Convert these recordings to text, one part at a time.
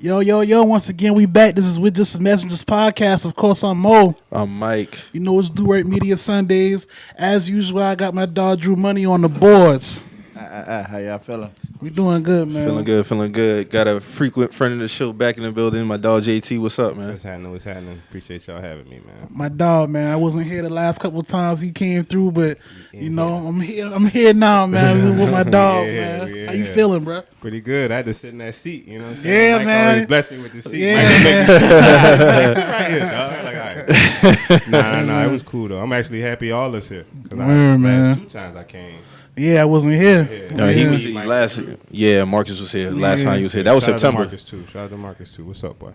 Yo, once again, we back. This is With Just the Messengers podcast. Of course, I'm Mo. I'm Mike. You know it's Twork Media Sundays. As usual, I got my dog Drew Money on the boards. How y'all feeling? We doing good, man. Feeling good. Got a frequent friend of the show back in the building. My dog JT, what's up, man? What's happening? Appreciate y'all having me, man. My dog, man. I wasn't here the last couple of times he came through, but you know, I'm here now, man. With my dog, man. How you feeling, bro? Pretty good. I had to sit in that seat, you know what I'm Yeah, saying? Mike man. always blessed me with the seat. Yeah, Mike sit right here, dog. Like, all right. Nah, it was cool though. I'm actually happy all us here. Man. Last 2 times I came. Yeah, I wasn't here. No, he was here last. Yeah, Marcus was here last time he was here. That was September. Shout out to Marcus too. What's up, boy?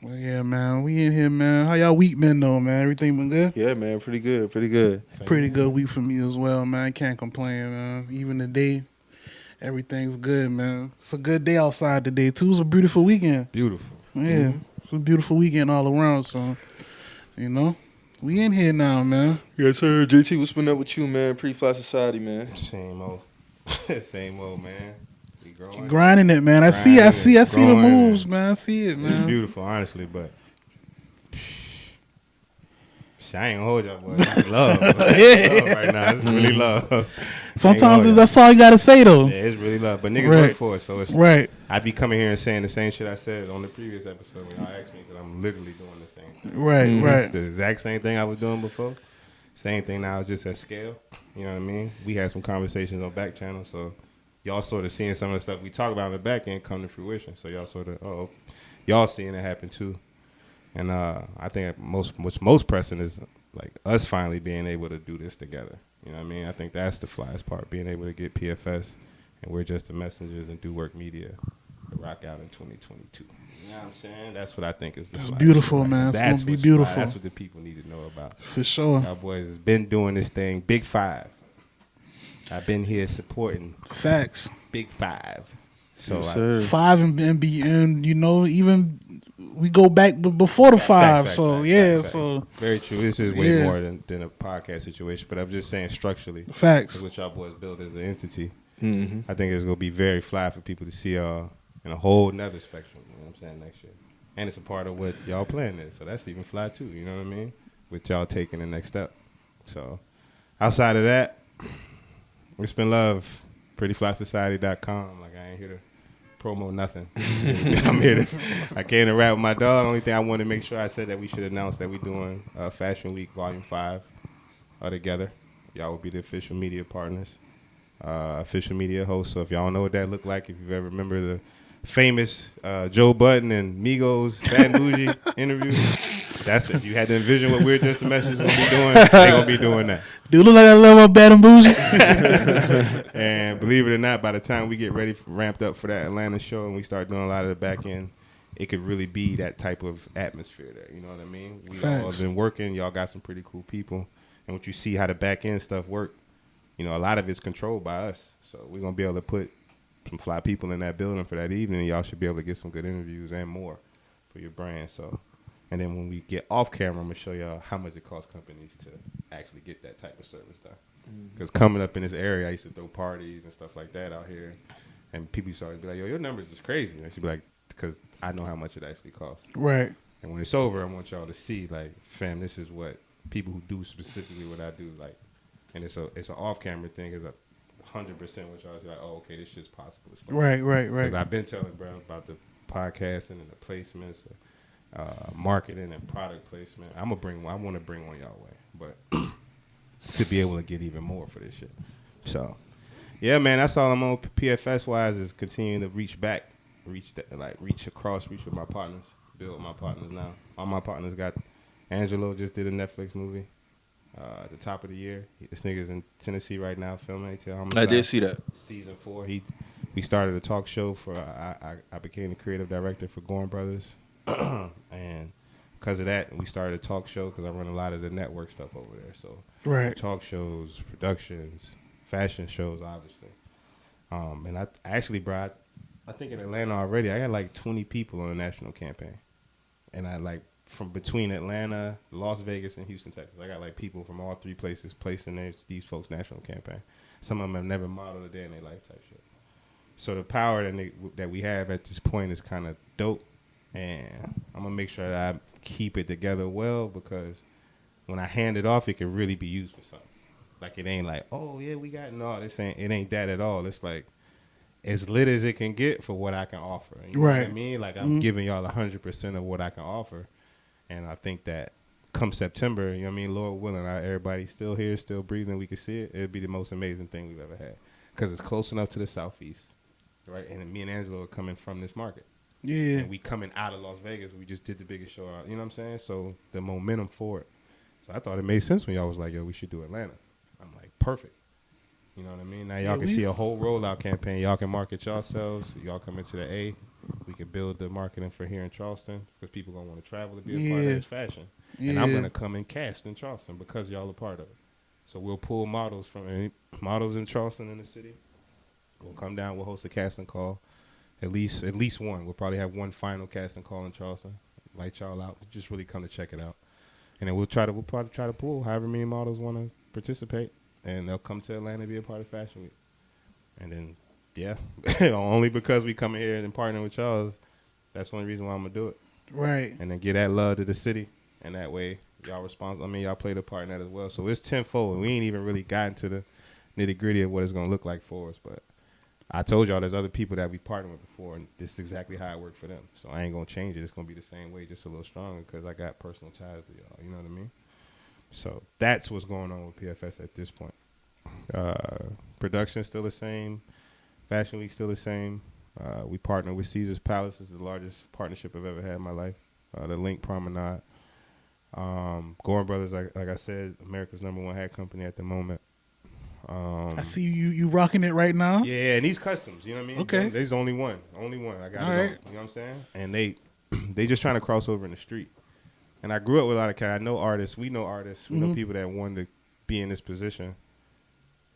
Well, yeah, man. We in here, man. How y'all week been though, man? Everything been good? Yeah, man. Pretty good. Pretty good week for me as well, man. Can't complain, man. Even today, everything's good, man. It's a good day outside today too. It's a beautiful weekend. Beautiful. Yeah, It's a beautiful weekend all around. So, you know, we in here now, man. Yes, sir. JT, what's been up with you, man? Pretty Fly Society, man. Same old, man. We growing. Grinding it, man. I see the moves, man. I see it, man. It's beautiful, honestly, but I ain't gonna hold y'all, boy. It's love. Love right now. It's really love. Sometimes that's all you gotta say, though. Yeah, it's really love. But niggas work for it, so it's right. I be coming here and saying the same shit I said on the previous episode when y'all asked me, because I'm literally doing the same thing. Right. The exact same thing I was doing before. Same thing now, just at scale. You know what I mean? We had some conversations on back channel, so y'all sort of seeing some of the stuff we talk about on the back end come to fruition. So y'all sort of, y'all seeing it happen too. And I think what's most pressing is like us finally being able to do this together. You know what I mean? I think that's the flyest part, being able to get PFS and We're Just the Messengers and Twork Media to rock out in 2022. You know what I'm saying? That's what I think is the flyest. It's beautiful, right? man. It's going to be beautiful. That's what the people need to know about. For sure. Y'all boys has been doing this thing. Big 5. I've been here supporting. Facts. Big 5. So Yes, 5 and you know, even we go back before the 5. Facts. So very true. This is way more than a podcast situation, but I'm just saying structurally. Facts. What y'all boys build as an entity. Mm-hmm. I think it's gonna be very fly for people to see y'all in a whole nother spectrum. You know what I'm saying, next year, and it's a part of what y'all plan is. So that's even fly too. You know what I mean? With y'all taking the next step. So outside of that, it's been love. PrettyFlySociety.com. Like I ain't here to promo nothing. I'm here to. I came to rap with my dog. Only thing I wanted to make sure I said that we should announce that we doing Fashion Week Volume 5 together. Y'all will be the official media partners, official media hosts. So if y'all don't know what that looked like, if you ever remember the famous Joe Budden and Migos Bad and Bougie interview, that's it. If you had to envision what We're Just the Messengers gonna be doing, they gonna be doing that. Do you look like I love Bad and Bougie? And believe it or not, by the time we get ready, ramped up for that Atlanta show, and we start doing a lot of the back end, it could really be that type of atmosphere there. You know what I mean? We all have been working. Y'all got some pretty cool people. And once you see how the back end stuff work, you know, a lot of it's controlled by us. So we're going to be able to put some fly people in that building for that evening. And y'all should be able to get some good interviews and more for your brand. So, and then when we get off camera, I'm going to show y'all how much it costs companies to actually get that type of service done. Because coming up in this area, I used to throw parties and stuff like that out here. And people started to be like, yo, your numbers is crazy. And I should be like, because I know how much it actually costs. Right. And when it's over, I want y'all to see, like, fam, this is what people who do specifically what I do, like, and it's an off-camera thing. It's 100% what y'all see, like, oh, okay, this shit's possible. Right. Because I've been telling bro about the podcasting and the placements, marketing and product placement. I want to bring one y'all way, but to be able to get even more for this shit. So, yeah, man, that's all I'm on PFS wise is continuing to reach across with my partners, build with my partners now. All my partners got. Angelo just did a Netflix movie at the top of the year. This nigga's in Tennessee right now filming ATL Homicide. I did see that. Season 4. We started a talk show for, I became the creative director for Gorn Brothers. And because of that, we started a talk show because I run a lot of the network stuff over there. So talk shows, productions, fashion shows, obviously. And I actually, bro, I think in Atlanta already, I got like 20 people on the national campaign. And I like, from between Atlanta, Las Vegas, and Houston, Texas. I got like people from all 3 places placed in these folks' national campaign. Some of them have never modeled a day in their life type shit. So the power that we have at this point is kind of dope, and I'm gonna make sure that I keep it together well, because when I hand it off, it can really be used for something. Like, it ain't like, oh yeah, we got it ain't that at all. It's like as lit as it can get for what I can offer. You know what I mean? Like, I'm giving y'all 100% of what I can offer, and I think that come September, you know what I mean, Lord willing, everybody's still here, still breathing, we can see it. It'd be the most amazing thing we've ever had, because it's close enough to the southeast, right? And me and Angelo are coming from this market. Yeah. And we coming out of Las Vegas. We just did the biggest show out. You know what I'm saying? So the momentum for it. So I thought it made sense when y'all was like, yo, we should do Atlanta. I'm like, perfect. You know what I mean? Now y'all can see a whole rollout campaign. Y'all can market yourselves. Y'all come into the A. We can build the marketing for here in Charleston, because people going to want to travel to be a part of this fashion. And I'm going to come and cast in Charleston because y'all are part of it. So we'll pull models in Charleston in the city. We'll come down. We'll host a casting call. At least one. We'll probably have one final casting call in Charleston. Light y'all out. Just really come to check it out. And then we'll probably try to pull however many models want to participate, and they'll come to Atlanta and be a part of Fashion Week. And then, yeah, only because we come in here and partner with y'all, that's the only reason why I'm going to do it. Right. And then give that love to the city, and that way y'all y'all play the part in that as well. So it's tenfold, and we ain't even really gotten to the nitty-gritty of what it's going to look like for us, but I told y'all there's other people that we partnered with before, and this is exactly how it worked for them. So I ain't going to change it. It's going to be the same way, just a little stronger, because I got personal ties to y'all. You know what I mean? So that's what's going on with PFS at this point. Production's still the same. Fashion Week still the same. We partner with Caesar's Palace. This is the largest partnership I've ever had in my life. The Link Promenade. Gorin Brothers, like I said, America's #1 hat company at the moment. I see you rocking it right now. Yeah, and these customs, you know what I mean? Okay. There's only one. I got All it right. on. You know what I'm saying? And they just trying to cross over in the street. And I grew up with a lot of cats. I know artists. We know artists. We know people that wanted to be in this position.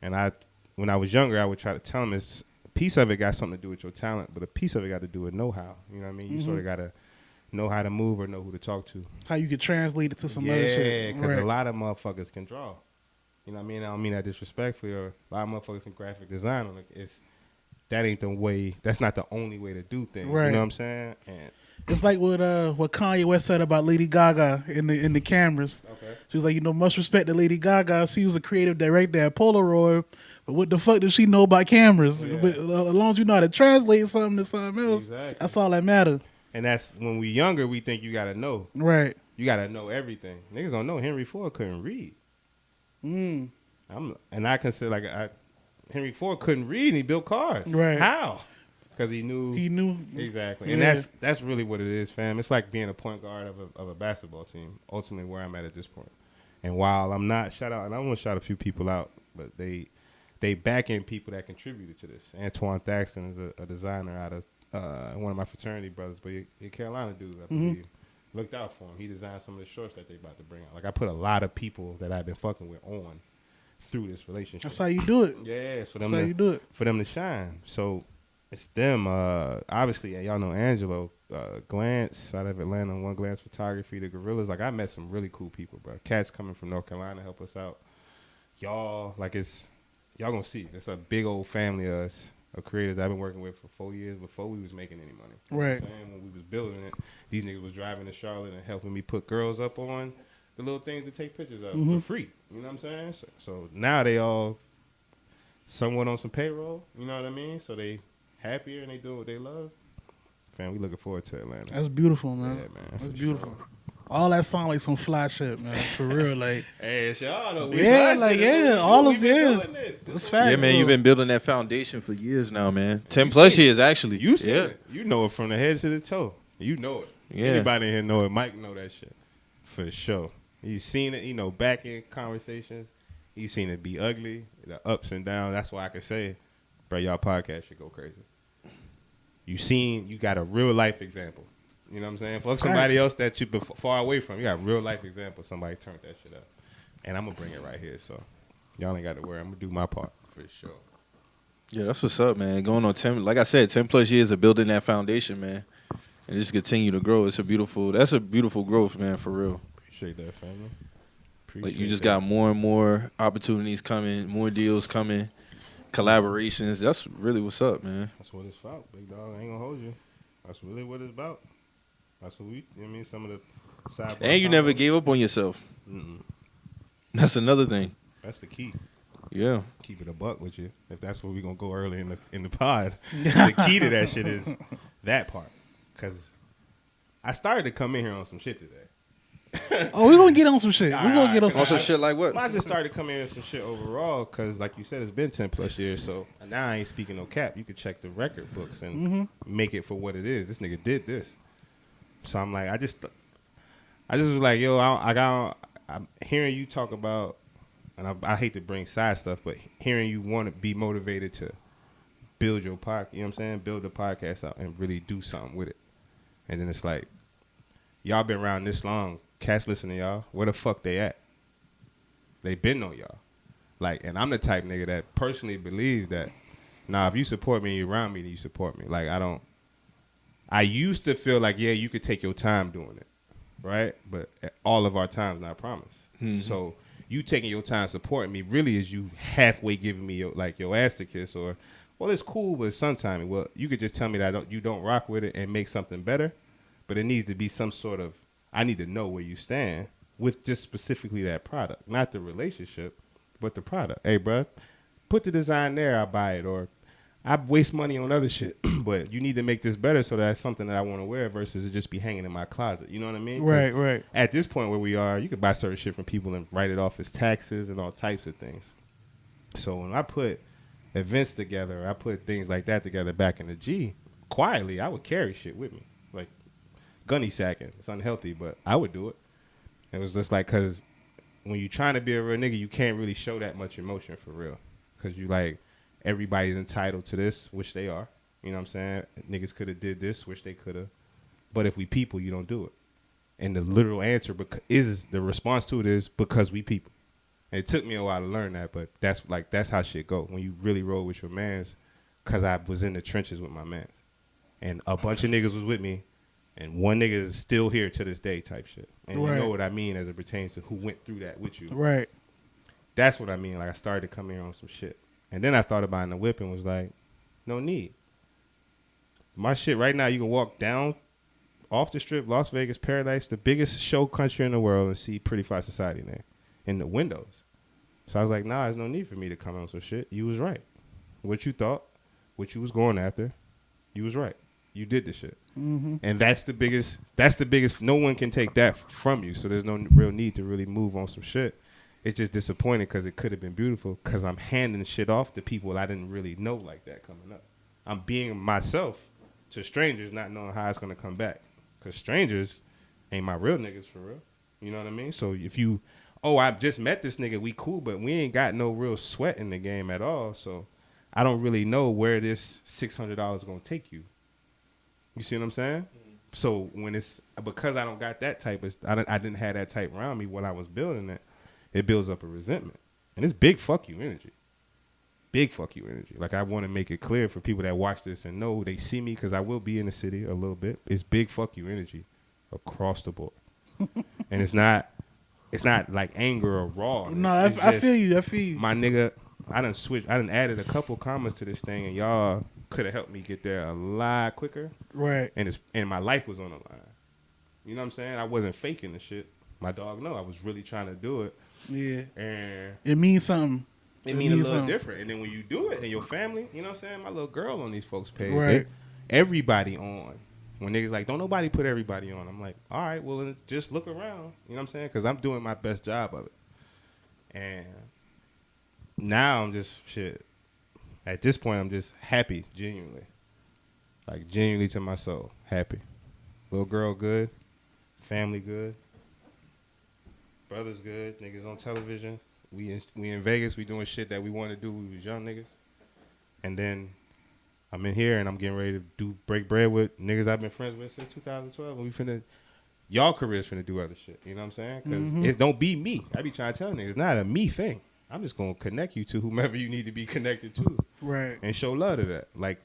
And when I was younger, I would try to tell them a piece of it got something to do with your talent, but a piece of it got to do with know-how. You know what I mean? You sort of got to know how to move or know who to talk to. How you could translate it to some other shit. Yeah, because a lot of motherfuckers can draw. You know what I mean? I don't mean that disrespectfully, or a lot of motherfuckers in graphic design. That ain't the way. That's not the only way to do things. Right. You know what I'm saying? And it's like what Kanye West said about Lady Gaga in the cameras. okay. She was like, much respect to Lady Gaga. She was a creative director at Polaroid, but what the fuck does she know about cameras? Yeah. But as long as you know how to translate something to something else, Exactly. that's all that matters. And that's when we younger, we think you gotta know. Right. You gotta know everything. Niggas don't know Henry Ford couldn't read. Mm. And I consider Henry Ford couldn't read and he built cars. Right. How? Because he knew. Exactly. Yeah. And that's really what it is, fam. It's like being a point guard of a basketball team, ultimately where I'm at this point. And while I'm not and I want to shout a few people out, but they back in people that contributed to this. Antoine Thaxton is a designer out of one of my fraternity brothers, but he Carolina dude, I believe. Looked out for him. He designed some of the shorts that they about to bring out. Like, I put a lot of people that I've been fucking with on through this relationship. That's how you do it. Yeah, for That's them how you do it. for them to shine. So it's them. Obviously, y'all know Angelo, Glance out of Atlanta, One Glance Photography, the Gorillas. Like, I met some really cool people, bro. Cats coming from North Carolina help us out. Y'all, y'all gonna see. It's a big old family of us, of creators I've been working with for 4 years before we was making any money. You know what I'm saying? When we was building it, these niggas was driving to Charlotte and helping me put girls up on the little things to take pictures of for free. You know what I'm saying? So now they all somewhat on some payroll. You know what I mean? So they happier and they doing what they love. Fam, we looking forward to Atlanta. That's beautiful, man. Yeah, man. That's beautiful. Sure. All that sound like some fly shit, man. For real, like. Hey, it's y'all though. All is That's facts. Yeah, man, you've been building that foundation for years now, man. 10+ years, actually. You see it. You know it from the head to the toe. You know it. Yeah. Anybody in here know it. Mike know that shit. For sure. You've seen it, back in conversations. You've seen it be ugly, the ups and downs. That's why I could say, bro, y'all podcast should go crazy. You got a real life example. You know what I'm saying? Fuck somebody else that you've been far away from. You got a real life example. Somebody turned that shit up. And I'm going to bring it right here. So y'all ain't got to worry. I'm going to do my part for sure. Yeah, that's what's up, man. Going on 10, like I said, 10+ years of building that foundation, man. And just continue to grow. That's a beautiful growth, man, for real. Appreciate that, family. Like, you just got more and more opportunities coming, more deals coming. collaborations. That's really what's up, man. That's what it's about, big dog. I ain't gonna hold you. That's really what it's about. That's what we. You know what I mean, some of the side. And you never gave up on yourself. Mm-mm. That's another thing. That's the key. Yeah. Keep it a buck with you. If that's where we gonna go early in the pod, the key to that shit is that part. Cause I started to come in here on some shit today. Oh, we're gonna get on some shit. We're gonna get on some Also shit. shit like what? I just started coming in with some shit overall because, like you said, it's been 10 plus years. So now I ain't speaking no cap. You could check the record books and make it for what it is. This nigga did this. So I'm like, I just was like, yo, I'm hearing you talk about, and I hate to bring side stuff, but hearing you want to be motivated to build your podcast, you know what I'm saying? Build the podcast out and really do something with it. And then it's like, y'all been around this long. Cats listen to y'all. Where the fuck they at? They been on y'all. Like, and I'm the type nigga that personally believes that, nah, if you support me, you're around me, then you support me. Like, I used to feel like, yeah, you could take your time doing it, right? But all of our time's not promised. Mm-hmm. So you taking your time supporting me really is you halfway giving me your ass to kiss, or, well, it's cool, but sometimes, well, you could just tell me that you don't rock with it and make something better, but it needs to be some sort of, I need to know where you stand with just specifically that product, not the relationship, but the product. Hey, bro, put the design there, I'll buy it, or I waste money on other shit, but you need to make this better so that's something that I want to wear versus it just be hanging in my closet. You know what I mean? Right. At this point where we are, you could buy certain shit from people and write it off as taxes and all types of things. So when I put events together, I put things like that together back in the G, quietly, I would carry shit with me. Like, gunny sacking. It's unhealthy, but I would do it. It was just like, because when you're trying to be a real nigga, you can't really show that much emotion for real. Because you like, everybody's entitled to this, which they are. You know what I'm saying? Niggas could have did this, which they could have. But if we people, you don't do it. And the literal answer is, the response to it is, because we people. And it took me a while to learn that, but that's how shit go. When you really roll with your mans, because I was in the trenches with my mans. And a bunch of niggas was with me. And one nigga is still here to this day type shit. And you know what I mean as it pertains to who went through that with you. Right. That's what I mean. Like, I started to come here on some shit. And then I thought about it in the whip and was like, no need. My shit right now, you can walk down off the strip, Las Vegas, Paradise, the biggest show country in the world, and see Pretty Fly Society there in the windows. So I was like, nah, there's no need for me to come on some shit. You was right. What you thought, what you was going after, you was right. You did the shit. Mm-hmm. And that's the biggest, no one can take that from you. So there's no real need to really move on some shit. It's just disappointing because it could have been beautiful because I'm handing shit off to people I didn't really know like that coming up. I'm being myself to strangers, not knowing how it's going to come back. Because strangers ain't my real niggas for real. You know what I mean? So if you, I just met this nigga, we cool, but we ain't got no real sweat in the game at all. So I don't really know where this $600 is going to take you. You see what I'm saying? Mm-hmm. So when it's, because I don't got that type of, I didn't have that type around me when I was building it builds up a resentment. And it's big fuck you energy. Big fuck you energy. Like, I want to make it clear for people that watch this and know they see me because I will be in the city a little bit. It's big fuck you energy across the board. And it's not like anger or raw. No, I feel you. My nigga, I done added a couple comments to this thing and y'all could have helped me get there a lot quicker. Right. And my life was on the line. You know what I'm saying? I wasn't faking the shit. My dog know I was really trying to do it. Yeah. And it means something. It means a little different. And then when you do it and your family, you know what I'm saying? My little girl on these folks' page. Right. Everybody on. When niggas like, don't nobody put everybody on. I'm like, all right, well, then just look around. You know what I'm saying? Because I'm doing my best job of it. And now I'm just, shit. At this point, I'm just happy, genuinely. Like, genuinely to my soul. Happy. Little girl good. Family good. Brothers good. Niggas on television. We in Vegas. We doing shit that we want to do. We was young niggas. And then I'm in here and I'm getting ready to break bread with niggas I've been friends with since 2012. And y'all careers finna do other shit. You know what I'm saying? Because it don't be me. I be trying to tell niggas, it's not a me thing. I'm just going to connect you to whomever you need to be connected to. Right. And show love to that. Like,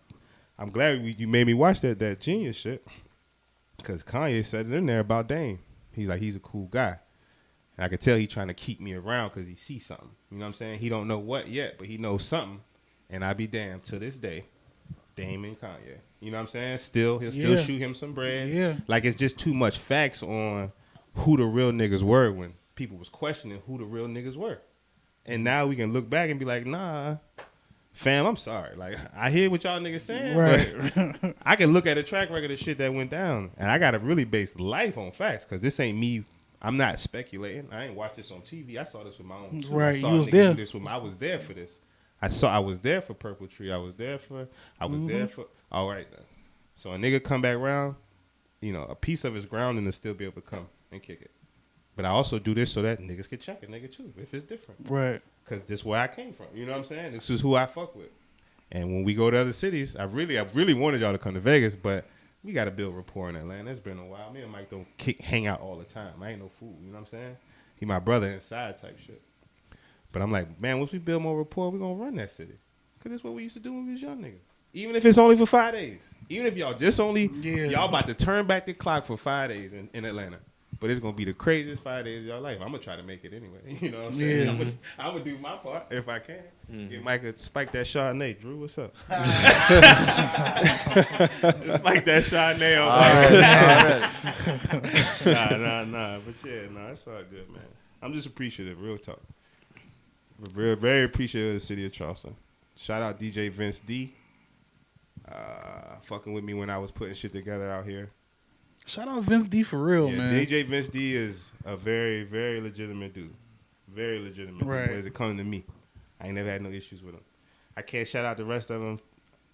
I'm glad you made me watch that Genius shit. Because Kanye said it in there about Dame. He's like, he's a cool guy. And I could tell he trying to keep me around because he sees something. You know what I'm saying? He don't know what yet, but he knows something. And I be damned, to this day, Dame and Kanye. You know what I'm saying? He'll still Yeah. shoot him some bread. Yeah. Like, it's just too much facts on who the real niggas were when people was questioning who the real niggas were. And now we can look back and be like, nah, fam, I'm sorry. Like, I hear what y'all niggas saying, Right. but I can look at a track record of shit that went down, and I got to really base life on facts, because this ain't me. I'm not speculating. I ain't watched this on TV. I saw this with my own too. Right, I saw you was niggas there. do this with I was there for this. I was there for Purple Tree. I was there for, all right then. So a nigga come back around, you know, a piece of his grounding to still be able to come and kick it. But I also do this so that niggas can check a nigga too, if it's different. Right. Because this is where I came from. You know what I'm saying? This is who I fuck with. And when we go to other cities, I really wanted y'all to come to Vegas, but we got to build rapport in Atlanta. It's been a while. Me and Mike don't hang out all the time. I ain't no fool. You know what I'm saying? He my brother inside type shit. But I'm like, man, once we build more rapport, we going to run that city. Because that's what we used to do when we was young niggas. Even if it's only for 5 days. Even if y'all just only, y'all about to turn back the clock for 5 days in Atlanta. But it's going to be the craziest 5 days of your life. I'm going to try to make it anyway. You know what I'm saying? Yeah. I'm going to do my part if I can. Get Mike to spike that Chardonnay. Drew, what's up? Spike that Chardonnay on Nah. But yeah, it's all good, man. I'm just appreciative, real talk. Very appreciative of the city of Charleston. Shout out DJ Vince D. Fucking with me when I was putting shit together out here. Shout out Vince D for real, man. DJ Vince D is a very, very legitimate dude. Very legitimate. Right. As it comes to me, I ain't never had no issues with him. I can't shout out the rest of them.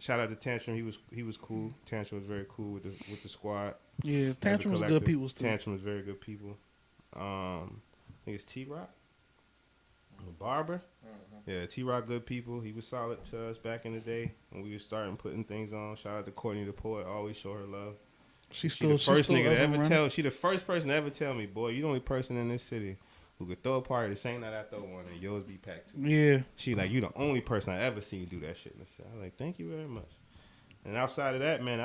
Shout out to Tantrum. He was cool. Tantrum was very cool with the squad. Yeah, Tantrum was good people too. Tantrum was very good people. I think it's T-Rock. Barber. Yeah, T-Rock good people. He was solid to us back in the day when we was starting putting things on. Shout out to Courtney the Poet. Always show her love. She the first nigga to ever tell. She the first person to ever tell me, boy, you the only person in this city who could throw a party the same night I throw one and yours be packed too. Yeah. She like, you the only person I ever seen do that shit. I was like, thank you very much. And outside of that, man,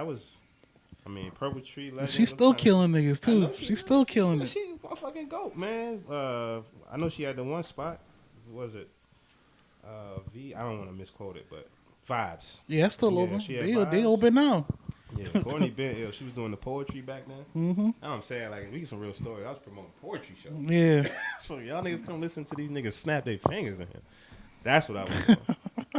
Purple Tree. She's still killing niggas too. She's still killing it. She's a fucking goat, man. I know she had the one spot. What was it? I don't want to misquote it, but Vibes. Yeah, it's still open. They open now. Yeah, Courtney been ill. She was doing the poetry back then. Mm-hmm. I'm saying, like, we get some real stories. I was promoting poetry show. Yeah. So y'all niggas come listen to these niggas snap their fingers in here. That's what I was doing.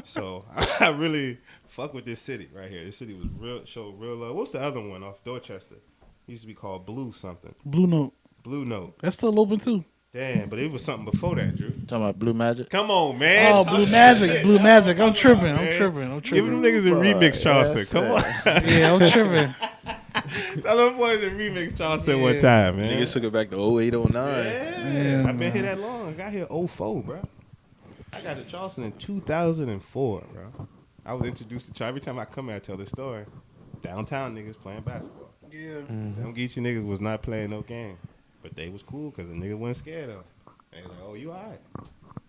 So I really fuck with this city right here. This city was showed real love. What's the other one off Dorchester? It used to be called Blue something. Blue Note. Blue Note. That's still open too. Damn, but it was something before that, Drew. Talking about Blue Magic? Come on, man. Oh, Blue Magic. Blue Magic. I'm tripping. I'm tripping. Give them niggas a remix Charleston. Come on. Yeah, I'm tripping. Tell them boys a remix Charleston one time, man. Niggas took it back to 08, 09. Yeah, I've been here that long. I got here 04, bro. I got to Charleston in 2004, bro. I was introduced to Charleston. Every time I come here, I tell this story. Downtown niggas playing basketball. Yeah. Them Geechee niggas was not playing no game. But they was cool because the nigga wasn't scared of them. They was like, oh, you all right.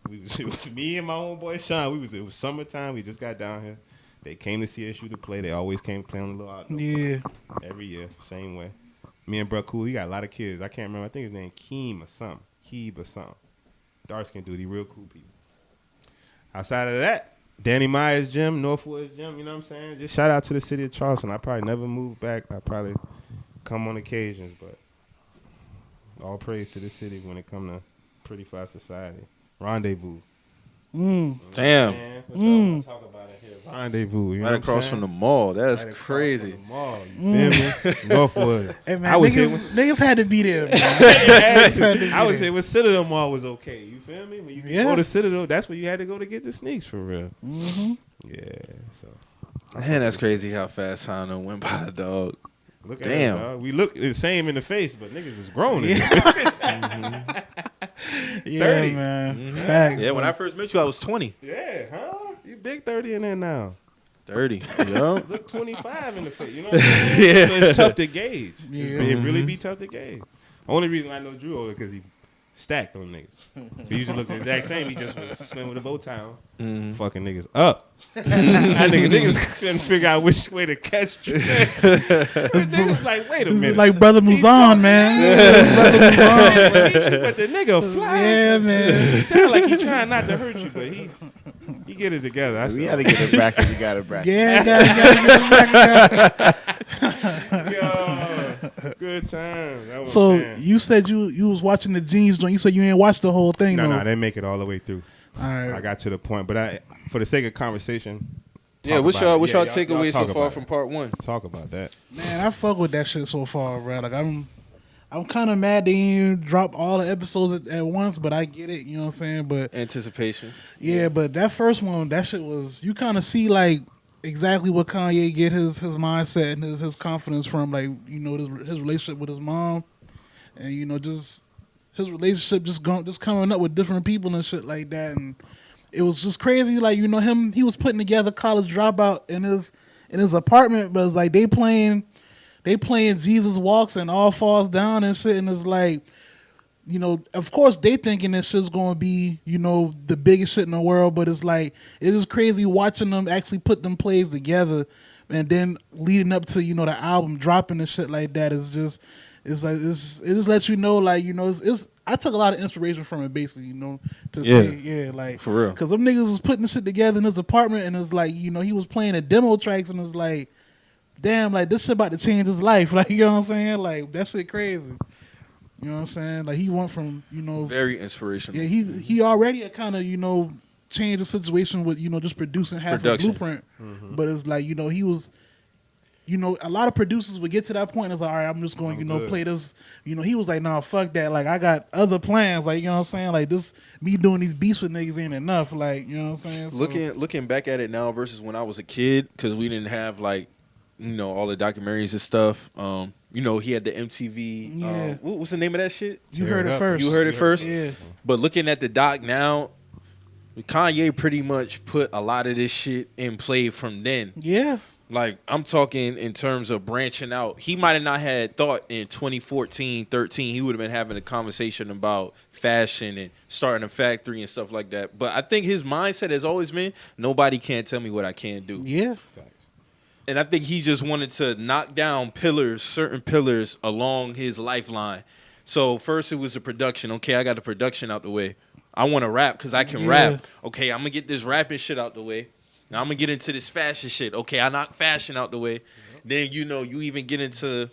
It was me and my homeboy Sean. It was summertime. We just got down here. They came to see us shoot a play. They always came to play on the little outdoor. Yeah. Every year, same way. Me and Bro Cool, he got a lot of kids. I can't remember. I think his name Keem or something. Keeb or something. Dark skin dude. He real cool people. Outside of that, Danny Myers Gym, Northwoods Gym, you know what I'm saying? Just shout out to the city of Charleston. I probably never moved back. I probably come on occasions, but all praise to the city when it come to pretty fly society. Rendezvous. Damn. What y'all want to talk about it here? Rendezvous. You know Right what across I'm from the mall. That's right across crazy. from the mall. You feel me? Northwood. Hey, man, I was niggas had to be there, man. I would say when Citadel Mall was okay. You feel me? When you go to Citadel, that's where you had to go to get the sneaks for real. Mm-hmm. Yeah. So. Man, that's crazy how fast time done went by, dog. Look Damn. at us, dog. We look the same in the face, but niggas is grown. Yeah, 30. man. Facts. Yeah, when I first met you, I was 20. Yeah, huh? You big 30 in there now. 30. Yo. Look 25 in the face. You know what I'm saying? Yeah. So it's tough to gauge. Yeah. It really be tough to gauge. Only reason I know Drew older because he stacked on niggas. He used to look the exact same. He just was slim with a bow tie on. Fucking niggas up. Niggas couldn't figure out which way to catch you. Niggas like, wait a This minute. is like Brother Muzan, man. But the nigga fly. Yeah, man. He sound like he trying not to hurt you, but he get it together. That's We all. got to get a bracket. We got a bracket. Yeah, gotta get it back. Yo, good time. That was So saying. you said you was watching the Jeans joint. You said you ain't watched the whole thing. No, though. they didn't make it all the way through. All right. I got to the point, but for the sake of conversation, Yeah, what's y'all takeaway y'all so talk far about from it. part one? Talk about that. Man, I fuck with that shit so far, bro. Like I'm kind of mad they didn't drop all the episodes at once, but I get it. You know what I'm saying? But Anticipation. yeah, but that first one, that shit was, you kind of see like exactly what Kanye get his mindset and his confidence from, like, you know, his relationship with his mom, and you know, just his relationship just coming up with different people and shit like that, and it was just crazy. Like, you know, he was putting together College Dropout in his apartment, but it's like they playing Jesus Walks and All Falls Down and shit, and it's like, you know, of course they thinking this shit's gonna be, you know, the biggest shit in the world, but it's like, it's just crazy watching them actually put them plays together, and then leading up to, you know, the album dropping and shit like that. It's just lets you know, like, you know, it's I took a lot of inspiration from it, basically, you know, to say, like, for real. because them niggas was putting the shit together in his apartment, and it's like, you know, he was playing the demo tracks, and it's like, damn, like, this shit about to change his life. Like, you know what I'm saying? Like, that shit crazy. You know what I'm saying? Like, he went from, you know, Very inspirational. yeah, he already had kind of, you know, changed the situation with, you know, just producing half a Production. blueprint. But it's like, you know, he was, you know, a lot of producers would get to that point and it's like, all right, I'm just going, you know, play this. You know, he was like, nah, fuck that. Like, I got other plans. Like, you know what I'm saying? Like, this, me doing these beats with niggas ain't enough. Like, you know what I'm saying? So, Looking back at it now versus when I was a kid, because we didn't have, like, you know, all the documentaries and stuff. You know, he had the MTV. Yeah. What was the name of that shit? you heard it first. You heard it first? Yeah. But looking at the doc now, Kanye pretty much put a lot of this shit in play from then. Yeah. Like, I'm talking in terms of branching out. He might have not had thought in 2014, 13, he would have been having a conversation about fashion and starting a factory and stuff like that. But I think his mindset has always been, nobody can tell me what I can't do. Yeah. And I think he just wanted to knock down certain pillars along his lifeline. So first it was the production. Okay, I got the production out the way. I want to rap because I can rap. Okay, I'm going to get this rapping shit out the way. Now I'm going to get into this fashion shit. Okay, I knock fashion out the way. Then, you know, you even get into,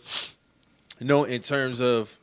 you know, in terms of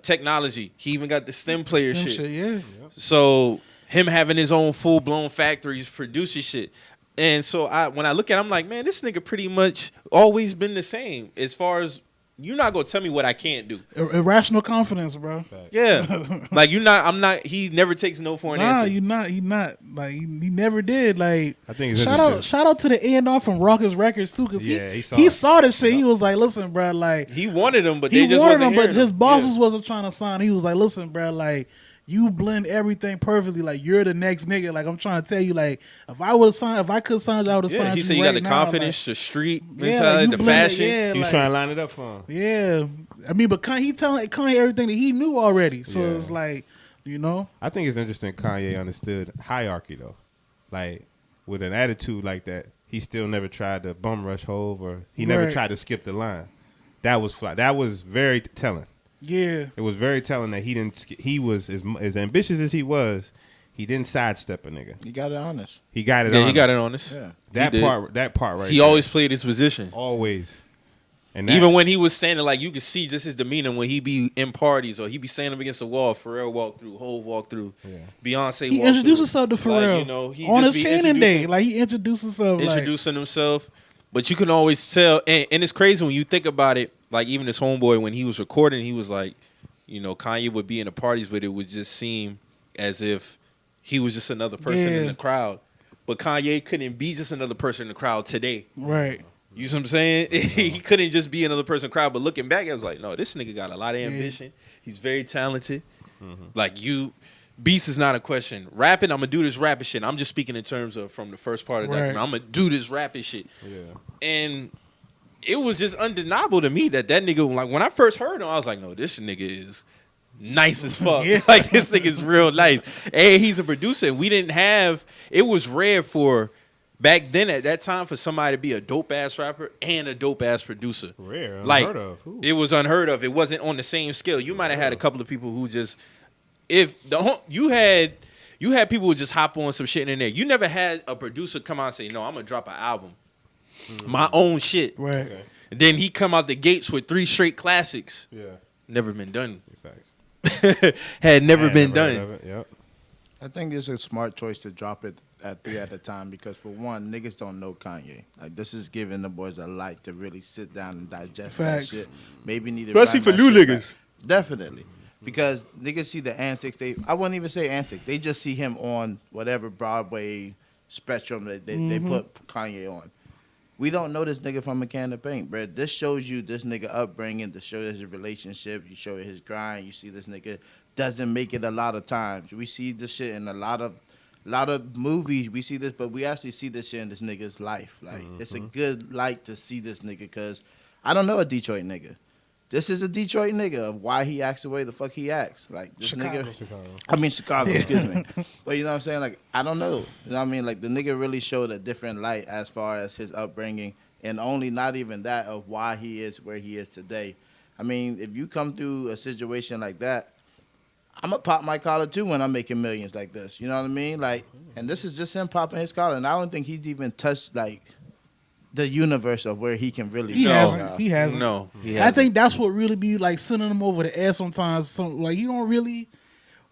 technology. He even got the STEM player shit. Yeah. So him having his own full-blown factories, producing shit. And so when I look at it, I'm like, man, this nigga pretty much always been the same as far as, you're not going to tell me what I can't do. Irrational confidence, bro. Yeah. Like, he never takes no for an answer. He not. Like, he never did. Like, I think it's shout out to the A&R from Raucous Records too, because he he saw this shit. He was like, listen, bro, like, He wanted them, but he they just wanted wasn't him, but hearing his them. bosses Yeah. wasn't trying to sign. He was like, listen, bro, like, you blend everything perfectly. Like, you're the next nigga. Like, I'm trying to tell you, like, if I could sign you, I would have Yeah, signed he you said you right got the now. confidence, the street Like, mentality, you the blend it, fashion. yeah, He was like, trying to line it up for him. yeah. I mean, but he telling Kanye everything that he knew already. So Yeah. it's like, you know. I think it's interesting Kanye understood hierarchy, though. Like, with an attitude like that, he still never tried to bum rush Hove, or he never Right. tried to skip the line. That was fly. That was very telling. Yeah. It was very telling that he was as ambitious as he was. He didn't sidestep a nigga. You got it honest. He got it. Yeah, on he got us. it on us. Yeah. That He did. part. That part right. He there. always played his position. Always. And that, Even when he was standing, like, you could see just his demeanor when he be in parties, or he be standing up against the wall. Pharrell walk through, Hove walk through, Beyonce. He walk introduced through. himself to Pharrell Like, you know, he on just his be training day. introducing- Like, he introduced himself. introducing himself. But you can always tell, and it's crazy when you think about it. Like, even this homeboy, when he was recording, he was like, you know, Kanye would be in the parties, but it would just seem as if he was just another person in the crowd. But Kanye couldn't be just another person in the crowd today. Right. You see what I'm saying? He couldn't just be another person in the crowd. But looking back, I was like, no, this nigga got a lot of ambition. He's very talented. Like, beats is not a question. Rapping, I'm going to do this rapping shit. I'm just speaking in terms of from the first part of that. I'm going to do this rapping shit. Yeah. And it was just undeniable to me that nigga, like, when I first heard him, I was like, no, this nigga is nice as fuck. Like, this nigga is real nice. And he's a producer. And we didn't have, it was rare for, back then at that time, for somebody to be a dope-ass rapper and a dope-ass producer. Rare. Like, Unheard of. Ooh. it was unheard of. It wasn't on the same scale. You might have had a couple of people who just, if you You had people who just hop on some shit in there. You never had a producer come out and say, no, I'm going to drop an album. My own shit. Right. Okay. And then he come out the gates with 3 straight classics. Yeah. Never been done. Facts. Had never I been never heard done. of it. Yep. I think it's a smart choice to drop it at 3 at a time because, for one, niggas don't know Kanye. Like, this is giving the boys a light to really sit down and digest Facts. that shit. Maybe need to Especially run for that new shit niggas. back. Definitely. Because niggas see the antics. I wouldn't even say antics. They just see him on whatever Broadway spectrum that they put Kanye on. We don't know this nigga from a can of paint, bro. This shows you this nigga upbringing. This shows his relationship. You show his grind. You see this nigga doesn't make it a lot of times. We see this shit in a lot of movies. We see this, but we actually see this shit in this nigga's life. Like, it's a good light to see this nigga because I don't know a Detroit nigga. This is a Detroit nigga of why he acts the way the fuck he acts. Like, this Chicago. nigga. Chicago, excuse me. But you know what I'm saying? Like, I don't know. You know what I mean? Like, the nigga really showed a different light as far as his upbringing and only not even that of why he is where he is today. I mean, if you come through a situation like that, I'm going to pop my collar too when I'm making millions like this. You know what I mean? Like, and this is just him popping his collar. And I don't think he's even touched, like, the universe of where he can really He go. hasn't. He hasn't. No. He I hasn't. think that's what really be like sending him over the ass sometimes. So like you don't really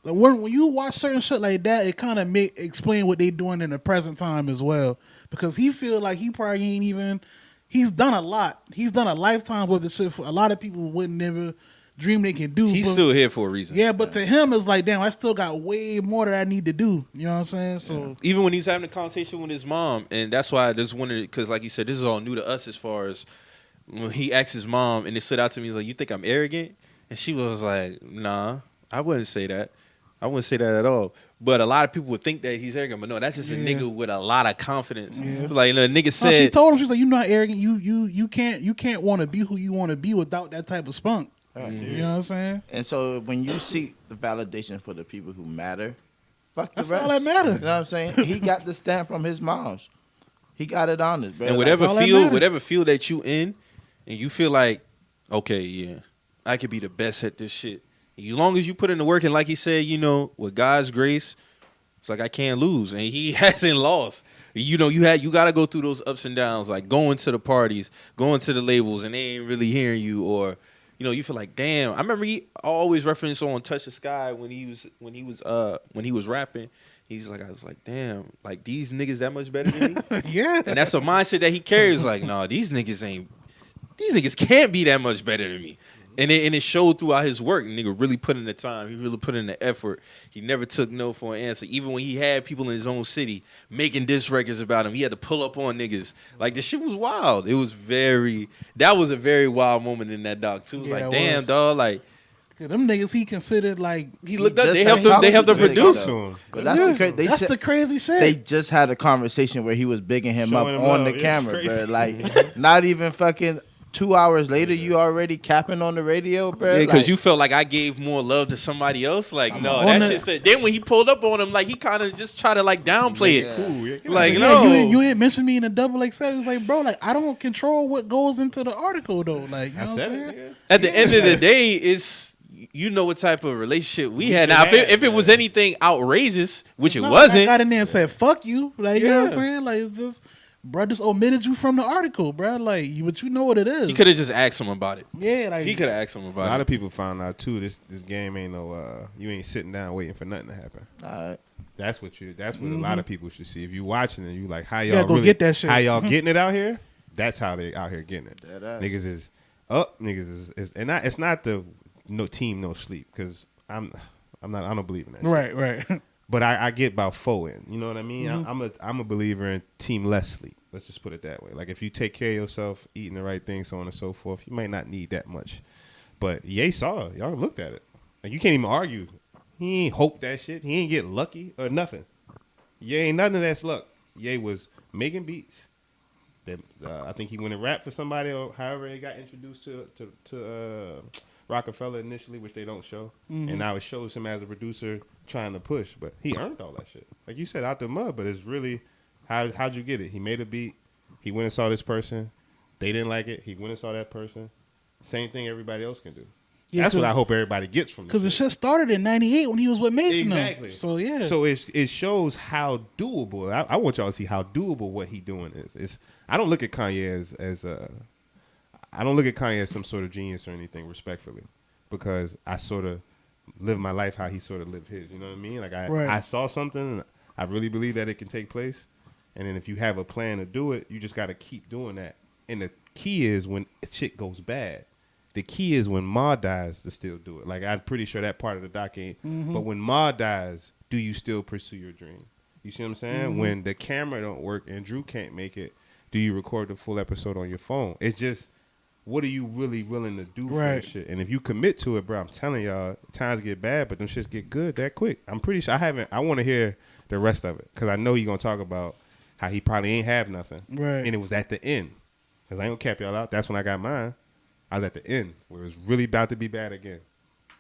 like when you watch certain shit like that, it kind of explain what they doing in the present time as well. Because he feel like he probably ain't even. He's done a lot. He's done a lifetime worth of shit for a lot of people wouldn't never dream they can do. He's still here for a reason. Yeah, but to him it's like, damn, I still got way more that I need to do. You know what I'm saying? So Even when he's having a conversation with his mom, and that's why I just wanted, because like you said, this is all new to us as far as when he asked his mom, and it stood out to me, he's like, you think I'm arrogant? And she was like, nah, I wouldn't say that. I wouldn't say that at all. But a lot of people would think that he's arrogant, but no, that's just a nigga with a lot of confidence. Yeah. Like, the nigga said, no, she told him, she's like, you're not arrogant. You can't want to be who you want to be without that type of spunk. You know what I'm saying? And so when you seek the validation for the people who matter, fuck the That's rest. all that matter. You know what I'm saying? He got the stamp from his moms. He got it on it, bro. and Like, whatever field that you in, and you feel like, okay, yeah, I could be the best at this shit. As long as you put in the work, and like he said, you know, with God's grace, it's like I can't lose, and he hasn't lost. You know, you got to go through those ups and downs, like going to the parties, going to the labels, and they ain't really hearing you, or you know, you feel like, damn. I remember he always referenced on Touch the Sky when he was rapping. He's like, I was like, damn, like these niggas that much better than me. Yeah. And that's a mindset that he carries. Like, no, these niggas can't be that much better than me. And it showed throughout his work. Nigga really put in the time. He really put in the effort. He never took no for an answer. Even when he had people in his own city making diss records about him, he had to pull up on niggas. Like, the shit was wild. That was a very wild moment in that doc, too. It was Yeah, like, that damn, was. dog. Like, Them niggas he considered like he looked up. just They had helped him conversations produce. though. But that's the crazy shit. They just had a conversation where he was bigging him Showing up him on love. the It's camera, crazy. bro. Like, not even fucking 2 hours later, you already capping on the radio, bro. Yeah, because Like, you felt like I gave more love to somebody else. Like, no, on that the- shit said. Then when he pulled up on him, like, he kind of just tried to, like, downplay it. Cool. Yeah, Like, Yeah, no. you ain't mentioned me in a double XL. He was like, bro, like I don't control what goes into the article though. Like, you know what I'm said saying? it, nigga. At the end of the day, it's, you know what type of relationship we had. should Now, have, if it was anything outrageous, which it Not like I wasn't, got in there and said, fuck you. Like, you know what I'm Yeah. saying? Like, it's just, bro, just omitted you from the article, bro. Like, but you know what it is. he could have just asked him about it. Yeah, like, He could have asked him A about lot it. of people found out too. This game ain't no. You ain't sitting down waiting for nothing to happen. all right. That's what a lot of people should see. If you watching it, you like how gotta y'all go really get that shit. how y'all getting it out here. That's how they out here getting it. Dead ass. Niggas is up. Niggas is and not, it's not the no team no sleep because I don't believe in that. Shit. right. But I get about 4 in. You know what I mean? I'm a believer in team less sleep. Let's just put it that way. Like if you take care of yourself, eating the right things, so on and so forth, you might not need that much. But Ye saw it. Y'all looked at it. Like you can't even argue. He ain't hope that shit. He ain't get lucky or nothing. Ye ain't nothing of that's luck. Ye was making beats. That I think he went and rapped for somebody or however they got introduced to Rockefeller initially, which they don't show. And now it shows him as a producer trying to push. But he earned all that shit. Like you said, out the mud. But it's really, how'd you get it? He made a beat. He went and saw this person. They didn't like it. He went and saw that person. Same thing everybody else can do. Yeah, That's what I hope everybody gets from this. Because the shit started in '98 when he was with Mason. Exactly. So yeah. So it shows how doable. I want y'all to see how doable what he doing is. I don't look at Kanye as I don't look at Kanye as some sort of genius or anything, respectfully, because I sort of live my life how he sort of lived his. You know what I mean? Like I saw something, and I really believe that it can take place. And then if you have a plan to do it, you just got to keep doing that. And the key is when shit goes bad. The key is when Ma dies to still do it. Like, I'm pretty sure that part of the doc ain't. Mm-hmm. But when Ma dies, do you still pursue your dream? You see what I'm saying? Mm-hmm. When the camera don't work and Drew can't make it, do you record the full episode on your phone? It's just, what are you really willing to do for this shit? And if you commit to it, bro, I'm telling y'all, times get bad, but them shits get good that quick. I'm pretty sure I want to hear the rest of it, because I know you're going to talk about how he probably ain't have nothing. Right. And it was at the end. Because I ain't going to cap y'all out. That's when I got mine. I was at the end where it was really about to be bad again.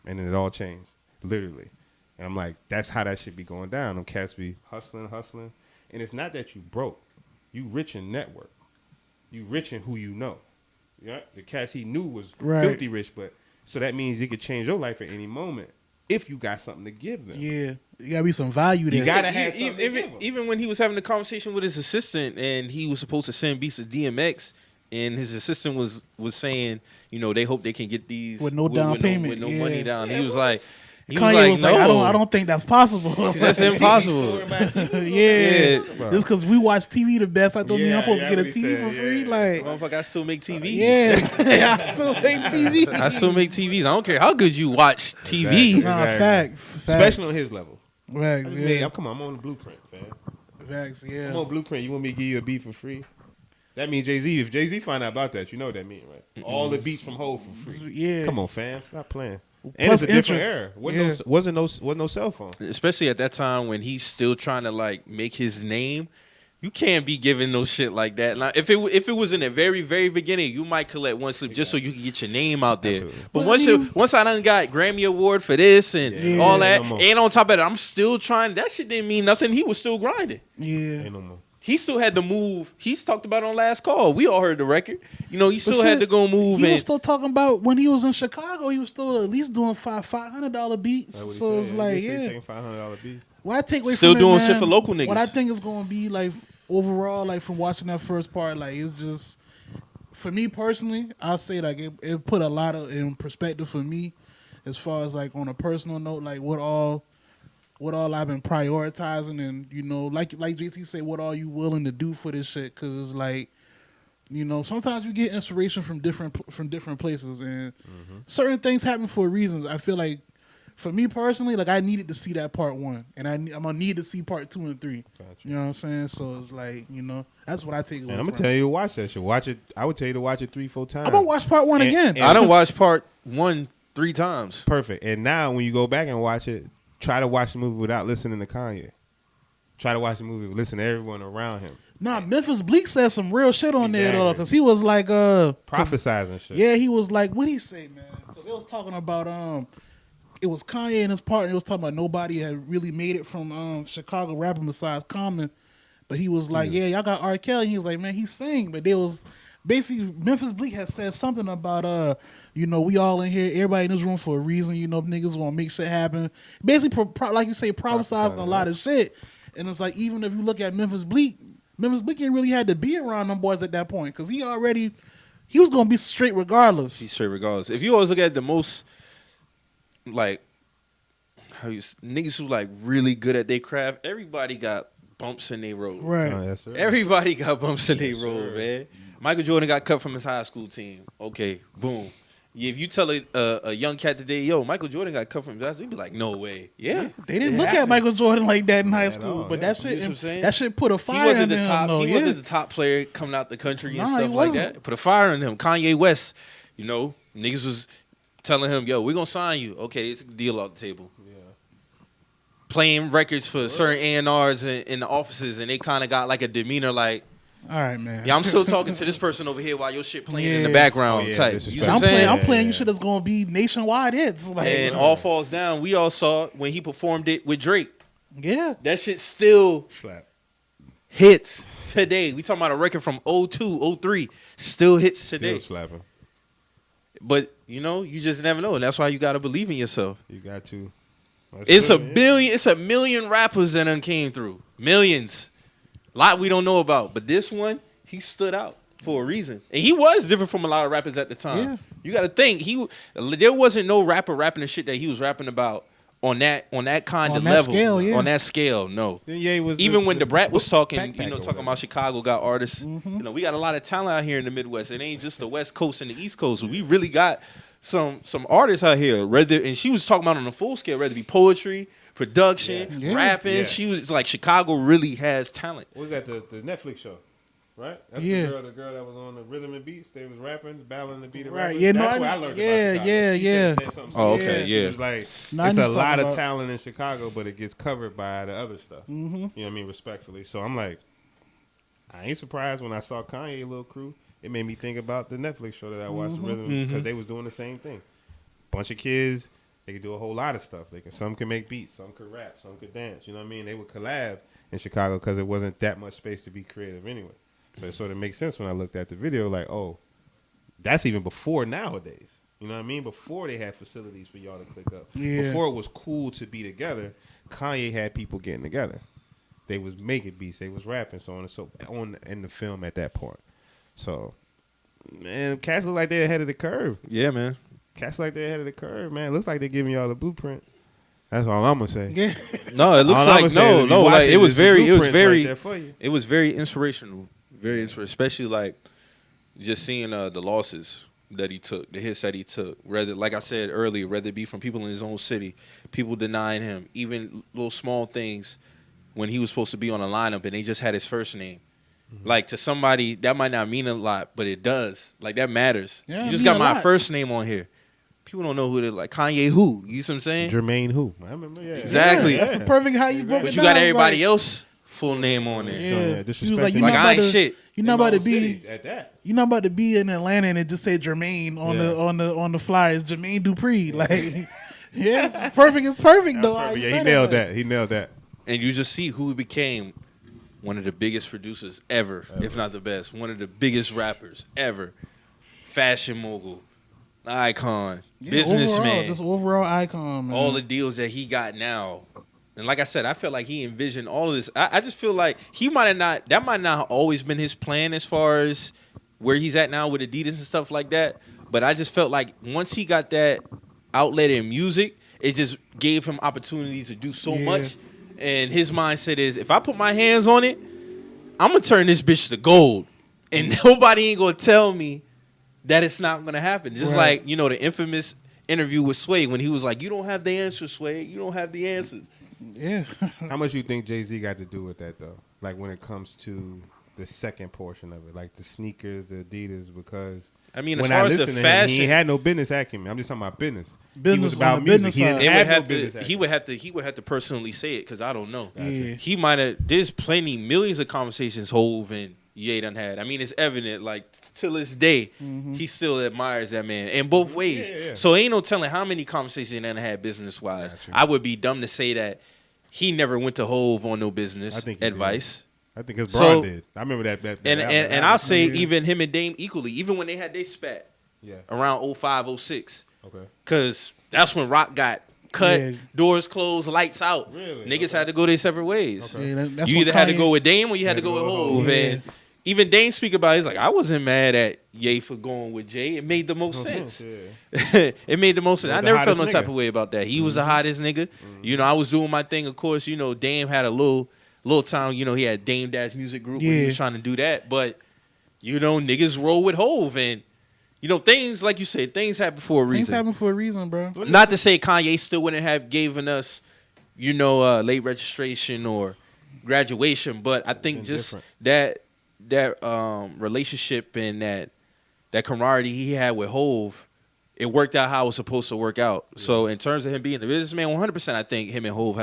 And then it all changed, literally. And I'm like, that's how that should be going down. Them cats be hustling. And it's not that you broke. You rich in network. You rich in who you know. Yeah, the cats he knew was filthy rich, but so that means you could change your life at any moment if you got something to give them. Yeah, you gotta be some value there. You gotta have something to give them. Even when he was having a conversation with his assistant and he was supposed to send beats to DMX, and his assistant was saying, you know, they hope they can get these with no down payment, with no money down. He was like. Kanye was like, I don't think that's possible. That's impossible. Yeah. Just because we watch TV the best. I thought I'm supposed to get a TV for free. Like, motherfucker, I still make TVs. Yeah, I still make TVs. I still make TVs. I don't care how good you watch TV. Exactly. Nah, facts. Especially on his level. Facts, I'm on the blueprint, fam. Facts, yeah. I'm on blueprint. You want me to give you a beat for free? That means Jay-Z. If Jay-Z find out about that, you know what that means, right? Mm-hmm. All the beats from Hov for free. Yeah. Come on, fam. Stop playing. And plus it's a different era. Wasn't no cell phone. Especially at that time when he's still trying to like make his name. You can't be giving no shit like that. Now, if it was in the very, very beginning, you might collect one slip just so you can get your name out there. Absolutely. But once I done got Grammy Award for this and all that, and on top of that, I'm still trying. That shit didn't mean nothing. He was still grinding. Yeah. Ain't no more. He still had to move. He's talked about it on Last Call. We all heard the record. You know, he still had to go move. He was still talking about when he was in Chicago. He was still at least doing $500 beats. So it's like, taking $500 beats. What I take away still from doing it, man, shit for local niggas. What I think is going to be like overall, like from watching that first part, like it's just for me personally. I'll say like it put a lot of in perspective for me, as far as like on a personal note, like what all I've been prioritizing, and you know, like JT said, what all you willing to do for this shit? Because it's like, you know, sometimes we get inspiration from different places, and certain things happen for reasons. I feel like, for me personally, like I needed to see that part 1, and I'm gonna need to see part 2 and 3. Gotcha. You know what I'm saying? So it's like, you know, that's what I take away. And I'm gonna tell you to watch that shit. Watch it. I would tell you to watch it 3-4 times. I'm gonna watch part 1 again. I done watched part 1 3 times. Perfect. And now when you go back and watch it, try to watch the movie without listening to Kanye. Try to watch the movie, listen to everyone around him. Nah, Memphis Bleak said some real shit on there though, because he was like prophesizing shit. Yeah, he was like, what'd he say, man? Because they was talking about it was Kanye and his partner. It was talking about nobody had really made it from Chicago rapping besides Common, but he was like, yeah, y'all got R. Kelly. And he was like, man, he sang, but there was basically Memphis Bleak had said something about you know, we all in here, everybody in this room for a reason. You know, niggas want to make shit happen. Basically, like you say, prophesizing a lot of shit. And it's like, even if you look at Memphis Bleak ain't really had to be around them boys at that point, because he was going to be straight regardless. He's straight regardless. If you always look at the most, like, niggas who like really good at their craft, everybody got bumps in their road. Right. Oh, yes, sir. Everybody got bumps in their road, man. Michael Jordan got cut from his high school team. Okay, boom. Yeah, if you tell a young cat today, yo, Michael Jordan got cut from his high school, he'd be like, no way. Yeah. They didn't look at Michael Jordan like that in high school, but that shit put a fire in him. He wasn't the top player coming out the country and stuff like that. Put a fire in him. Kanye West, you know, niggas was telling him, yo, we're going to sign you. Okay, it's a deal off the table. Yeah. Playing records for certain A&Rs in the offices, and they kind of got like a demeanor like, all right, man. Yeah, I'm still talking to this person over here while your shit playing in the background type. You know what I'm saying? I'm playing shit that's going to be nationwide hits. Like, and All Falls Down, we all saw it when he performed it with Drake. Yeah. That shit still hits today. We talking about a record from 02, 03. Still hits today. Still slapping. But You know, you just never know, and that's why you gotta believe in yourself. You got to. It's a million rappers that done came through. Millions. A lot we don't know about. But this one, he stood out for a reason. And he was different from a lot of rappers at the time. Yeah. You got to think, there wasn't no rapper rapping the shit that he was rapping about on that kind of level. Scale, yeah. On that scale, no. Then Ye was Even when the Brat was talking, backpack or talking about Chicago got artists. You know, we got a lot of talent out here in the Midwest. It ain't just the West Coast and the East Coast. We really got some artists out here. And she was talking about on a full scale, whether it be poetry, production, rapping. Yeah. She was like, Chicago really has talent. What was that? The Netflix show, right? That's Yeah. the girl that was on the Rhythm and Beats. They was rapping, battling the beat. Right, Rappers. yeah, no, That's I where I was- learned yeah, about Chicago. yeah, She yeah. said something Oh, similar. okay, She yeah. was like, No, I it's knew a something lot of about- talent in Chicago, but it gets covered by the other stuff. Mm-hmm. You know what I mean? Respectfully. So I'm like, I ain't surprised when I saw Kanye Little Crew. It made me think about the Netflix show that I watched, Rhythm, because they was doing the same thing. Bunch of kids, they could do a whole lot of stuff. Some could make beats, some could rap, some could dance. You know what I mean? They would collab in Chicago because it wasn't that much space to be creative anyway. So it sort of makes sense when I looked at the video, like, oh, that's even before nowadays. You know what I mean? Before they had facilities for y'all to click up. Yeah. Before it was cool to be together, Kanye had people getting together. They was making beats, they was rapping, so on and so on in the film at that point. So, man, cats look like they're ahead of the curve. Yeah, man. Cats like they're ahead of the curve, man. Looks like they're giving y'all the blueprint. That's all I'm gonna say. Yeah. No, it looks All I'ma like say is if you no. watch Like it was the very, blueprints right there for you. it was very inspirational. Very inspirational, especially like just seeing the losses that he took, the hits that he took. Rather, like I said earlier, whether it be from people in his own city, people denying him, even little small things when he was supposed to be on a lineup and they just had his first name. Like to somebody that might not mean a lot, but it does. Like that matters. Yeah, you just it got mean a my lot. first name on here. People don't know who they're like. Kanye who? You see what I'm saying? Jermaine who? I remember, yeah. Exactly. Yeah, that's the perfect how you broke it But down. you got everybody like, else full name on there. Yeah. Disrespecting He was like, me. you're Like not I about ain't to, shit. you're not about to be, City at that. you're not about to be in Atlanta and it just say Jermaine on the flyers. Jermaine Dupree, like, yes, it's perfect. It's perfect though. how you Yeah, said he it, nailed like- that. He nailed that. And you just see who became one of the biggest producers ever, if not the best. One of the biggest rappers ever. Fashion mogul, icon, Yeah, businessman. overall, just overall icon, man. All the deals that he got now. And like I said, I feel like he envisioned all of this. I just feel like he might have not, that might not have always been his plan as far as where he's at now with Adidas and stuff like that. But I just felt like once he got that outlet in music, it just gave him opportunities to do so Yeah. much. And his mindset is, if I put my hands on it, I'm going to turn this bitch to gold. And nobody ain't going to tell me that it's not going to happen. Just Right. like, the infamous interview with Sway when he was like, you don't have the answers, Sway. You don't have the answers. Yeah. How much you think Jay-Z got to do with that, though? Like, when it comes to the second portion of it, like the sneakers, the Adidas, because I mean, as when far I as the listened to him, fashion, he had no business acumen. I'm just talking about business. He Business was on about the music. business He didn't side. it would have no have business to, acumen. he would have to personally say it because I don't know. Yeah. He might have. There's plenty, millions of conversations Hov and Ye done had. I mean, it's evident. Like till this day, he still admires that man in both ways. Yeah. So ain't no telling how many conversations he done had business wise. Gotcha. I would be dumb to say that he never went to Hov on no business I think he advice. I think his So- Braun did. I remember that And I'll say even him and Dame equally. Even when they had they spat Yeah. around 05, 06. Okay. Because that's when Rock got cut, Yeah. doors closed, lights out. Really? Niggas had to go their separate ways. Okay. Yeah, that's You when either had to Kanye- go with Dame or you had to go with Hov. Yeah. And even Dame speak about it. He's like, I wasn't mad at Ye for going with Jay. It made the most sense. Yeah. It made the most sense. Well, I the never felt hottest no type nigga. of way about that. He was the hottest nigga. I was doing my thing. Of course, Dame had a little time. He had Dame Dash Music Group when he Yeah. was trying to do that. But, niggas roll with Hov. And, things, like you said, things happen for a reason. Things happen for a reason, bro. Not to say Kanye still wouldn't have given us, late registration or graduation, but I think Been just different. that relationship and that camaraderie he had with Hov, it worked out how it was supposed to work out. Yeah. So in terms of him being the businessman, 100%, I think him and Hov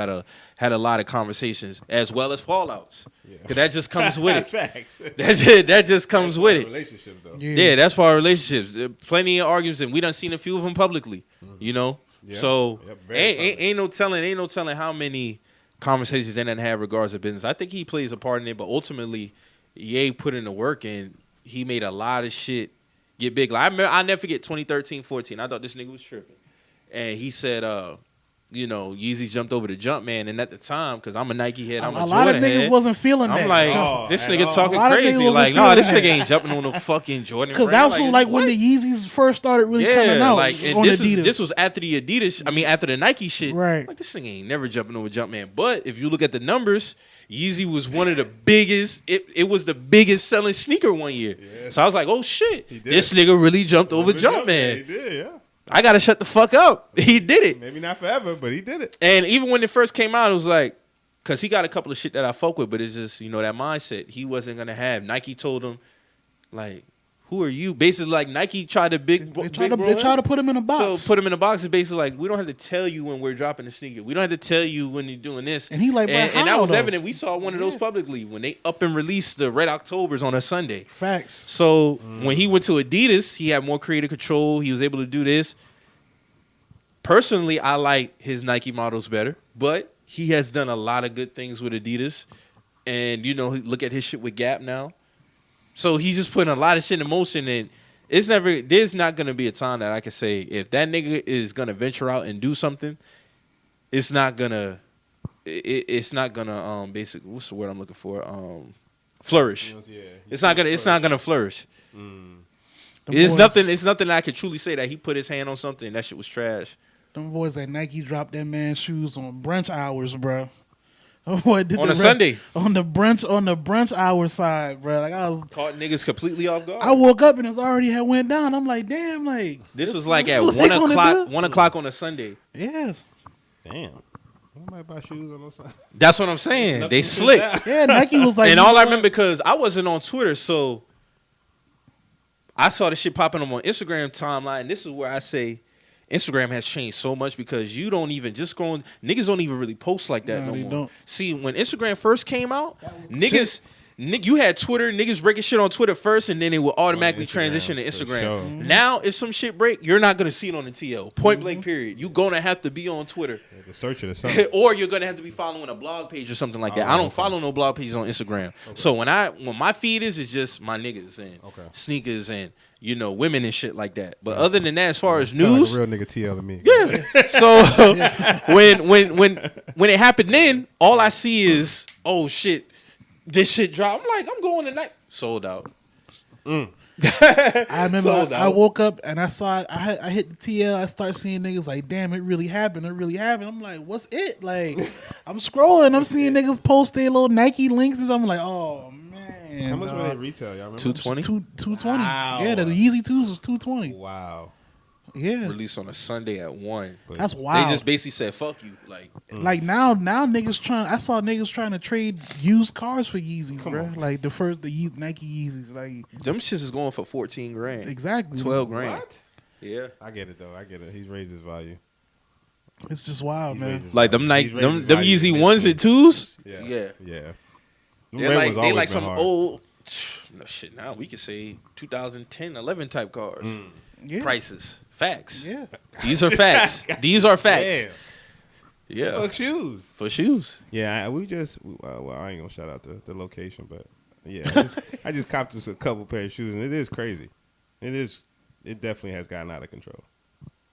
had a lot of conversations as well as fallouts. Because that just comes with it. Facts. That just comes with it. Relationship though. Yeah, that's part of relationships. Plenty of arguments, and we done seen a few of them publicly. Yeah. So Very ain't no telling how many conversations they done have regards to business. I think he plays a part in it, but ultimately, Ye put in the work and he made a lot of shit get big. Like, I never forget 2013, 14. I thought this nigga was tripping. And he said, you know, Yeezy jumped over the Jumpman. And at the time, because I'm a Nike head, I'm a lot of Jordan niggas head, wasn't feeling that. I'm like, this nigga A talking lot of niggas crazy. wasn't Like, feeling this that. nigga ain't jumping on no fucking Jordan. Because brand. that was like when the Yeezys first started really coming out like, and on this Adidas. this was after the Adidas. I mean, after the Nike shit. Right. Like, this nigga ain't never jumping over Jumpman. But if you look at the numbers, Yeezy was one of the biggest. It was the biggest selling sneaker one year. Yeah. So I was like, oh shit, this nigga really jumped over Jumpman. He did, yeah. I gotta shut the fuck up. He did it. Maybe not forever, but he did it. And even when it first came out, it was like, because he got a couple of shit that I fuck with, but it's just, you know, that mindset he wasn't gonna have. Nike told him, like, who are you? Basically, like, Nike tried to they tried to put him in a box. So put him in a box is basically like, we don't have to tell you when we're dropping the sneaker. We don't have to tell you when you're doing this. And he like, and that was evident. We saw one of those publicly when they up and released the Red Octobers on a Sunday. Facts. So when he went to Adidas, he had more creative control. He was able to do this. Personally, I like his Nike models better, but he has done a lot of good things with Adidas. And, you know, look at his shit with Gap now. So he's just putting a lot of shit in motion, and there's not going to be a time that I can say if that nigga is going to venture out and do something, it's not going to basically, what's the word I'm looking for? Flourish. Yeah, it's not going to flourish. It's nothing that I could truly say that he put his hand on something and that shit was trash. Them boys at Nike dropped that man's shoes on brunch hours, bro. Boy, on a Sunday. On the brunch hour side, bro. Like I was caught niggas completely off guard. I woke up and it already had went down. I'm like, damn, like this was like at 1:00 on a Sunday. Yes. Damn. Nobody buy shoes on those sides. That's what I'm saying. They slick. Yeah, Nike was like, and all I remember, because I wasn't on Twitter, so I saw the shit popping up on Instagram timeline. And this is where I say Instagram has changed so much, because you don't even just go on. Niggas don't even really post like that no more. Don't. See, when Instagram first came out, you had Twitter, niggas breaking shit on Twitter first, and then it would automatically transition to Instagram. Sure. Now, if some shit break, you're not going to see it on the TL. Point blank, period. You're going to have to be on Twitter. To search it or something. Or you're going to have to be following a blog page or something like that. I don't follow no blog pages on Instagram. Okay. So when my feed is just my niggas and sneakers and, you know, women and shit like that. But other than that, as far as news, like a real nigga TL to me. Yeah. So when it happened, then all I see is, oh shit, this shit dropped. I'm like, I'm going tonight. Sold out. I remember I woke up and I saw it. I hit the TL. I start seeing niggas like, damn, it really happened. It really happened. I'm like, what's it? Like, I'm scrolling. I'm seeing niggas post their little Nike links. And I'm like, oh man. How much were they retail? Y'all remember? 220. 220. Wow. Yeah, the Yeezy 2s was 220. Wow. Yeah. Released on a Sunday at 1. That's wild. They just basically said, fuck you. Like now niggas I saw niggas trying to trade used cars for Yeezys, bro. Like the Nike Yeezys. Like them shits is going for 14 grand. Exactly. 12 grand. What? Yeah. I get it though. I get it. He's raised his value. It's just wild, man. Like them Yeezy 1s and 2s? Yeah. Yeah. They like some old no shit. Now we could say 2010, 11 type cars. Yeah. Prices. Facts. Yeah. These are facts. These are facts. Damn. Yeah. For shoes. For shoes. Yeah, I ain't gonna shout out the location, but yeah, I just copped us a couple pair of shoes, and it is crazy. It definitely has gotten out of control.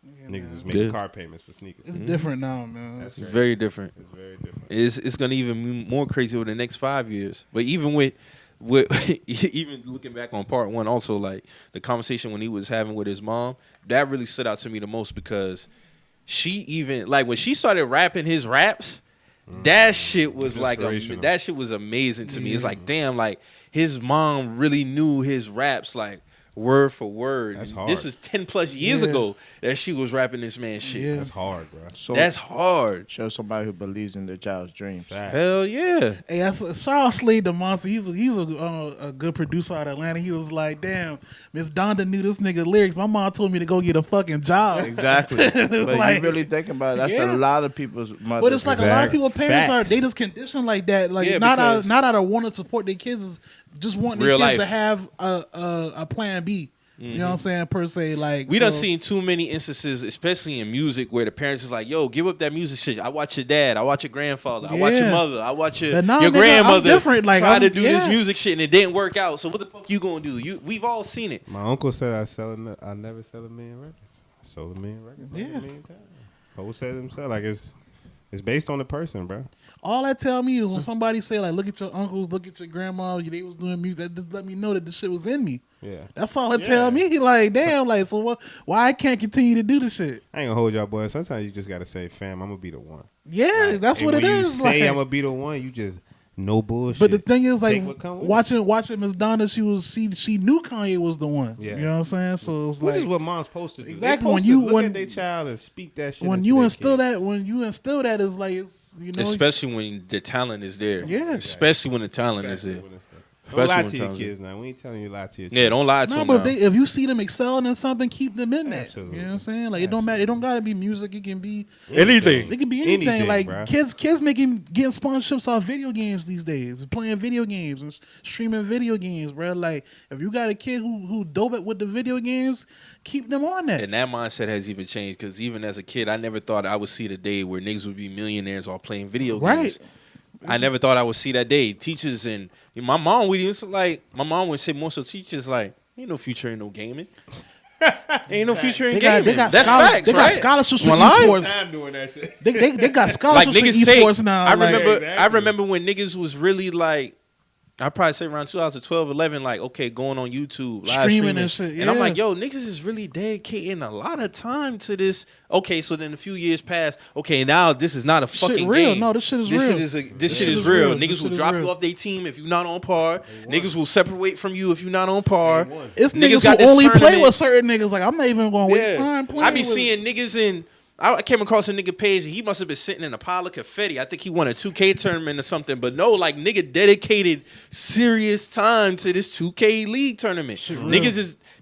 Yeah, niggas is making car payments for sneakers. It's different now, man. It's very different. It's very different. It's gonna even be more crazy over the next 5 years. But even with even looking back on part 1, also like the conversation when he was having with his mom, that really stood out to me the most, because she even like when she started rapping his raps, that shit was like that shit was amazing to me. It's like, damn, like his mom really knew his raps like word for word. That's hard. This is 10 plus years ago that she was rapping this man's shit. Yeah. That's hard, bro. So that's hard. Show somebody who believes in their child's dreams. Hell yeah. Hey, Charles Slade the Monster. He's a good producer out of Atlanta. He was like, damn, Miss Donda knew this nigga lyrics. My mom told me to go get a fucking job. Exactly. But like, you really think about it, that's a lot of people's mothers. But it's like a lot of people's parents they just conditioned like that. Like not out of wanting to support their kids, is just wanting their kids to have a plan B. You know what I'm saying? Per se, like we done seen too many instances, especially in music, where the parents is like, "Yo, give up that music shit. I watch your dad. I watch your grandfather. I watch your mother. I watch your grandmother different. Like, try to do this music shit and it didn't work out. So what the fuck you gonna do? We've all seen it." My uncle said I never sell a million records. I sold a million records. Yeah. A million times. Ho said himself, like it's based on the person, bro. All that tell me is when somebody say like, "Look at your uncles, look at your grandma, they was doing music." That just let me know that the shit was in me. Yeah, that's all it tell me. Like, damn, like, so what? Why I can't continue to do this shit? I ain't gonna hold y'all boys. Sometimes you just gotta say, "Fam, I'm gonna be the one." Yeah, like, that's what it when is. You say I'm gonna be the one. You just no bullshit. But the thing is, like, watching Miss Donna, she knew Kanye was the one. Yeah. You know what I'm saying? So it's which like, is what mom's supposed to do. Exactly. When you look at their child and speak that shit. When you instill that, is like, it's, you know, especially when the talent is there. Yeah. Especially when the talent is there. Don't lie to your kids now. We ain't telling you to lie to your kids. Yeah, don't lie to them. But if you see them excelling in something, keep them in that. Absolutely. You know what I'm saying? Like, it don't matter. It don't gotta be music. It can be anything. It can be anything. Like, bro. kids getting sponsorships off video games these days, playing video games and streaming video games, bro. Like, if you got a kid who dope it with the video games, keep them on that. And that mindset has even changed because even as a kid, I never thought I would see the day where niggas would be millionaires while playing video games. Right. I never thought I would see that day. Teachers and my mom would say more so teachers like, ain't no future in no gaming. Ain't no future in gaming. That's facts, They got scholarships for esports. I'm doing that shit. They got scholarships for esports now. I remember when niggas was really like, I'd probably say around 2012, 11, like, okay, going on YouTube, live streaming and shit. Yeah. And I'm like, yo, niggas is really dedicating a lot of time to this. Okay, so then a few years passed. Okay, now this is not a fucking real. game. No, this shit is real. This shit is real. Niggas will drop you off their team if you're not on par. Niggas will separate from you if you're not on par. It's niggas who only play with certain niggas. Like, I'm not even going to waste time playing. I be seeing niggas in. I came across a nigga page and he must have been sitting in a pile of confetti. I think he won a 2K tournament or something. But no, like, nigga dedicated serious time to this 2K league tournament.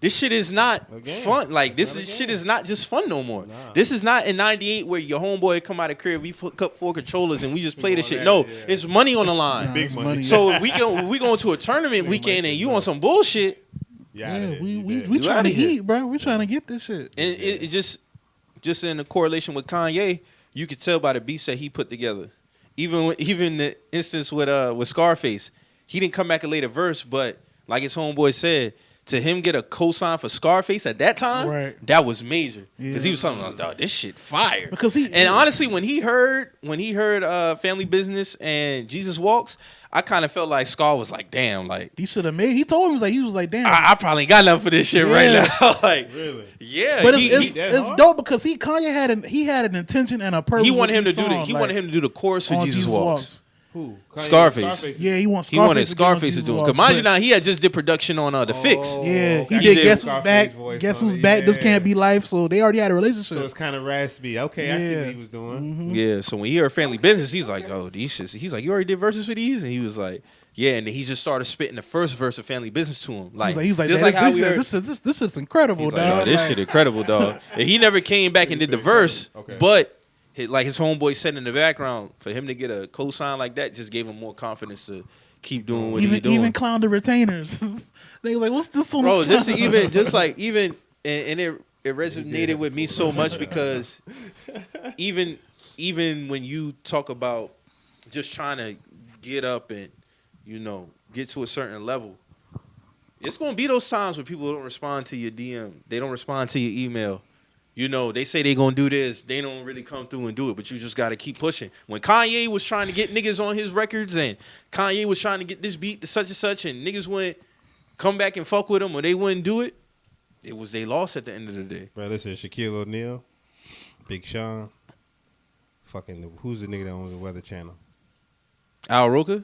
This shit is not fun. Like, shit is not just fun no more. Nah. This is not in 98 where your homeboy come out of crib, we hook up 4 controllers and we just play this shit. No, it's money on the line. Big money. So we going to a tournament weekend and you on some bullshit. Yeah, we trying to eat, bro. We trying to get this shit. And it just in the correlation with Kanye, you could tell by the beats that he put together. Even the instance with Scarface, he didn't come back a later verse, but like his homeboy said, to him get a cosign for Scarface at that time, that was major because he was talking about, dog, this shit fire. Because honestly, when he heard Family Business and Jesus Walks, I kind of felt like Scar was like, damn, like he should have made. He told him he was like, damn, I probably ain't got nothing for this shit right now. Like, really? Yeah, but it's dope because Kanye had an intention and a purpose. He wanted him to do he wanted him to do the chorus for Jesus Walks. Who? Scarface. Yeah, he wanted Scarface to do it. Because mind you now, he had just did production on The Fix. Yeah, he did Guess Who's Back. Guess Who's Back. This Can't Be Life. So they already had a relationship. So it's kind of raspy. Okay, I see what he was doing. Mm-hmm. Yeah, so when he heard Family Business, he's like, oh, these shits. He's like, you already did verses for these? And he was like, yeah, and then he just started spitting the first verse of Family Business to him. Like, he's like this is incredible, dog. Like, oh, this shit incredible, dog. And he never came back and did the verse, but like his homeboy said in the background, for him to get a cosign like that just gave him more confidence to keep doing what he's doing. Even clown the retainers. They like, what's this on? Bro, this even just like even and it resonated with me so much because even when you talk about just trying to get up and get to a certain level, it's gonna be those times where people don't respond to your DM, they don't respond to your email. They say they gonna do this, they don't really come through and do it, but you just gotta keep pushing. When Kanye was trying to get niggas on his records and Kanye was trying to get this beat to such and such and niggas wouldn't come back and fuck with him or they wouldn't do it, they lost at the end of the day. Bro, listen, Shaquille O'Neal, Big Sean, who's the nigga that owns the Weather Channel? Al Roker,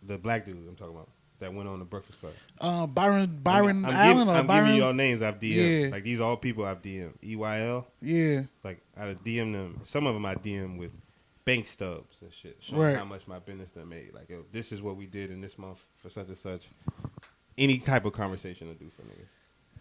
the black dude I'm talking about. That went on the Breakfast Club. Byron Allen I'm Byron. giving y'all names I've DM'd. Yeah. Like, these are all people I've DM'd. EYL. Yeah. Like, I DM them. Some of them I DM with bank stubs and shit. Showing how much my business done made. Like, yo, this is what we did in this month for such and such. Any type of conversation to do for niggas.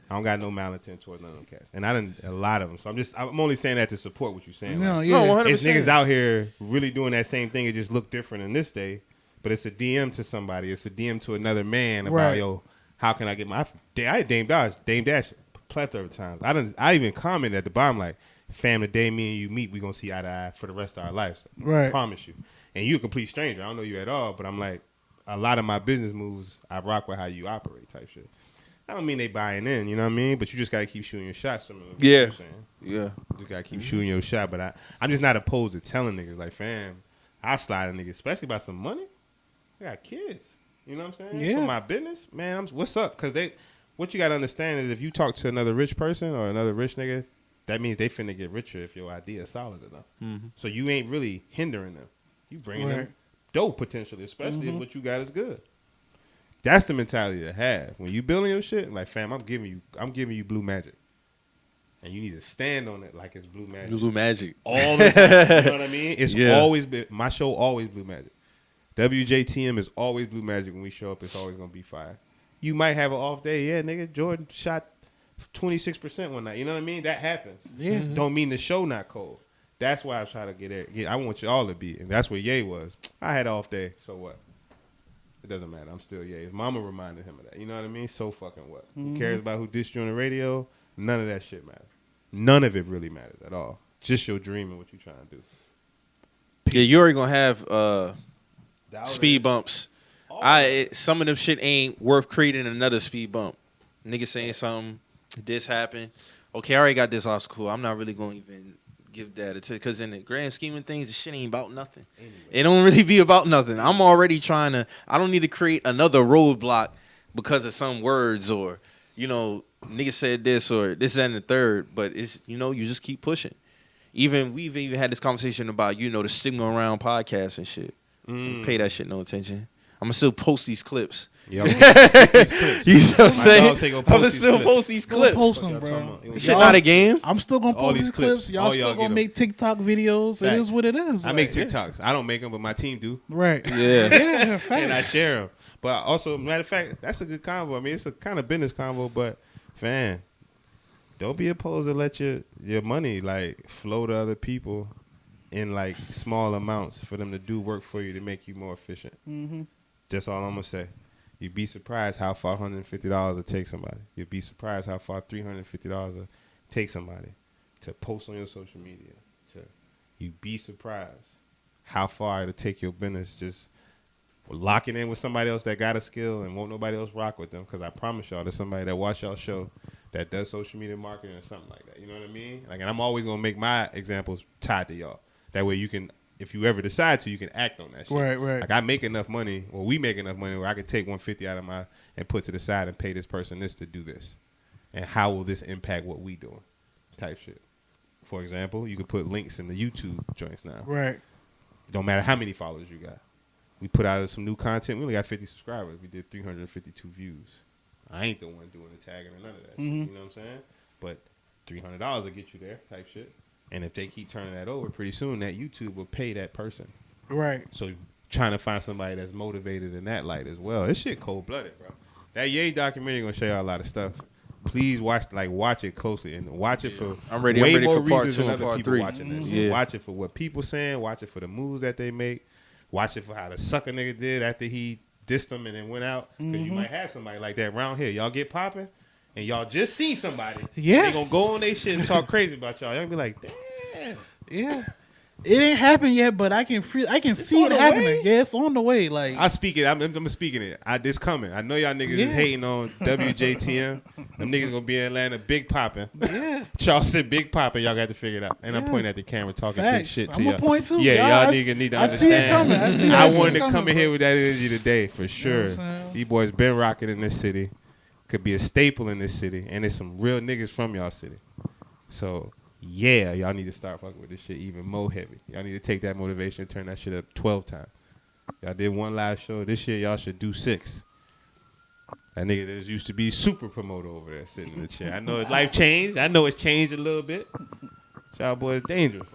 I don't got no malintent towards none of them cats. And I done a lot of them. So I'm only saying that to support what you're saying. No, like, yeah. 100%. It's niggas out here really doing that same thing. It just look different in this day. But it's a DM to somebody. It's a DM to another man about, yo, how can I get my? I Dame Dash plethora of times. I even commented at the bottom like, fam, the day me and you meet, we gonna see eye to eye for the rest of our lives. Right. I promise you. And you a complete stranger. I don't know you at all, but I'm like, a lot of my business moves, I rock with how you operate type shit. I don't mean they buying in, you know what I mean? But you just gotta keep shooting your shots. Yeah. You know what I'm saying? Yeah. You just gotta keep shooting your shot. But I'm just not opposed to telling niggas like, fam, I slide a nigga, especially about some money. I got kids. You know what I'm saying? Yeah. For my business, man, what's up? Because what you got to understand is if you talk to another rich person or another rich nigga, that means they finna get richer if your idea is solid enough. Mm-hmm. So you ain't really hindering them. You bringing them dope potentially, especially if what you got is good. That's the mentality to have. When you building your shit, like, fam, I'm giving you blue magic. And you need to stand on it like it's blue magic. Blue magic. All the time. You know what I mean? It's Yeah. always been, my show always blue magic. WJTM is always blue magic. When we show up, it's always going to be fire. You might have an off day. Yeah, nigga, Jordan shot 26% one night. You know what I mean? That happens. Yeah. Don't mean the show not cold. That's why I try to get there. I want you all to be. And that's where Ye was. I had an off day. So what? It doesn't matter. I'm still Ye. His mama reminded him of that. You know what I mean? So fucking what? Who cares about who dissed you on the radio? None of that shit matters. None of it really matters at all. Just your dream and what you trying to do. Yeah, you already gonna have speed bumps. Some of them shit ain't worth creating another speed bump. Nigga saying something, this happened. Okay, I already got this obstacle. I'm not really gonna even give that attention because in the grand scheme of things, the shit ain't about nothing. Anyway. It don't really be about nothing. I'm already trying to. I don't need to create another roadblock because of some words or nigga said this or this that, and the third. But it's you just keep pushing. We've even had this conversation about the stigma around podcasts and shit. Pay that shit no attention. I'm gonna still post these clips. Yeah, these clips. You know what I'm saying? I'm gonna still post these clips. Post them, bro. Shit not a game. I'm still gonna post these clips. Y'all still gonna make TikTok videos. It is what it is. I make TikToks. I don't make them, but my team do. Right. Yeah. Yeah. Fact. And I share them. But also, matter of fact, that's a good convo. I mean, it's a kind of business convo, but fam, don't be opposed to let your money like flow to other people in like small amounts for them to do work for you to make you more efficient. Mm-hmm. That's all I'm gonna say. You'd be surprised how far $150 will take somebody. You'd be surprised how far $350 will take somebody to post on your social media. You'd be surprised how far it'll take your business just locking in with somebody else that got a skill and won't nobody else rock with them. Because I promise y'all, there's somebody that watch y'all show that does social media marketing or something like that. You know what I mean? Like, and I'm always gonna make my examples tied to y'all. That way you can, if you ever decide to, you can act on that shit. Right. Like I make enough money, or we make enough money where I can take $150 out of my and put to the side and pay this person this to do this. And how will this impact what we doing? Type shit. For example, you could put links in the YouTube joints now. Right. It don't matter how many followers you got. We put out some new content. We only got 50 subscribers. We did 352 views. I ain't the one doing the tagging or none of that. Mm-hmm. You know what I'm saying? But $300 will get you there type shit. And if they keep turning that over, pretty soon that YouTube will pay that person. Right. So trying to find somebody that's motivated in that light as well. This shit cold-blooded, bro. That Ye documentary gonna show you a lot of stuff. Please watch it closely and watch it for I'm ready more for part reasons 2 than and other part people 3. watching this. Yeah. Watch it for what people saying. Watch it for the moves that they make. Watch it for how the sucker nigga did after he dissed them and then went out. Because you might have somebody like that around here. Y'all get popping and y'all just see somebody. Yeah. They gonna go on their shit and talk crazy about y'all. Y'all gonna be like, damn. Yeah. It ain't happened yet, but I can see it happening. Way? Yeah, it's on the way. Like I speak it. I'm speaking it. It's coming. I know y'all niggas is hating on WJTM. Them niggas gonna be in Atlanta, big popping. Yeah. Charleston, big popping. Y'all got to figure it out. And I'm pointing at the camera, talking big Facts. shit to I'm y'all. a point too. Yeah, y'all niggas need to understand. I see it coming. I see I that wanted shit to come coming, in here bro. with that energy today for sure. what I'm saying? These boys been rocking in this city. Could be a staple in this city, and there's some real niggas from y'all city. So. Yeah, y'all need to start fucking with this shit even more heavy. Y'all need to take that motivation and turn that shit up 12 times. Y'all did one live show. This year, y'all should do 6. That nigga that used to be super promoter over there sitting in the chair. I know his life changed. I know it's changed a little bit. Y'all boys dangerous.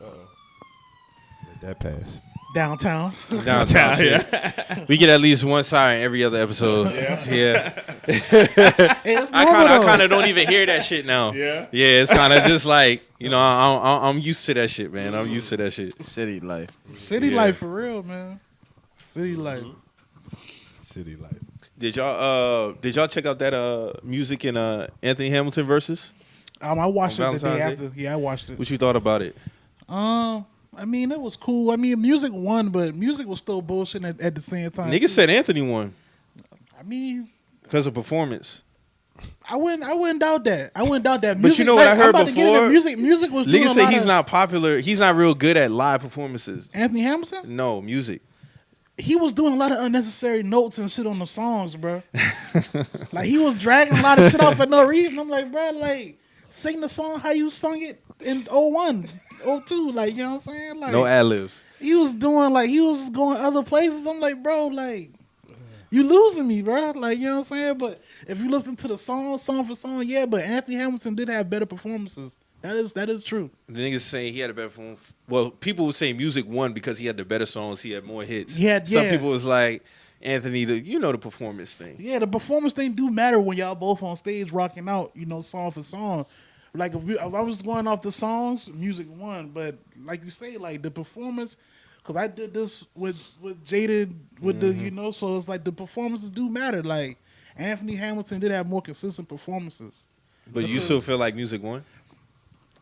Let that pass. Downtown. Downtown. Yeah. We get at least one siren every other episode. Yeah. Hey, I kind of don't even hear that shit now. Yeah. Yeah, it's kind of just like I'm used to that shit, man. I'm used to that shit. City life. City life for real, man. City life. City life. Did y'all check out that Musiq and Anthony Hamilton Verzuz? I watched On it the day Valentine's after. Yeah, I watched it. What you thought about it? I mean, it was cool. I mean, Musiq won, but Musiq was still bullshitting at the same time. Niggas said Anthony won I mean, because of performance. I wouldn't doubt that. I wouldn't doubt that. But you know what I heard I'm about to get before? into Musiq was doing Niggas a say lot he's of- not popular. He's not real good at live performances. Anthony Hamilton. No, Musiq. He was doing a lot of unnecessary notes and shit on the songs, bro. Like he was dragging a lot of shit out for no reason. I'm like, bro, like sing the song how you sung it in 01, 02, like you know what I'm saying? Like No ad-libs. he was doing like he was going other places. I'm like, bro, like you losing me, bro. Like you know what I'm saying? But if you listen to the song for song, yeah. But Anthony Hamilton did have better performances. That is true. The niggas saying he had a better performance. Well, people would say Musiq won because he had the better songs. He had more hits. He had- Some yeah. people was like, Anthony, the performance thing. Yeah, the performance thing do matter when y'all both on stage rocking out, you know, song for song. Like if I was going off the songs, Musiq won. But like you say, like the performance, because I did this with Jaded with the, you know, so it's like the performances do matter. Like Anthony Hamilton did have more consistent performances. But you still feel like Musiq won?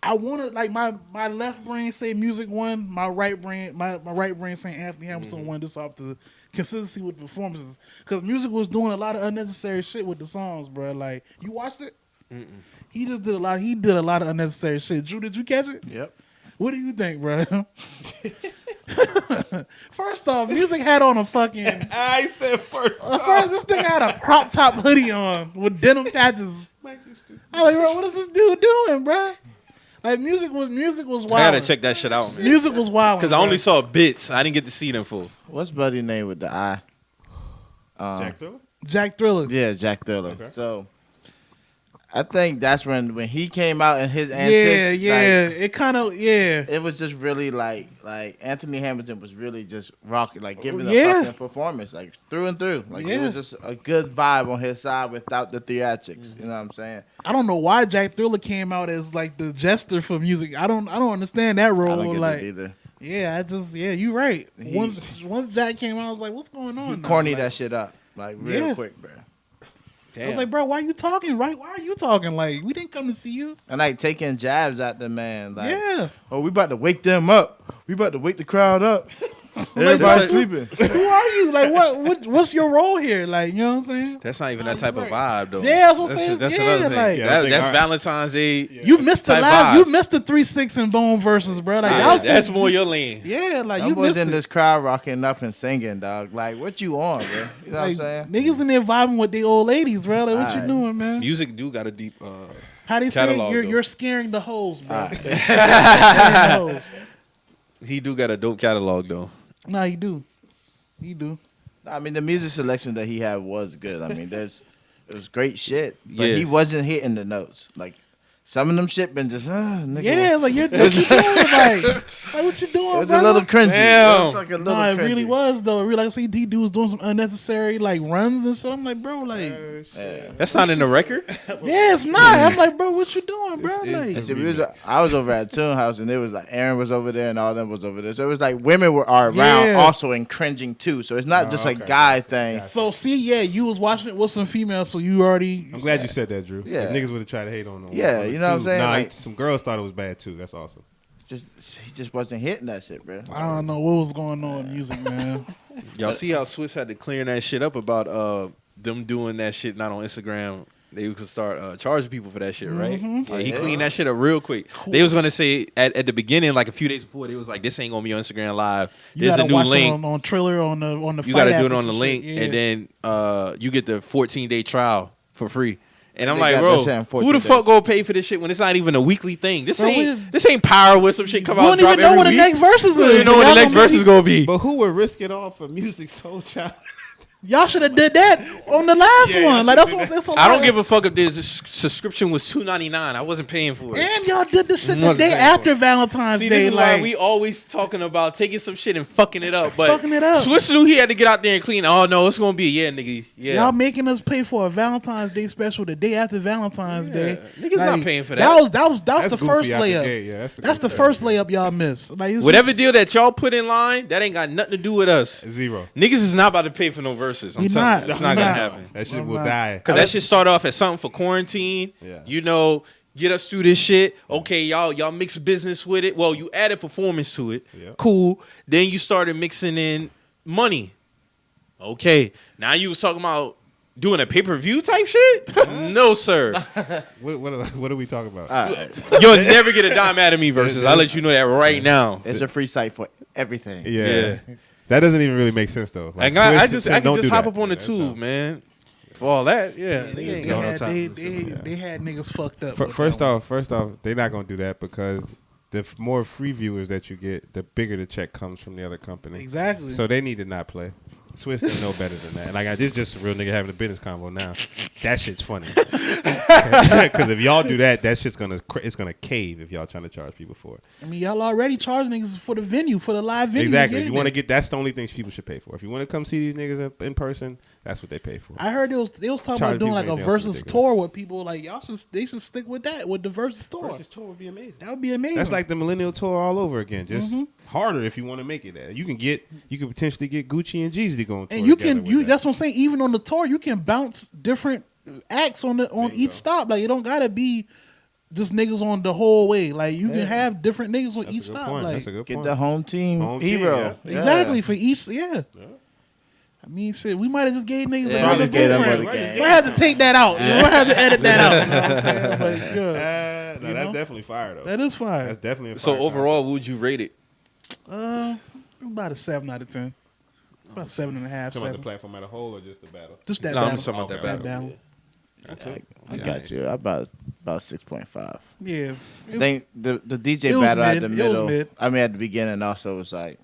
I want to like my left brain say Musiq won, my right brain saying Anthony Hamilton won just off the consistency with performances. Because Musiq was doing a lot of unnecessary shit with the songs, bro. Like you watched it? He just did a lot. He did a lot of unnecessary shit. Drew, did you catch it? Yep. What do you think, bro? First off, Musiq had on a fucking. I said first. First, this nigga had a crop top hoodie on with denim patches. I was like, bro, what is this dude doing, bro? Like Musiq was wild. I gotta check that shit out, man. Musiq was wild Because I only saw bits. I didn't get to see them full. What's buddy name with the I? Jack Thriller? Jack Thriller. Yeah, Jack Thriller. Okay. So I think that's when he came out in his antics. Yeah. like, It kind of it was just really like Anthony Hamilton was really just rocking, like giving a Yeah. fucking performance, like through and through. Like it Yeah. was just a good vibe on his side without the theatrics. You know what I'm saying? I don't know why Jack Thriller came out as like the jester for music. I don't understand that role. I don't get like it either. You're right. He- Once Jack came out, I was like, what's going on? He now? corny Like, that shit up like real Yeah. quick, bro. I was like, bro, why are you talking? Right? Why are you talking? Like, we didn't come to see you. And like taking jabs at the man. Like, Yeah. oh, we about to wake them up. We about to wake the crowd up. Like, Everybody's who- sleeping. Who are you? Like, what's your role here? Like, you know what I'm saying? That's not even that type of right. vibe, though. Yeah, that's what I'm saying. That's Yeah, another thing. like- Yeah, I That- think that's our- Valentine's Day. You missed the Type last. vibes. You missed the 3-6 and Bone versus, bro. Like that was That's more your lane. Yeah, like Them you boys missed in it. this crowd rocking up and singing, dog. Like, what you on, bro? You know Like, what I'm saying? niggas in there vibing with the old ladies, bro. Like, what you Alright. doing, man? Music do got a deep. How they say catalog, though. you're scaring the hoes, bro. Alright. Scaring the hoes. He do got a dope catalog though. Nah, he do. He do. I mean, the music selection that he had was good. I mean, it was great shit, but Yeah. he wasn't hitting the notes. Like, some of them shit been just, nigga. Yeah, like what you doing? Like what you doing, It was bro? a little cringy. Damn. It was like a little Nah, it cringy. really was though. It really, like I see D dude was doing some unnecessary like runs and shit. I'm like, bro, like, Yeah. That's not in the record. yeah, it's not. I'm like, bro, what you doing, bro? And Like, see, I was over at Toon House, and it was like Aaron was over there, and all them was over there. So it was like women are around Yeah. also and cringing too. So it's not just a okay. guy thing. so see, yeah, you was watching it with some females, so you already. I'm glad you said that, Drew. Yeah. If niggas would have tried to hate on them. Yeah, you know what I'm saying? Nah, Like- some girls thought it was bad too. That's awesome. He just wasn't hitting that shit, bro. I don't know what was going on with music, man. Y'all see how Swiss had to clear that shit up about them doing that shit not on Instagram. They could start charging people for that shit, right? Yeah, he Yeah. cleaned that shit up real quick. They was gonna say at the beginning, like a few days before, they was like, "This ain't gonna be on Instagram Live. You There's a gotta new watch link. it on Triller on the You fight got to app do it or on the some link, shit. Yeah. and then you get the 14-day trial for free." And I'm They like, got bro, that shit in 14 who the fuck days. gonna pay for this shit when it's not even a weekly thing? This Bro, ain't power where some shit come we out. don't Drop even know every what the week. next verses We is. don't even know what Y'all the next gonna verse is gonna be. But who would risk it all for music so child? Y'all should have did that on the last Yeah, one. y'all Like that's should what do it's a I don't lot. give a fuck if the subscription was $2.99. I wasn't paying for it. And y'all did this shit the Wasn't day paying after Valentine's See, Day. this is like, why we always talking about taking some shit and fucking it up. But Fucking it up. Swiss knew he had to get out there and clean. Oh no, it's gonna be nigga. Yeah, y'all making us pay for a Valentine's Day special the day after Valentine's Day. Niggas not paying for that. That was That's the goofy first out the layup. gate, yeah, that's that's the goofy first out the layup y'all missed. Like it's whatever just- deal that y'all put in line, that ain't got nothing to do with us. Zero. Niggas is not about to pay for no verses. verses. I'm We telling not. you, it's We not gonna not. happen. That shit I'm will not. die. Because that shit started off as something for quarantine. Yeah. You know, get us through this shit. Okay, y'all mix business with it. Well, you added performance to it. Yeah. Cool. Then you started mixing in money. Okay. Now you was talking about doing a pay-per-view type shit? No, sir. What are we talking about? All right. You'll never get a dime out of me versus. I'll let you know that right now. It's a free site for everything. Yeah. That doesn't even really make sense though. I Like, can Swiss just don't do hop that. up on the Yeah, tube, no. man. For all that, yeah. They, ain't they, got no had, time. they had niggas fucked up. with First that one. off, they're not gonna do that because the more free viewers that you get, the bigger the check comes from the other company. Exactly. So they need to not play. Swiss they know better than that. And like, this is just a real nigga having a business convo now. That shit's funny. Because if y'all do that, that shit's it's gonna cave if y'all trying to charge people for it. I mean, y'all already charging niggas for the venue, for the live venue. Exactly. to If get you in want to there. get, that's the only thing people should pay for. If you want to come see these niggas in person, that's what they pay for. I heard they was talking Charging about doing people like a anything else is versus ridiculous. tour with people. Like they should stick with that, with the versus tour. Versus tour would be amazing. That would be amazing. That's like the millennial tour all over again. Just Mm-hmm. harder if you want to make it there. You can potentially get Gucci and Jeezy to go on tour. and you together can with that. that's what I'm saying. Even on the tour, you can bounce different acts on you each go. stop. Like it don't gotta be just niggas on the whole way. Like you can have different niggas on That's each a good stop. point. Like That's a good Get point. the home team Home team, hero. yeah. exactly for each. Yeah. I mean, shit. We might have just gave niggas Yeah, another we gave them program. another game. We'll have to take that out. We'll have to edit that out. You know what I'm saying? Like, yeah, No, You that's know? definitely fire though. that is fine. That's definitely a So fire overall, what would you rate it? About a 7 out of 10. About 7.5. concept. Talking about the 7. platform as a whole or just the battle? Just that No, I'm battle. just talking about that That battle. battle. I got you. About 6.5. Yeah. I think the DJ it was battle at mid. the It was middle. mid. I mean, at the beginning also was like,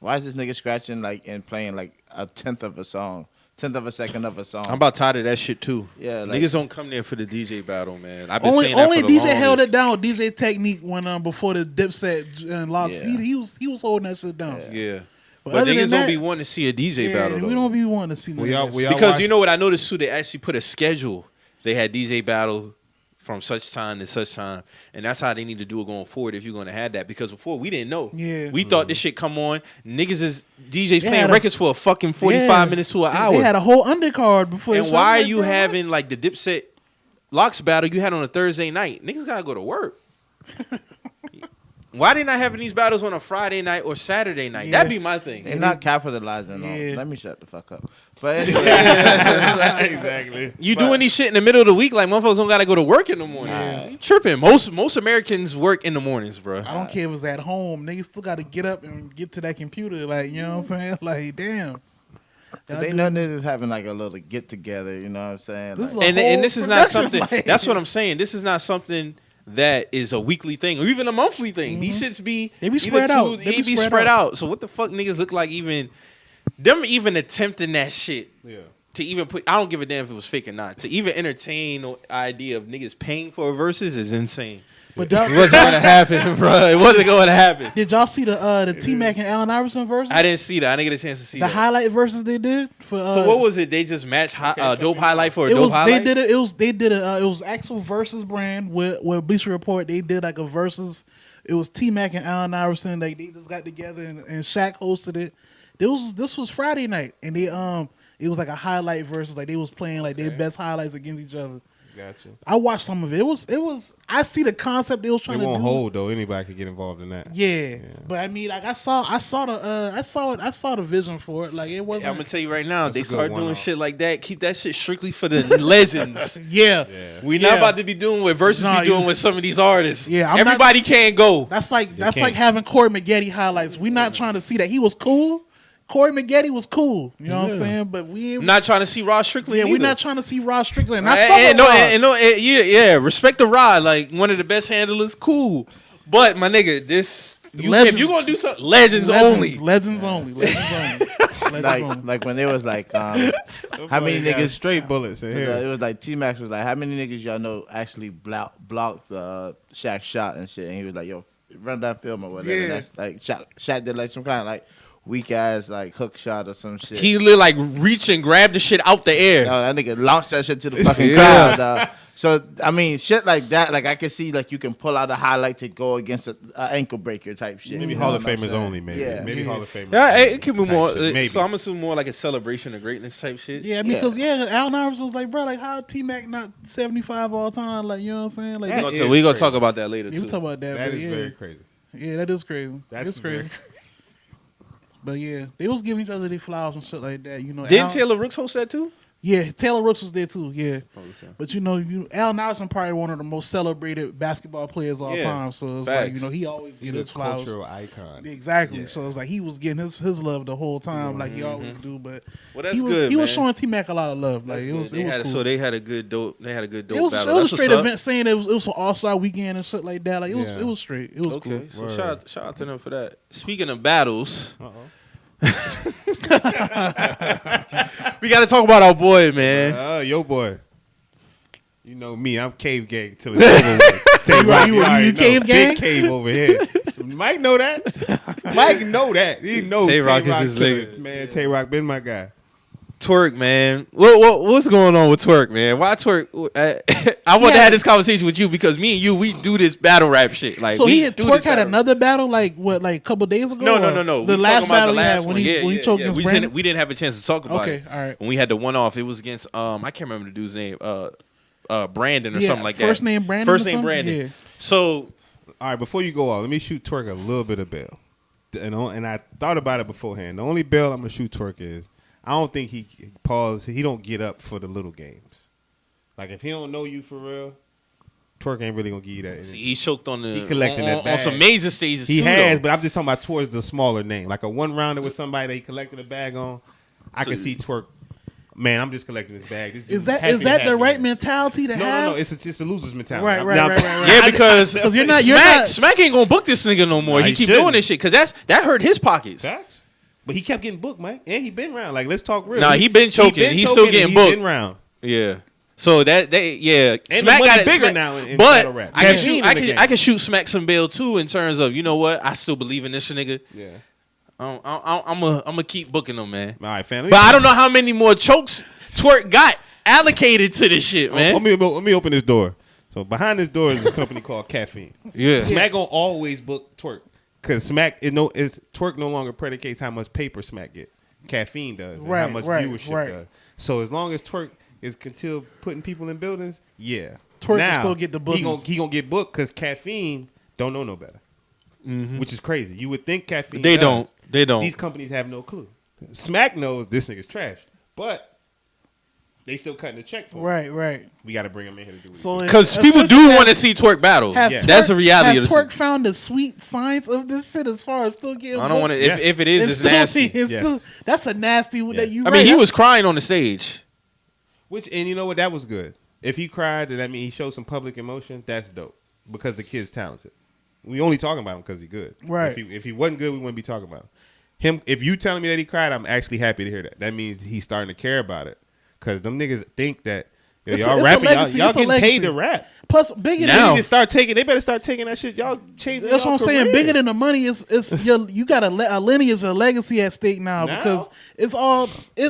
why is this nigga scratching like and playing like a tenth of a second of a song? I'm about tired of that shit too. Yeah, like- niggas don't come there for the DJ battle, man. I've been Only saying that for the DJ held longest. it down with DJ Technique when before the Dipset and Locks. Yeah. He was holding that shit down. Yeah, But but other niggas than don't that- be wanting to see a DJ Yeah, battle. we Though. don't be wanting to see none of that we shit. all Because watch- you know what I noticed too, they actually put a schedule. They had DJ battle from such time to such time, and that's how they need to do it going forward if you're going to have that. Because before we didn't know. Yeah. we thought this shit come on. Niggas is DJs They playing had a- records for a fucking 45 minutes to an hour. They had a whole undercard before. And the why show. are you Like, bro, having like the Dipset Locks battle you had on a Thursday night? Niggas gotta go to work. Why they not having these battles on a Friday night or Saturday night? Yeah. That'd be my thing. They're not capitalizing Yeah. on. Let me shut the fuck up. But anyway, Exactly. You doing these shit in the middle of the week like motherfuckers don't gotta go to work in the morning. You tripping. Most Americans work in the mornings, bro. I don't care if it's at home. Niggas still got to get up and get to that computer. Like, you know what I'm saying? Like, damn. Y'all they do- know niggas having like a little get together. You know what I'm saying? This is Like, a And whole this is not production, something. like- That's what I'm saying. This is not something that is a weekly thing or even a monthly thing. These shits be They be either spread out. They be spread out. So what the fuck niggas look like even them even attempting that shit Yeah. to even put? I don't give a damn if it was fake or not. To even entertain the idea of niggas paying for a versus is insane. But It y'all, wasn't going to happen, bro. It wasn't going to happen. did y'all see the T-Mac and Allen Iverson versus? I didn't see that. I didn't get a chance to see the that. highlight versus they did for. So what was it? They just matched dope highlight for a It dope was highlight. it was actual versus brand with Bleacher Report. They did like a versus. It was T-Mac and Allen Iverson. Like they just got together and Shaq hosted it. This was Friday night and they it was like a highlight versus, like they was playing like their best highlights against each other. Gotcha. I watched some of it. It was I see the concept they was It trying to do. won't hold though. Anybody could get involved in that. Yeah, but I mean, like I saw the vision for it. Like it I'm wasn't. gonna tell you right now, That's they a good start doing one-off. shit like that. Keep that shit strictly for the legends. Yeah, We Yeah. not about to be doing what versus Nah, be doing you- with some of these artists. Yeah, I'm not- everybody can't go. that's like can't. having Corey Maggette highlights. We not trying to see that. He was cool. Corey Maggette was cool. You know what I'm saying? But we ain't. I'm not trying to see Ross Strickland. Yeah, we're either. not trying to see Ross Strickland. And, I fuck with Ross. yeah. Respect the Rod, like one of the best handlers. Cool, but my nigga, if you gonna do something, legends only. Legends only. Legends only. Legends only. like when they was like, how many Boy, got niggas straight bullets in It here? was like T-Max was like, how many niggas y'all know actually blocked Shaq shot and shit? And he was like, yo, run that film or whatever. Yeah. And that's like Shaq did like some kind of like weak ass like hook shot or some shit. He lit like reach and grab the shit out the air. Yo, that nigga launched that shit to the fucking crowd, dog. So I mean, shit like that, like I can see, like you can pull out a highlight to go against an ankle breaker type shit. Maybe You Hall know of what I'm Famers saying? only, maybe. Yeah. Maybe Hall of Famers. Yeah, it could be type more. shit, maybe. So I'm assuming more like a celebration of greatness type shit. Yeah, because Allen Iverson was like, bro, like how T-Mac not 75 all time? Like, you know what I'm saying? Like, That So is we gonna crazy. talk about that later yeah, we too. talk about that. That but is yeah, very crazy. yeah, that is crazy. That's It's very crazy. But yeah, they was giving each other their flowers and shit like that. You know, Didn't Taylor Rooks host that too? Yeah, Taylor Rooks was there too. Yeah, Okay. but you know, Allen Iverson probably one of the most celebrated basketball players all Yeah, time. So it's like, facts. you know, he always He's get his a flowers. cultural icon. Exactly. Yeah. So it's like he was getting his love the whole time, like he always do. But Well, that's he was good, he was man. showing T-Mac a lot of love. Like That's it was good. it was cool. So they had a good dope. They had a good dope It was battle. it was a That's what's straight up. event saying it was for All-Star Weekend and shit like that. Like Yeah. it was straight. It was Okay, cool. so Word. shout out to them for that. Speaking of battles, we got to talk about our boy, man. Yo, boy. You know me, I'm cave gang till it's over with. Tay Rock, you already cave know. gang? Big cave over here. Mike know that. Mike know that. He know Tay Tay Rock Rock is his killer. nigga. Man, Tay Rock been my guy. Twork, man. What's going on with Twork, man? Why Twork? I want to have this conversation with you because me and you, we do this battle rap shit. Like, So we he had do Twork this had battle- another battle like a couple days ago. No. or The We last talking about battle the he had last when one. he choked against We Brandon. didn't have a chance to talk about it. Okay, all right. When we had the one off, it was against I can't remember the dude's name. Brandon or Yeah, something like that. first name Brandon First or name something? Brandon. Yeah. So All right, before you go off, let me shoot Twork a little bit of bail. And I thought about it beforehand. The only bail I'm gonna shoot Twork is I don't think he don't get up for the little games. Like if he don't know you for real, Twork ain't really gonna give you that. see, he choked on the He collecting that on bag. some major stages. He too, has, though. but I'm just talking about towards the smaller name. Like a one rounder with somebody that he collected a bag on. I So- can see Twork. Man, I'm just collecting this bag. This Is dude that happy is to that have the me right here. mentality to have? No. It's a loser's mentality. Right, right, Now- right, right. Yeah, because you're not- Smack ain't gonna book this nigga no more. Nah, he he keep shouldn't. doing this shit because that hurt his pockets. Facts. But he kept getting booked, Mike, and he been around. Like let's talk real. Nah, he been choking. He's still getting and booked. He been around. Yeah. So yeah. And Smack the money got it bigger Smack- now in but battle rap. I can Caffeine shoot. in I the can game. I can shoot Smack some bail too in terms of, you know what, I still believe in this nigga. Yeah. I'm gonna keep booking him, man. All right, fam. But I don't know how many more chokes Twork got allocated to this shit, man. Let me open this door. So behind this door is a company called Caffeine. Yeah. Smack gonna always book Twork because Smack Twork no longer predicates how much paper Smack get. Caffeine does, and how Right, much right, viewership right. does. So as long as Twork is still putting people in buildings, yeah, Twork will now, still get the bookings. He gonna get booked because Caffeine don't know no better, which is crazy. You would think Caffeine They does. don't. They don't. These companies have no clue. Smack knows this nigga's trash, but they still cutting the check for him. Right, right. We got to bring him in here to do it. So Because people do want to see Twork battle. Has Yeah. Twork, That's the reality Has of the Twork found the sweet science of this shit as far as still getting? I don't want to. Yes. If it is, it's nasty. That's a nasty. Yes. That you. I mean, he was crying on the stage. And you know what? That was good. If he cried, that means he showed some public emotion. That's dope because the kid's talented. We only talking about him because he's good. Right. If he wasn't good, we wouldn't be talking about him. If you telling me that he cried, I'm actually happy to hear that. That means he's starting to care about it. Because them niggas think that It's y'all a rapping, legacy. y'all It's a getting legacy. paid to rap. Plus bigger Now- than. They start taking. They better start taking that shit. Y'all changing. That's what y'all I'm saying. career. Bigger than the money is you got a lineage, a legacy at stake now, Now? because it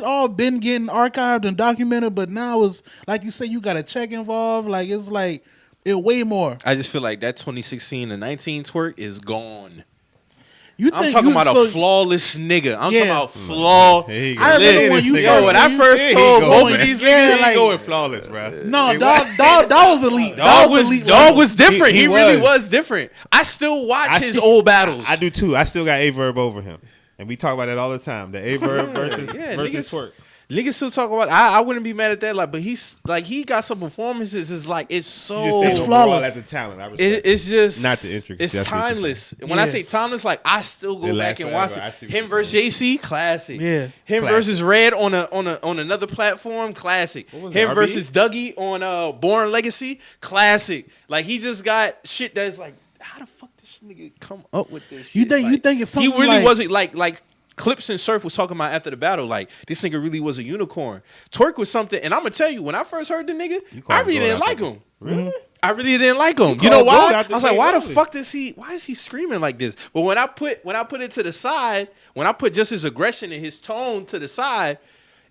all been getting archived and documented, but now it's like you say, you got a check involved. Like it's like it way more. I just feel like that 2016 and 19 Twork is gone. You I'm think talking you, about so, a flawless nigga. I'm Yeah. talking about flawless. Here you go. I remember Listen, when you yo, first- when I when first Here saw you go, both man. of these Yeah, niggas, He like- going flawless, bro. No, dog was elite. Dog was elite. different. He He really was. was different. I still watch I his still- old battles. I do too. I still got A-Verb over him. And we talk about that all the time. The A-Verb versus niggas- Twork. Niggas still talk about. I wouldn't be mad at that. Like, but he's like he got some performances. It's like it's so. You just It's say overall flawless. as a talent. I respect It's just Not the intricacies. It's That's what you're timeless. When I Yeah. say timeless, like I still go It back lasts and forever. watch I see it. what Him you're versus JC, classic. Yeah. Him Classic. versus Red on another platform, classic. What was Him it, versus Dougie on Born Legacy, classic. Like he just got shit that's like, how the fuck this nigga come up with this? You shit? think- you Like, think it's something he really like- wasn't like. Clips and Surf was talking about after the battle, like this nigga really was a unicorn. Twork was something, and I'm gonna tell you, when I first heard the nigga, You called I him really going didn't out like there. him. Really? I really didn't like him. You You know called why? goat I out the was like, gate why the early. fuck why is he screaming like this? But when I put it to the side, when I put just his aggression and his tone to the side,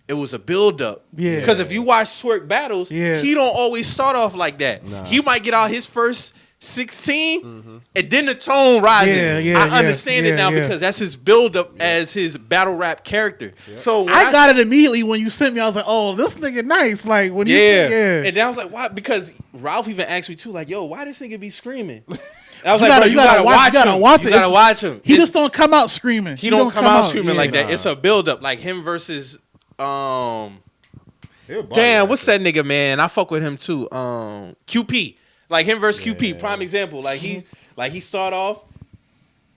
it was a build up. Yeah. Because if you watch Twork battles, Yeah. he don't always start off like that. Nah. He might get out his first 16, and then the tone rises. I understand it now because that's his build up as his battle rap character. So when I got it immediately when you sent me. I was like, "Oh, this nigga nice." Like when you said, And then I was like, why? Because Ralph even asked me too, like, yo, why this nigga be screaming? I was You like, gotta- bro, you gotta watch him. You gotta watch him. He just don't come out screaming. He don't come out screaming like that. Nah. It's a build up, like him versus He'll body damn, what's that? that nigga, man? I fuck with him too. QP. Like him versus QP, prime example. Like he start off,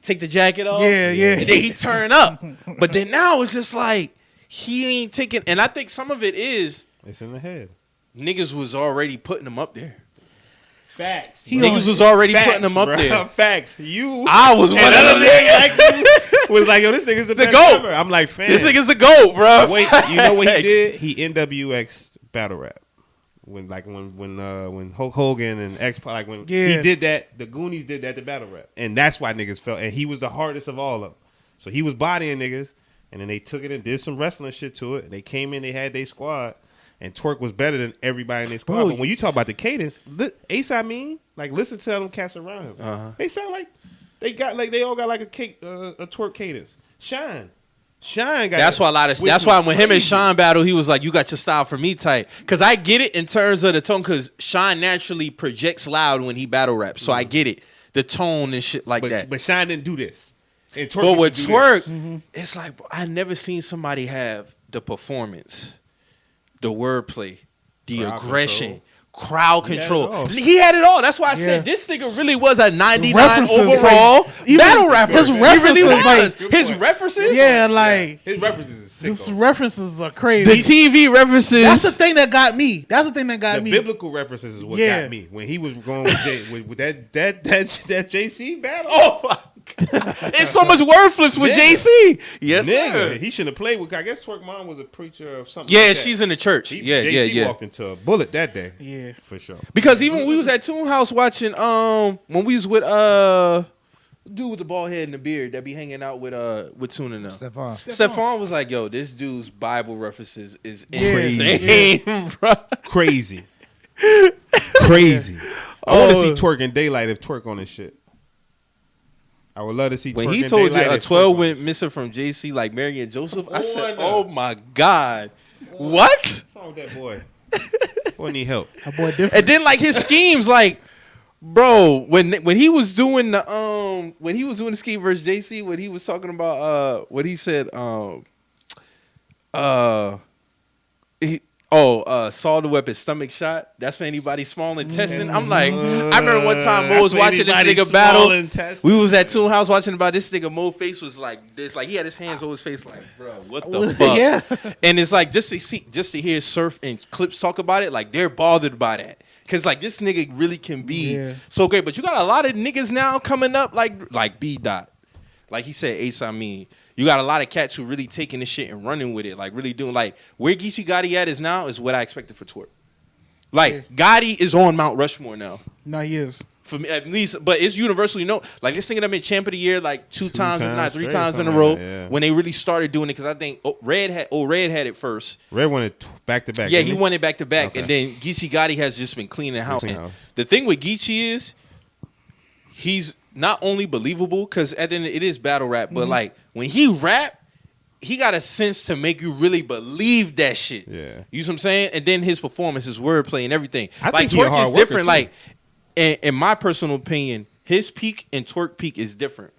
take the jacket off, Yeah. and then he turn up. But then now it's just like he ain't taking. And I think some of it is It's in the head. niggas was already putting him up there. Facts. Niggas was already putting him up there. Facts. You. I was one of them niggas. Like was like, yo, this nigga's the best GOAT. ever. I'm like, fam. This nigga's a GOAT, bro. Wait, you know what he did? He NWX battle rap. When Hulk Hogan and X, like when he did that, the Goonies did that to battle rap, and that's why niggas felt. And he was the hardest of all of them. So he was bodying niggas, and then they took it and did some wrestling shit to it. They came in, they had their squad, and Twork was better than everybody in their squad. But when you talk about the cadence, Ace, I mean, like listen to them cats around him. They sound like they all got like a Twork cadence. Shine got That's why when him and Sean battle, he was like, "You got your style for me type." Because I get it in terms of the tone. Because Sean naturally projects loud when he battle raps, so I get it, the tone and shit like that. But Shine didn't do this. And Twork But with used to do this. Twork, it's like bro, I never seen somebody have the performance, the wordplay, the Crowd aggression, crowd He had it control. all. He had it all. That's why I said this nigga really was a 99 references, overall like, battle rapper. his He really references, was. His references, Yeah, like His references is sick. his references are crazy. the TV references. That's the thing that got me. That's the thing that got The me. biblical references is what got me when he was going with that JC battle. Oh my god! It's so much word flips with Nigga. JC. Yes, Nigga, sir. he shouldn't have played with. I guess Twork mom was a preacher or something. Yeah, like that. she's in the church. JC walked into a bullet that day. Yeah. for sure. Because even when we was at Toon House watching, when we was with dude with the bald head and the beard that be hanging out with Tuna now. Stephon was like, "Yo, this dude's Bible references is insane, bro. Crazy. I want to see Twork in daylight if Twork on this shit. I would love to see When Twork he in told you daylight a if 12 Twork went on missing from JC like Mary and Joseph, I said, no. "Oh my god, what?" What's wrong with that boy? Boy need help. That boy different. And then like his schemes, like, bro, when he was doing the scheme versus JC, when he was talking about what he said, saw the weapon stomach shot. That's for anybody small intestine. I'm like, I remember one time Mo was watching this nigga battle. We was at Toon House watching about this nigga. Mo face was like this, like he had his hands over his face, like, bro, what the fuck? Yeah. And it's like just to hear Surf and Clips talk about it, like they're bothered by that. Cause like this nigga really can be so great, but you got a lot of niggas now coming up like B Dot, like he said Ace. I mean, you got a lot of cats who really taking this shit and running with it, like really doing like where Geechee Gotti at is now is what I expected for Twork. Like Gotti is on Mount Rushmore now. No, he is. For me, at least, but it's universally known. Like this nigga that been champ of the year like two times, if not three straight, times in a something row like that, yeah. when they really started doing it. Because I think Red had it first. Red won it back to back. Yeah, didn't he won it back to back, Okay. and then Geechee Gotti has just been cleaning house. Clean And house. the thing with Geechee is, he's not only believable because at the end it is battle rap, but like when he rap, he got a sense to make you really believe that shit. Yeah. You see what I'm saying? And then his performance, his wordplay, and everything. I Like think he a Twork hard is worker, different. too. Like in my personal opinion, his peak and Twork peak is different.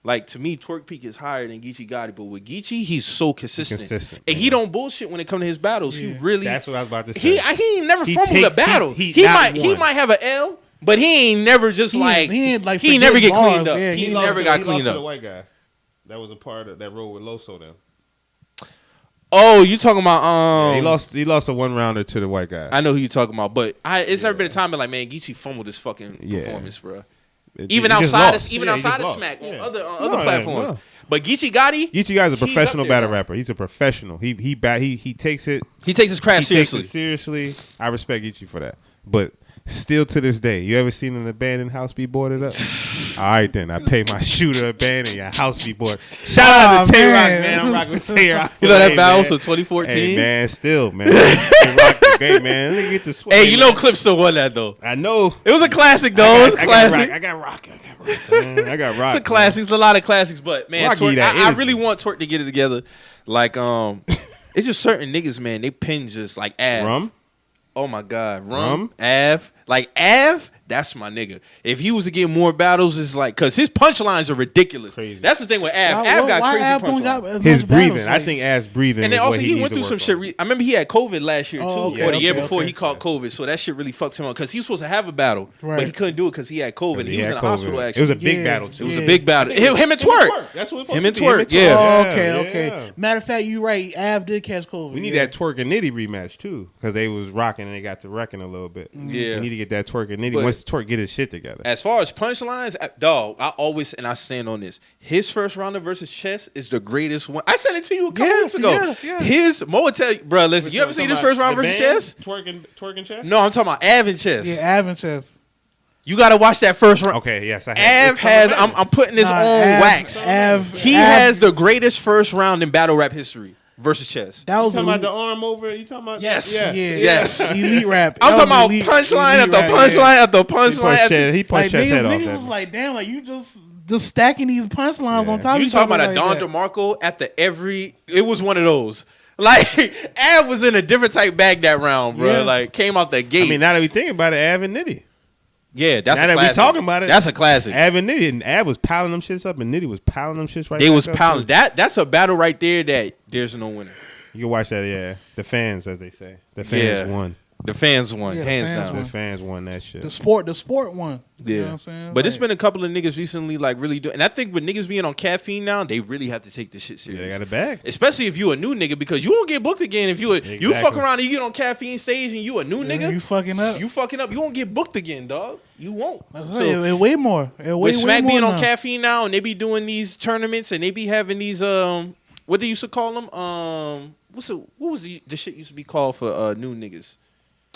Like to me, Twork peak is higher than Geechee Gotti, but with Geechee, he's so consistent. And he don't bullshit when it comes to his battles. He really. That's what I was about to say. He ain't never He fumbled a takes- battle. he He not might one. have an L, but he ain't never just He ain't like he never forgetting get cleaned bars, up. yeah, he he never got he cleaned lost to the up. white guy. That was a part of that role with Loso then. Oh, you talking about he lost a one rounder to the white guy. I know who you talking about, but it's never been a time like, man, Geechee fumbled this fucking performance, bro. Even He just outside lost. of Yeah, he just Smack lost. on Yeah. other No, platforms. no. But Geechee Gotti, Geechee guy's a he's up professional there, battle bro. rapper. He's a professional. He takes it. He takes his craft He takes seriously. it seriously. I respect Geechee for that. But Still to this day, you ever seen an abandoned house be boarded up? All right, then. I pay my shooter abandoned, your house be boarded. Shout out to Tay-Rock, man. I'm rocking with Tay-Rock. You know that Hey, battle man. was 2014? Hey, man, still, man. Tay-Rock the game, man. Let me get the sweat. Hey, you know Clip still won that, though. I know. It was a classic, though. It was a classic. I got rock. Man. I got rock. It's a classic. It's a lot of classics, but, man, Rock give you Twork, that I energy. really want Twork to get it together. Like, it's just certain niggas, man. They pin just like Av. Rum? Oh, my God. Rum? Av. Like, Av, that's my nigga. If he was to get more battles, it's like, because his punchlines are ridiculous. Crazy. That's the thing with Av. Av got crazy punchlines. His breathing. I think Av's breathing. And then is also what he needs went to through some work shit. on. I remember he had COVID last year too, Oh, or the year okay, before okay. he caught COVID. So that shit really fucked him up because he was supposed to have a battle, but Right. he couldn't do it because he had COVID. He was in had the hospital. COVID. Actually, It was a big Yeah. battle too. It was a big battle. Him and Twork. That's what Him and Twork. Yeah. Oh, Yeah, okay. yeah. Matter of fact, you right. Av did catch COVID. We need that Twork and Nitty rematch too, because they was rocking and they got to wrecking a little bit. Yeah. we need to get that Twork and Nitty But- once Twork get his shit together. As far as punchlines, dog, I always and I stand on this. His first rounder versus Chess is the greatest one. I said it to you a couple Yeah, weeks ago. yeah. His Mo will tell you, bro. Listen, you ever seen his first round versus Chess? Twork and Chess. No, I'm talking about Av and Chess. Yeah, Av and Chess. You got to watch that first round. Okay, yes, I have. Av has. I'm putting this Nah, on Av- wax. Av- He Av- has the greatest first round in battle rap history versus Chess. That You was talking about elite. the arm over? You talking about? Yes. Yeah. Yeah, Yes. elite rap. I'm That talking was about elite- punchline elite after rap, punchline yeah. after He punchline. punched Chess, he Like punched Chess head niggas off. is that like, damn, like you just stacking these punchlines on top of You each talking other about a Don like that. DeMarco after every? It was one of those. Like Av was in a different type bag that round, bro. Yeah. Like came out the gate. I mean, now that we think about it, Av and Nitty. yeah, that's now a that we classic. talking about it, That's a classic. Av and Nitty, and Av was piling them shits up, and Nitty was piling them shits right. They back was up, pounding. too. That's a battle right there. That there's no winner. You can watch that. Yeah, the fans, as they say, the fans Yeah. won. The fans won, Yeah, the hands fans down. won. The fans won that shit. The sport one. Yeah, You know what I'm saying? but it's Like, been a couple of niggas recently like really doing, and I think with niggas being on caffeine now, they really have to take this shit Yeah, serious. they got a bag. Especially if you a new nigga, because you won't get booked again if you Exactly. fuck around and you get on caffeine stage and you a new yeah, nigga. you fucking up. You fucking up. You won't get booked again, dog. You won't. That's So, right. It way more. It way, with Smack way more being on now. caffeine now, and they be doing these tournaments, and they be having these what they used to call them what was the shit used to be called for new niggas?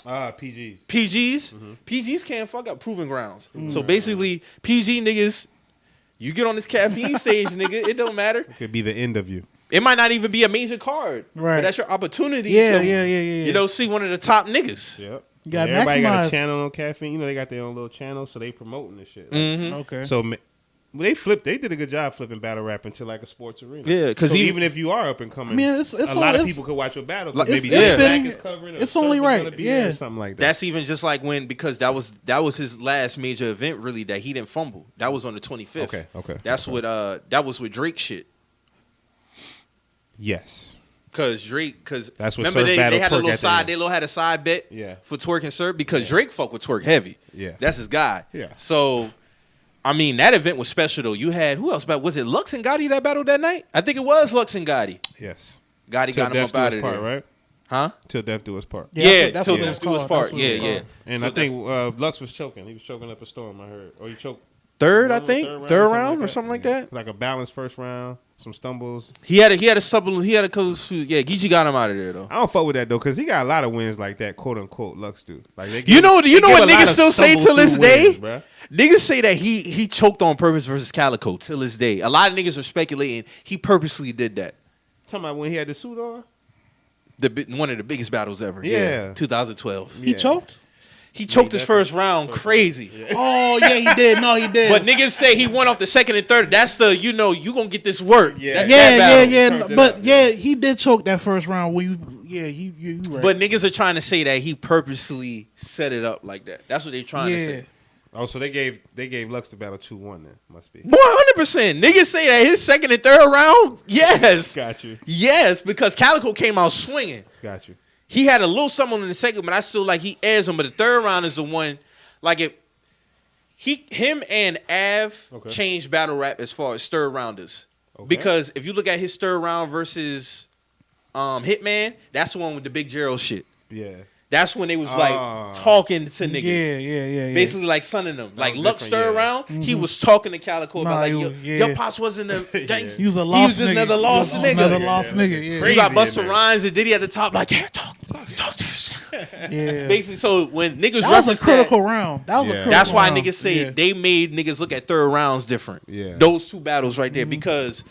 PGs. PGs. PGs can't fuck up proving grounds. So basically, PG niggas, you get on this caffeine stage, nigga, it don't matter. Could be the end of you. It might not even be a major card, Right. but that's your opportunity. Yeah, to, yeah. You know, see one of the top niggas. Yep. You gotta Everybody got maximize. a channel on caffeine. You know, they got their own little channel, so they promoting this shit. Mm-hmm. Okay. So they flipped. They did a good job flipping battle rap into like a sports arena. Yeah, 'cause so even- even if you are up and coming, I mean, it's a lot of it's- people could watch your battle. Like, Maybe it's Jack fitting. is covering it, It's or only Surf is right. gonna be Yeah. there or something like that. That's even just like when, because that was his last major event really that he didn't fumble. That was on the 25th. Okay. That's okay. what that was with Drake shit. Yes. Cause Drake, That's what remember Surf they battled had a Twork little at the side, end. they had a side bet Yeah. for Twork and Surf because Drake fuck with Twork heavy. Yeah. That's his guy. Yeah. So, I mean, that event was special though. You had who else? Was it Lux and Gotti that battled that night? I think it was Lux and Gotti. Yes. Gotti Till got him death up do out us of part, there, right? huh? Till death do us part. Yeah, that's till what it death was do us called. part. That's what it Yeah, was yeah. called. And So I think Lux was choking. He was choking up a storm. I heard, or he choked. Third, I Round, think third third round, round or something like that. Like a balanced first round, some stumbles. He had a close. Yeah, Geechee got him out of there though. I don't fuck with that though, cause he got a lot of wins like that, quote unquote. Lux do. Like they You know they give what a lot niggas of still say stumble till this through wins, day? bruh. Niggas say that he choked on purpose versus Calico till this day. A lot of niggas are speculating he purposely did that. Talking about when he had the suit on. One of the biggest battles ever. Yeah. 2012. He choked? He choked his definitely- first round crazy. Oh, yeah, he did. No, he did. But niggas say he went off the second and third. That's the, you gonna get this work. Yeah. That battle. Turned it But up, yeah, he did choke that first round. You right. But niggas are trying to say that he purposely set it up like that. That's what they trying to say. Oh, so they gave Lux the battle 2-1 then. Must be. 100%. Niggas say that his second and third round, yes. Got you. Yes, because Calico came out swinging. Got you. He had a little something in the second, but I still like he airs him. But the third round is the one, like him and Av Okay. changed battle rap as far as third rounders. Okay. Because if you look at his third round versus Hitman, that's the one with the Big Gerald shit. Yeah. That's when they was Ah. like talking to niggas. Yeah. Basically like sunning them. Like was Lux different, third yeah. round, he was talking to Calico Nah, about like, he yo, was- yeah. your pops wasn't a gangster. He was a lost He was nigga. another lost He was nigga. Another lost nigga, yeah. You got Crazy Busta in there. Rhymes and Diddy at the top like, yeah, talk. talk this. Yeah. Basically, so when niggas That was a reference critical round. That was a Yeah. critical that's why round. niggas say they made niggas look at third rounds different. Yeah. Those two battles right there because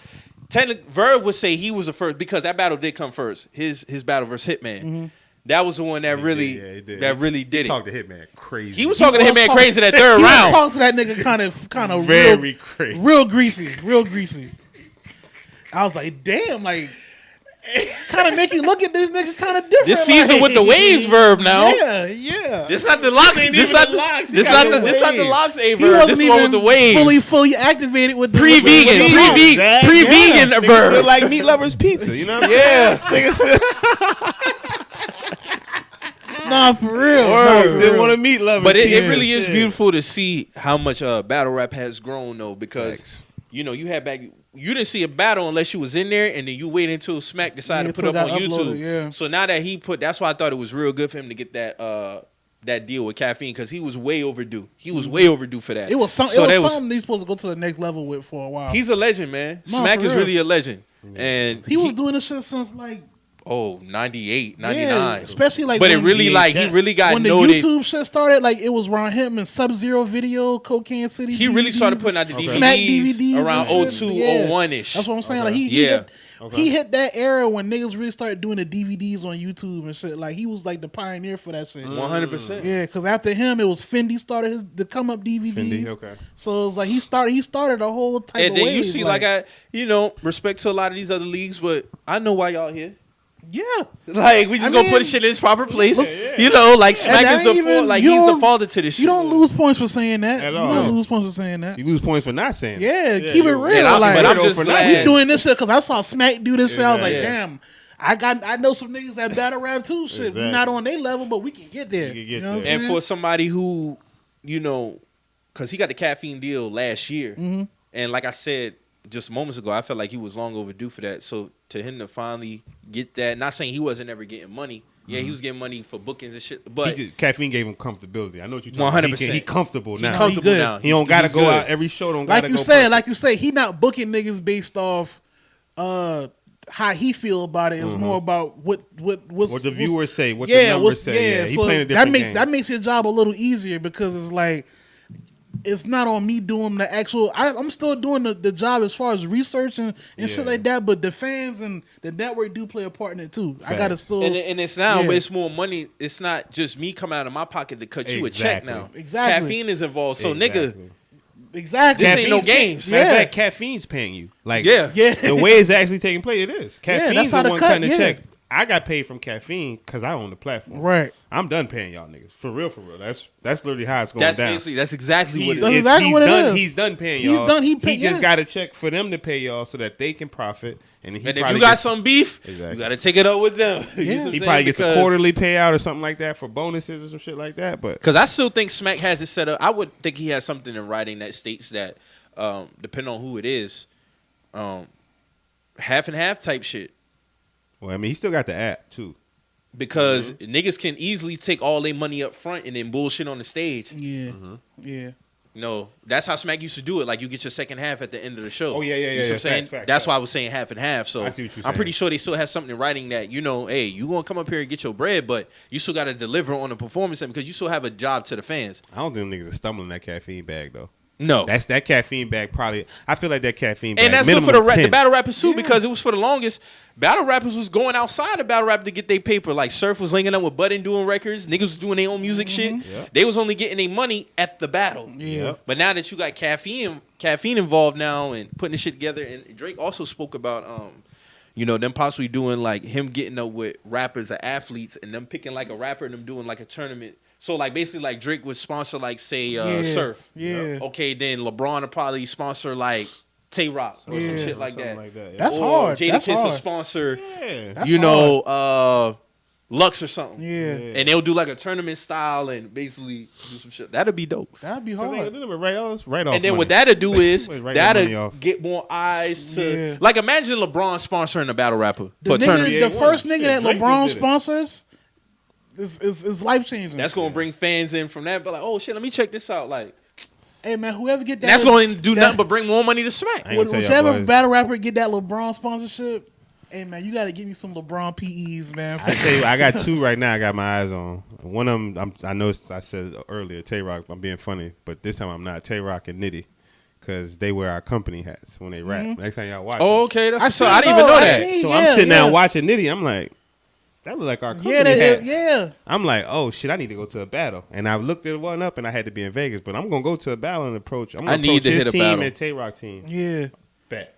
Verb would say he was the first because that battle did come first. His battle versus Hitman. That was the one that really did it. Talked to Hitman crazy. He was talking to Hitman crazy that third He was round. talking to that nigga kind of very crazy, real greasy. I was like, damn, like, kind of make you look at this nigga kind of different. This season like, with the waves Verb now. Yeah. This not the locks. This not the locks. This not the locks. A He Verb. wasn't This one with even the waves. fully activated with the Pre-vegan, with the- pre-vegan Niggas Verb. still like meat lovers pizza. You know what I'm Yes, nigga said. Nah, for real. saying? Still want to meat lovers. But it pizza. really is Shit. beautiful to see how much battle rap has grown though, because Facts. you know you didn't see a battle unless you was in there, and then you wait until Smack decided to put until up on it got YouTube. uploaded, yeah. So now that that's why I thought it was real good for him to get that deal with Caffeine because he was way overdue. He was way overdue for that. It was So something that he's supposed to go to the next level with for a while. He's a legend, man. No, Smack for is real. really a legend, and He was doing this shit since like 98, 99. yeah, especially like But it when really VHS. he really got when the noted. YouTube shit started, like it was around him and Sub-Zero video, Cocaine City. He really DVDs, started putting out the DVDs, Smack DVDs around and shit. 02, Yeah. 01-ish. That's what I'm saying. Okay. Like Yeah. he hit that era when niggas really started doing the DVDs on YouTube and shit. Like he was like the pioneer for that shit. 100%. Yeah, because after him, it was Fendi started the come up DVDs. Fendi, okay. So it was like he started a whole type And of then wave. you see, respect to a lot of these other leagues, but I know why y'all here. yeah. Like, we just gonna put this shit in its proper place. You know, like Smack that is the ain't even- like you he's the don't- father to this shit. You don't lose points for saying that. At You all. don't lose points for saying that. You lose points for not saying. Yeah, that. keep it you're real. And like, but I'm weirdo just for not glad. we saying doing this shit because I saw Smack do this shit. I was like, Yeah. damn, I know some niggas that battle rap too. Shit, we Exactly. not on their level, but we can get there. We can get You know what there. I'm And saying? for somebody who, because he got the Caffeine deal last year, and like I said just moments ago, I felt like he was long overdue for that. So to him to finally get that, not saying he wasn't ever getting money. Yeah, he was getting money for bookings and shit, but Caffeine gave him comfortability. I know what you're talking about. 100%. He comfortable now. comfortable good. now. He don't gotta He's go good. out every show. Don't like gotta you go said, perfect. he not booking niggas based off how he feel about it. It's more about what the viewers say, what the numbers say. Yeah, he so playing a different game. that makes your job a little easier because it's like it's not on me doing the actual. I'm still doing the job as far as research and shit like that. But the fans and the network do play a part in it too. I gotta still and it's now, yeah. but it's more money. It's not just me coming out of my pocket to cut you a check Exactly. now. Exactly. Caffeine is involved, so nigga, exactly. This ain't no games. Matter of Yeah. fact, Caffeine's paying you. Like, Yeah. the way it's actually taking place, it is. Caffeine's that's how the the one cut, cutting the yeah. check. I got paid from Caffeine because I own the platform. Right. I'm done paying y'all niggas. For real, for real. That's literally how it's going that's down. basically that's exactly what it That's is. exactly he's what it done, is. He's done paying He's y'all. done- he just yeah. got a check for them to pay y'all so that they can profit. And he And if probably you got gets- some beef, Exactly. you got to take it up with them. You Yeah. see what I'm he saying? probably gets a Because- quarterly payout or something like that for bonuses or some shit like that. But Because I still think Smack has it set up. I would think he has something in writing that states that, depending on who it is, half and half type shit. well, I mean, he still got the app too. Because niggas can easily take all their money up front and then bullshit on the stage. Yeah. Yeah. No, that's how Smack used to do it. Like you get your second half at the end of the show. Oh, yeah, yeah, You see yeah, what yeah. I'm saying? Facts, facts, That's facts. why I was saying half and half. So I see what you're I'm pretty saying. sure they still have something in writing that, hey, you gonna come up here and get your bread, but you still gotta deliver on the performance because you still have a job to the fans. I don't think them niggas are stumbling that caffeine bag though. No. That's that caffeine bag probably. I feel like that caffeine bag. And that's good minimum for the 10. battle rappers too, because it was for the longest. Battle rappers was going outside of battle rap to get their paper. Like Surf was linking up with Bud and doing records. Niggas was doing their own music shit. Yep. They was only getting their money at the battle. Yeah. But now that you got caffeine involved now and putting this shit together, and Drake also spoke about them possibly doing like him getting up with rappers or athletes and them picking like a rapper and them doing like a tournament. So like basically like Drake would sponsor like say Surf. Yeah. Okay, then LeBron would probably sponsor like Tay Rock or some Yeah. shit like Something that. like that. Yeah. That's Or hard. Jada That's Kiss will hard. sponsor, Yeah. That's Lux or something. Yeah. And they'll do like a tournament style and basically do some shit. That'd be dope. That'd be Right hard. off. And then what that'll do is Wait, write that money that'll off. get more eyes to Yeah. like imagine LeBron sponsoring a battle rapper The, for a tournament. nigga, Yeah, the he first was. nigga Shit, that Drake LeBron just did it. sponsors is life changing. That's gonna bring fans in from that, but like, oh shit, let me check this out. Like Hey man, whoever get that, that's gonna do that- nothing but bring more money to Smack. I ain't gonna tell y'all whichever boys. battle rapper get that LeBron sponsorship, Hey man, you gotta give me some LeBron PEs, man. I tell you, I got 2 right now. I got my eyes on. One of them, I know I said earlier, Tay-Rock. I'm being funny, but this time I'm not. Tay-Rock and Nitty, because they wear our company hats when they rap. Next time y'all watch. Oh, okay. That's I didn't know, even know I that. seen- So yeah, I'm sitting yeah. down watching Nitty. I'm like, that look like our company Yeah, hat. yeah. I'm like, oh shit, I need to go to a battle. And I looked at one up, and I had to be in Vegas, but I'm gonna go to a battle and approach. I'm gonna I need approach to his hit a team battle. and Tay-Rock team. Yeah. Bet.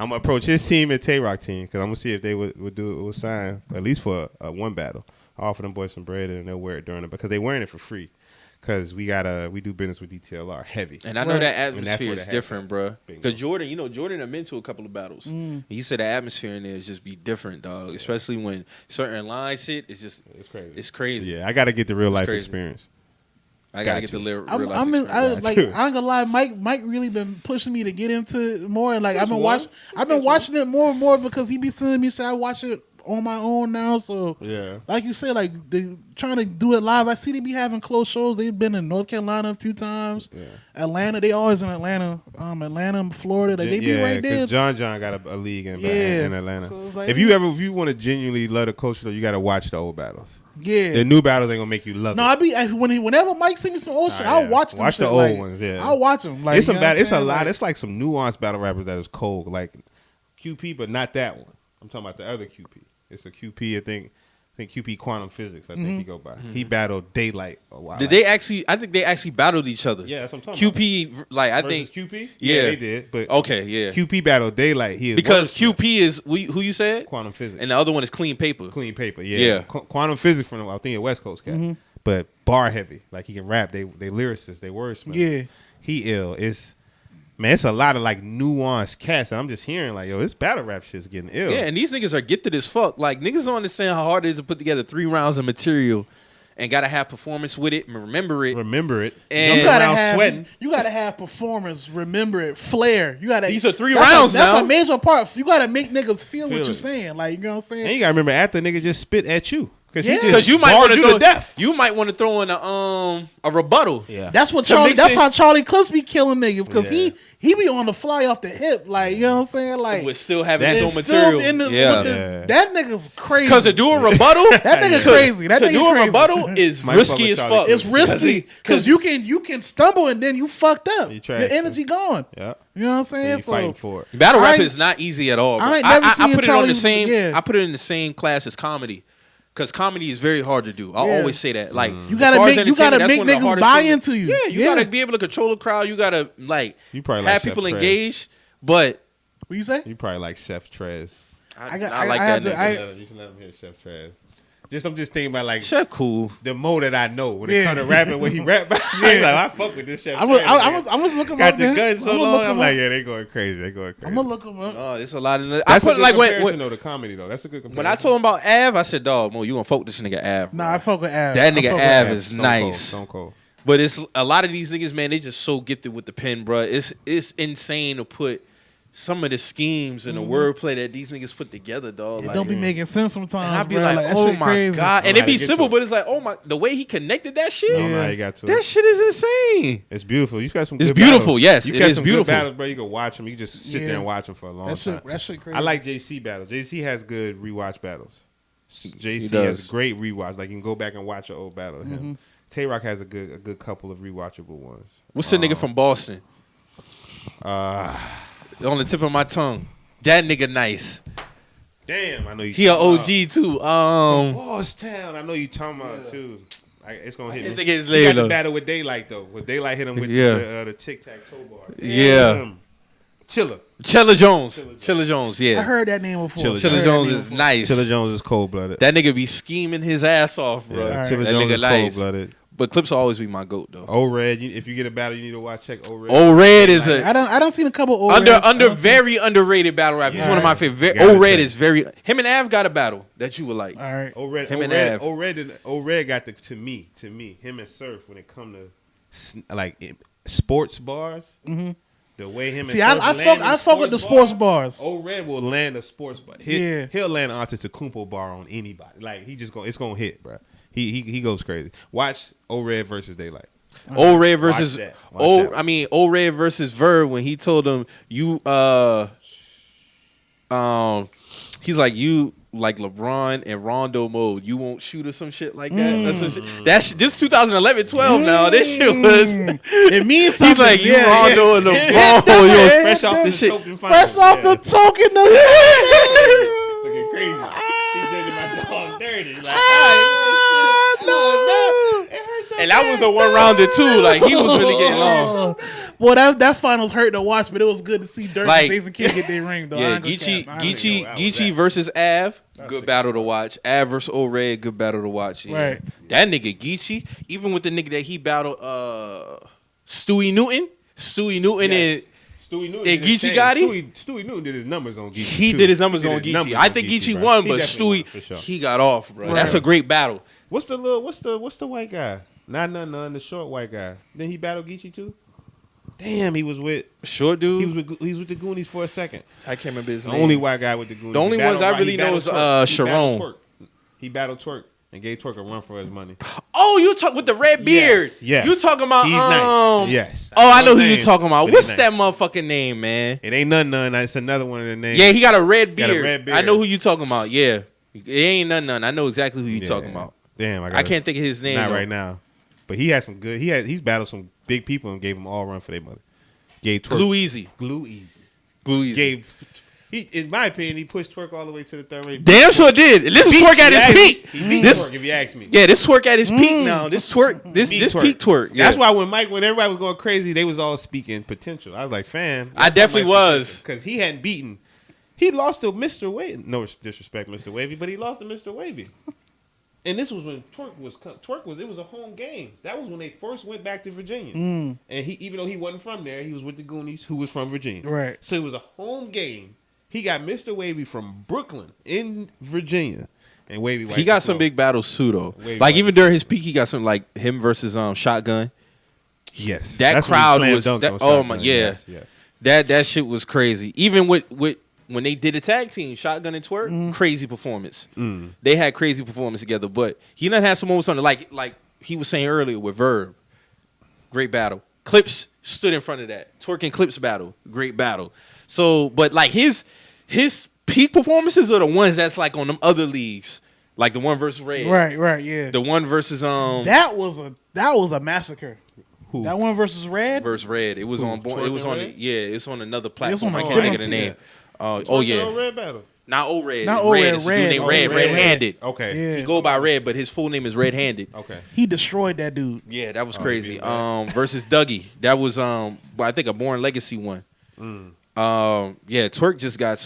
I'm gonna approach his team and Tay-Rock team because I'm gonna see if they would sign at least for a one battle. I offer them boys some bread and they'll wear it during it because they wearing it for free. Because we do business with DTLR heavy. And I know Right. that And that's atmosphere where is the different, hat bro. Bingo. Because Jordan have been to a couple of battles. He said the atmosphere in there is just be different, dog. Especially when certain lines hit, it's just It's crazy. it's crazy. Yeah, I got to get the real life crazy. experience. I gotta Got get the you. real I'm life in, experience. I ain't gonna lie, Mike really been pushing me to get into it more, and like I've been one. watching it more and more because he be sending me shit. I watch it on my own now, so Yeah. like you said, like they trying to do it live. I see they be having close shows. They've been in North Carolina a few times. Yeah. Atlanta, they always in Atlanta. Atlanta, Florida, like they be right there. John got a league in Atlanta. So it's like, if you want to genuinely love the culture, though, you got to watch the old battles. Yeah. The new battles ain't gonna make you love No, it. whenever Mike sends me some old shit, Nah, I'll yeah. watch them. Watch the shit, old like, ones, yeah. I'll watch them. Like It's you know what I'm it's a saying? lot. Like, It's like some nuanced battle rappers that is cold, like QP, but not that one. I'm talking about the other QP. It's a QP. I think QP Quantum Physics. I think he go by. He battled Daylight a while. Did they actually? I think they actually battled each other. Yeah, that's what I'm talking about. QP, like I Versus think QP. Yeah. They did. But Okay, yeah. QP battled Daylight. He is Because wordsmith. QP is who you said, Quantum Physics. and the other one is Clean Paper. Clean Paper. Yeah. Yeah. Quantum Physics from I think a West Coast cat. But bar heavy. Like he can rap. They lyricists. They wordsmith. Yeah. He ill. It's a lot of like nuanced cats. And I'm just hearing like, yo, this battle rap shit's getting ill. Yeah, and these niggas are gifted as fuck. Like niggas don't understand how hard it is to put together 3 rounds of material, and gotta have performance with it and remember it. Remember it. And- You Jumping gotta around have sweating. you gotta have performance. Remember it, flair. You gotta. These are 3 that's rounds That's now. a major part. You gotta make niggas feel what Feel you're it. saying. Like you know what I'm saying. And you gotta remember after nigga just spit at you. Because Yeah. he just Because you might barred want to you to death. You might want to throw in a rebuttal. Yeah. That's what To Charlie. mix That's it- how Charlie Clips be killing niggas because Yeah. he be on the fly off the hip. Like you know what I'm saying. Like With still having That's his own still material. in the, Yeah. with the- Yeah. that nigga's crazy. Because to do a rebuttal, that nigga's crazy. That to nigga do a crazy. rebuttal is Might risky fuck as with fuck. Charlie It's risky because you can stumble and then you fucked up. You trash, Your energy gone. Yeah. You know what I'm saying? You fighting for it. Battle I rap ain't- is not easy at all. Bro. I ain't never seen put it on Charlie- the same. yeah. I put it in the same class as comedy, because comedy is very hard to do. I Yeah. always say that. Like You as gotta far as make entertainment, that's one of the niggas hardest buy things. into you. Yeah, you gotta be able to control the crowd. You gotta like You probably have like people Chef Trez. engaged. But What you say? You probably like Chef Trez. I I like have that to- nigga. You should let him hear Chef Trez. I'm just thinking about like Chef cool. the Mo that I know when it Yeah. come to rapping when he rap. He's like, I fuck with this Chef I was Trez. looking Got up. the man. gun so I'ma long. look I'm him like, up. yeah, they going crazy. They going crazy. I'm gonna look him up. Oh, it's a lot of. I That's put a good like comparison though. The comedy though. That's a good comparison. when I told him about Av, I said, "Dog, Mo, you gonna fuck this nigga Av?" Nah, I fuck with Av. That I nigga fuck with Av Av. is Stone nice. Cold, Stone Cold. But it's a lot of these niggas, man. They just so gifted with the pen, bro. It's insane to put some of the schemes and the wordplay that these niggas put together, dog. It Like, don't be making sense sometimes. and I'd be bro. like, that oh shit my crazy. god, and Know it how be to get simple, to it. but it's like, oh my, the way he connected that shit, I don't know how you got to that it. shit is insane. It's beautiful. You got some. It's good beautiful, battles. yes, you it got is some beautiful. Good battles, bro. You can watch them. You can just sit there Yeah. and watch them for a long That time. shit crazy. I like JC battles. JC has good rewatch battles. JC does. has great rewatch. Like you can go back and watch an old battle of him. Tay Rock has a good couple of rewatchable ones. What's the nigga from Boston? On the tip of my tongue. That nigga nice. Damn, I know you. He a talking OG too. Bosstown, I know you talking about too. It's gonna hit I me. think it's He later got the though. battle with Daylight though. With Daylight hit him with Yeah. the tic tac toe bar. Yeah. Damn. Chilla. Chilla Jones. Chilla Jones, I yeah. heard that name before. Chilla Chilla I heard Jones that is name before. nice. Chilla Jones is cold blooded. That nigga be scheming his ass off, bro. Yeah, Alright. Chilla That Jones nigga is nice. cold blooded. But Clips will always be my goat though. O-Red, if you get a battle, you need to check O-Red. O-Red is I don't seen a couple old very underrated battle rap. He's Yeah. one of my favorite. Gotta O-Red check. is very. Him and Av got a battle that you would like. All right. O-Red, Him and O-Red, Av. O-Red got to me, him and Surf when it come to sports bars. Mm-hmm. The way him See, and I Surf fuck with the sports bars. O-Red will land a sports bar. He'll land an Antetokounmpo bar on anybody. Like it's gonna hit, bro. He goes crazy. Watch O-Red versus Daylight. O-Red versus that. Watch that. O-Red versus Verb when he told him he He's like, you like LeBron and Rondo mode. You won't shoot or some shit like that. That's some shit. This 2011, 12 now. This shit was. It means something. He's like, you Rondo and LeBron. Yo, fresh off the shit. Fresh off the token. Looking crazy. He's drinking my dog dirty. Like, and that was a 1-rounder too. Like he was really getting lost. Boy, that finals hurt to watch, but it was good to see Dirk Like, and Jason Kidd get their ring, though. Yeah, Geechee versus Av, good battle to watch. Av versus O-Red, good battle to watch. Yeah. Right. That nigga Geechee, even with the nigga that he battled, Stewie Newton and Geechee Gotti. Stewie Newton did his numbers on Geechee. He did his numbers on Geechee. I think Geechee won, but Stewie, he got off, bro. Right. That's a great battle. What's the white guy? Not none, the short white guy. Then he battled Geechee too? Damn, he was with short dude. He was with the Goonies for a second. I can't remember his name. The only white guy with the Goonies. The only ones I really know is Sharon. He battled Twork and gave Twork a run for his money. Oh, you talk with the red beard. Yes. You talking about He's nice. Yes. Oh, I know who you talking about. What's that motherfucking name, man? It ain't none. It's another one of the names. Yeah, he got a red beard. I know who you talking about. Yeah. It ain't none. I know exactly who you talking about. Damn, I can't think of his name. Not right now. But he had some good. He's battled some big people and gave them all run for their money. Gave Twork Glue Easy. In my opinion, he pushed Twork all the way to the third round. Damn sure did. And this is Twork at his peak. He beat Twork, if you ask me. Yeah, this Twork at his peak now. This peak Twork. Yeah. That's why when everybody was going crazy, they was all speaking potential. I was like, fam. I definitely was. Because he hadn't beaten. He lost to Mr. Wavy. No disrespect, Mr. Wavy, but he lost to Mr. Wavy. And this was when it was a home game. That was when they first went back to Virginia. And he, even though he wasn't from there, he was with the Goonies, who was from Virginia. Right. So it was a home game. He got Mr. Wavy from Brooklyn in Virginia. And Wavy he got some big battles too, though. Like even during his peak, he got some like him versus Shotgun. Yes. That crowd was oh my yes. That shit was crazy. Even with when they did a tag team, Shotgun and Twork, crazy performance. They had crazy performance together, but he done had some moments on it, like he was saying earlier with Verb. Great battle. Clips stood in front of that. Twork and Clips battle. Great battle. So, but like his peak performances are the ones that's like on them other leagues. Like the one versus Red. Right, yeah. The one versus That was a massacre. Who? That one versus Red? Versus Red. It was on it's on another platform. I can't different think of the name. Red battle. Not O-Red. Not Red. O-Red. It's a dude named Red. Red-handed. Okay. Yeah. He go by Red, but his full name is Red-handed. Okay. He destroyed that dude. Yeah, that was crazy. Versus Dougie. That was I think a Born Legacy one. Yeah, Twork just got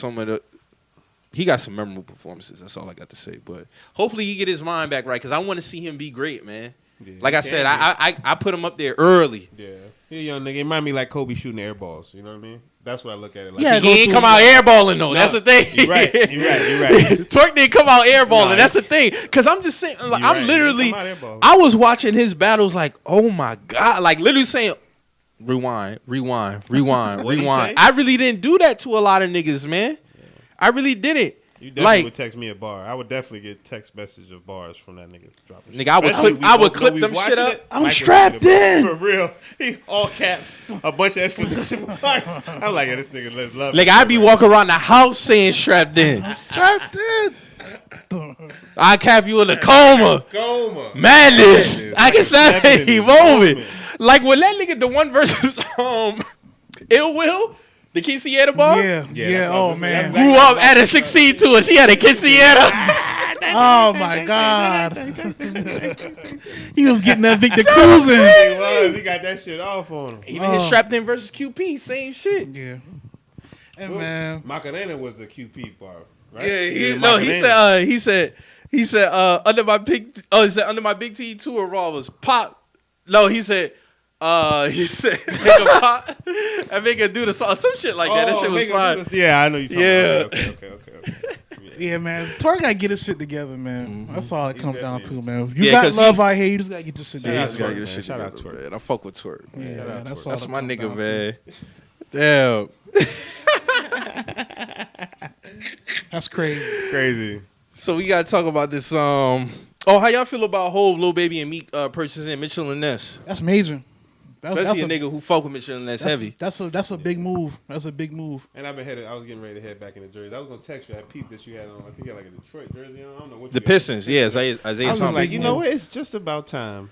he got some memorable performances. That's all I got to say. But hopefully he get his mind back right because I want to see him be great, man. Yeah, like I said, I put him up there early. Yeah. He a young nigga. It remind me like Kobe shooting air balls. You know what I mean? That's what I look at it like. Yeah, he ain't come out airballing though. No, that's the thing. You're right. Twork didn't come out airballing. That's the thing. Cause I'm just saying, like, I'm literally, I was watching his battles like, oh my god, like literally saying, rewind. I really didn't do that to a lot of niggas, man. Yeah. I really didn't. You definitely would text me a bar. I would definitely get text message of bars from that nigga dropping. Nigga, I would clip them shit up. I'm strapped in. For real. He all caps, a bunch of exclamation marks. I'm like, yeah, this nigga let's love. Like I'd be walking around the house saying strapped in. Strapped in. I cap you in a coma. Madness. I can say any moment. Like when that nigga, the one versus Ill Will. The quinceañera ball? Yeah. Oh, man. Grew up at a 16 to her. She had a quinceañera. Oh, my God. He was getting that Victor cruising. He was. He got that shit off on him. Even his strapped in versus QP, same shit. Yeah. And man, Macarena was the QP bar, right? Yeah, he said under my big T tour raw was pop. No, he said nigga pop. I make her do the song, some shit like that. That shit was fine. Yeah, I know you talking about. Okay. Yeah, man. Twork gotta get his shit together, man. That's all it comes down to, man. You got love out here, you just gotta get your shit together. Shout out Twork, man. I fuck with Twork. Yeah, that's my nigga, man. Damn. That's crazy. So we gotta talk about this. How y'all feel about Hov, Lil Baby, and Meek purchasing Mitchell and Ness? That's major. Especially a nigga who fuck with Michelin that's heavy. That's a big move. That's a big move. And I was getting ready to head back in the jersey. I was gonna text you. I peeped that you had on. I think you had like a Detroit jersey on. I don't know what. The Pistons, yeah, Isaiah I was Thomas. like, you know what? It's just about time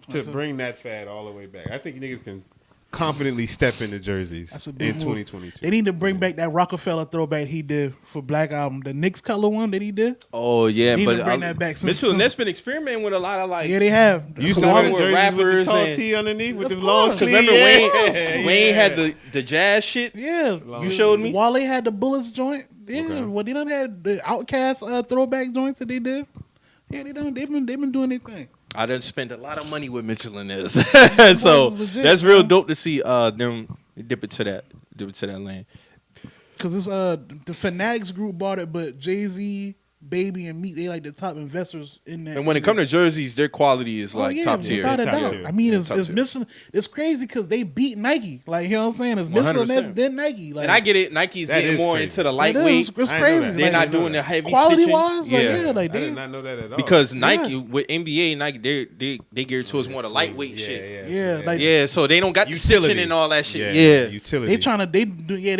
to bring that fad all the way back. I think niggas can confidently step into jerseys That's a in big move. 2022. They need to bring back that Rockefeller throwback he did for Black Album, the Knicks color one that he did. Oh yeah, They need but to bring that back. Mitchell and Ness been experimenting with a lot of like. Yeah, they have. You still wear the with jerseys with the rappers tall and- tee underneath with the Of long course. sleeve? Remember Yeah. Wayne had the jazz shit. Yeah, You showed me. Wale had the Bullets joint. Yeah, Okay. well, they done had the Outkast throwback joints that they did. Yeah, they've been doing their thing. I done spent a lot of money with Mitchell and Ness, so Boys is legit, that's real man. dope to see them dip it to that lane. Cause it's the Fanatics group bought it, but Jay-Z, Baby, and Meek, they like the top investors in that. And when it comes to jerseys, their quality is like yeah, top tier. without a Top doubt. tier. I mean, Yeah, it's top tier. missing. It's crazy because they beat Nike. Like, you know what I'm saying? It's Mitchell and 100%. Ness, then Nike. Like, And I get it. Nike's That getting is more crazy. into the it lightweight. is. It's I didn't know crazy. that. They're Like, not doing the heavy quality stitching. wise. Like, yeah, like I they. did not know that at all. Because Nike with NBA, Nike they geared towards more the lightweight Yeah, shit. Yeah, like- Yeah, so they don't got the Utility. stitching and all that shit. Yeah, Yeah. utility. They trying to they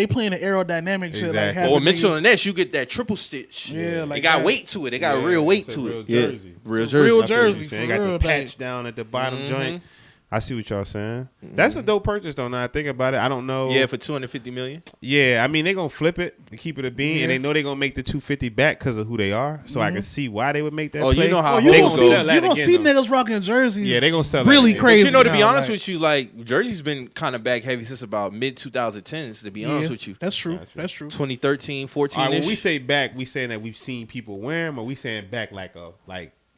playing the aerodynamic shit. Like Exactly. having Or Mitchell niggas- and Ness, you get that triple stitch. Yeah, They like got that. weight to it. They got Yeah, real weight it's a to real it. jersey. Real It's a jersey. real I feel what jersey, you're saying. for Got real, the like- patch down at the bottom Mhm. joint. I see what y'all saying. That's a dope purchase though. Now I think about it, I don't know. Yeah, for $250 million. Yeah, I mean they gonna flip it and keep it a bean, Yeah. and they know they gonna make the 250 back because of who they are. So I can see why they would make that. Oh, you play. know how Oh, you They gonna gonna see sell that you gonna again, see though. niggas rocking jerseys. Yeah, they gonna sell that really again. crazy. But you know, to be now, honest like- with you, like Jersey's been kind of back heavy since about mid 2010s. To be honest Yeah, with you, that's true. Gotcha. That's true. 2013, 14 All right, ish. when we say back, we saying that we've seen people wear them, or we saying back like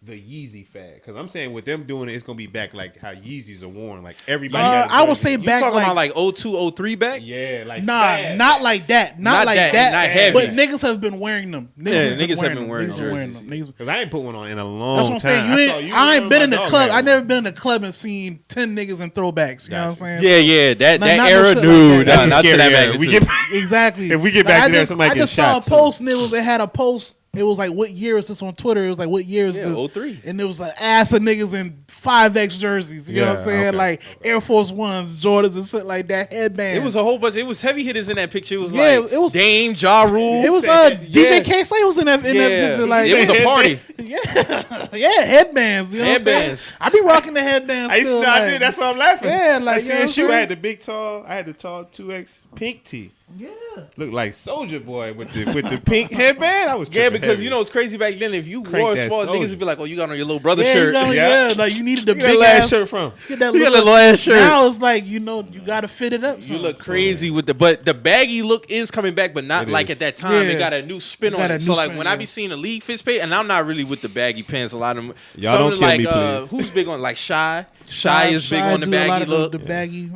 the Yeezy fad? Because I'm saying with them doing it, it's gonna be back like how Yeezys are worn. Like everybody. got a I would jersey. say you back talking like, about like 02, 03 back? Yeah, like nah, fad. not like that. Not Not like that, that. not heavy. But niggas have been wearing them. Niggas have been wearing Niggas been wearing jerseys. them. Niggas- Because I ain't put one on in a long That's what I'm saying. time. You saw ain't, I ain't and been my in the dog club. had I never one. been in the club and seen 10 niggas in throwbacks. You know what I'm saying? Yeah, yeah. That Like, not no era, shit like dude. that. That's a not to scary that era. We magnitude. get Exactly. If we get back I to there, just, somebody I gets just saw a shot, too. post and it had a post. It was like, what year is this on Twitter? It was like, what year is Yeah, this? 03. And it was like ass of niggas in 5X jerseys. You know what I'm Yeah, saying? okay, Like Air Force Ones, Jordans, and shit like that. Headbands. It was a whole bunch. It was heavy hitters in that picture. It was Yeah, like it was- Dame, Ja Rule. It was Yeah. DJ K-Slay was in that picture. Like it was a party. yeah, headbands. You know Headbands. what I'm saying? I be rocking the headbands. I used to still, know I like- did. That's why I'm laughing. Yeah, like, I you see know a what I'm shoe. I saying? had the big tall. I had the tall 2X pink tee. Yeah. Looked like Soldier Boy with the pink headband. I was Yeah, tripping because heavy. you know it's crazy back then. If you Crank wore that small, Soldier. niggas would be like, "Oh, you got on your little brother Yeah, shirt." you know, Yeah. yeah, like you needed the Where big that last ass shirt from? Get that You got little, the last shirt. Now it's like you got to fit it up. You some. look crazy with but the baggy look is coming back, but not It like is. at that time. Yeah. It got a new spin It on got a it. new So like spin, when I yeah. be seeing the league fits pay, and I'm not really with the baggy pants. A lot of them. Y'all some don't of kill like me, please. who's big on like Shy. Shy is big on the do a lot baggy of look. The baggy.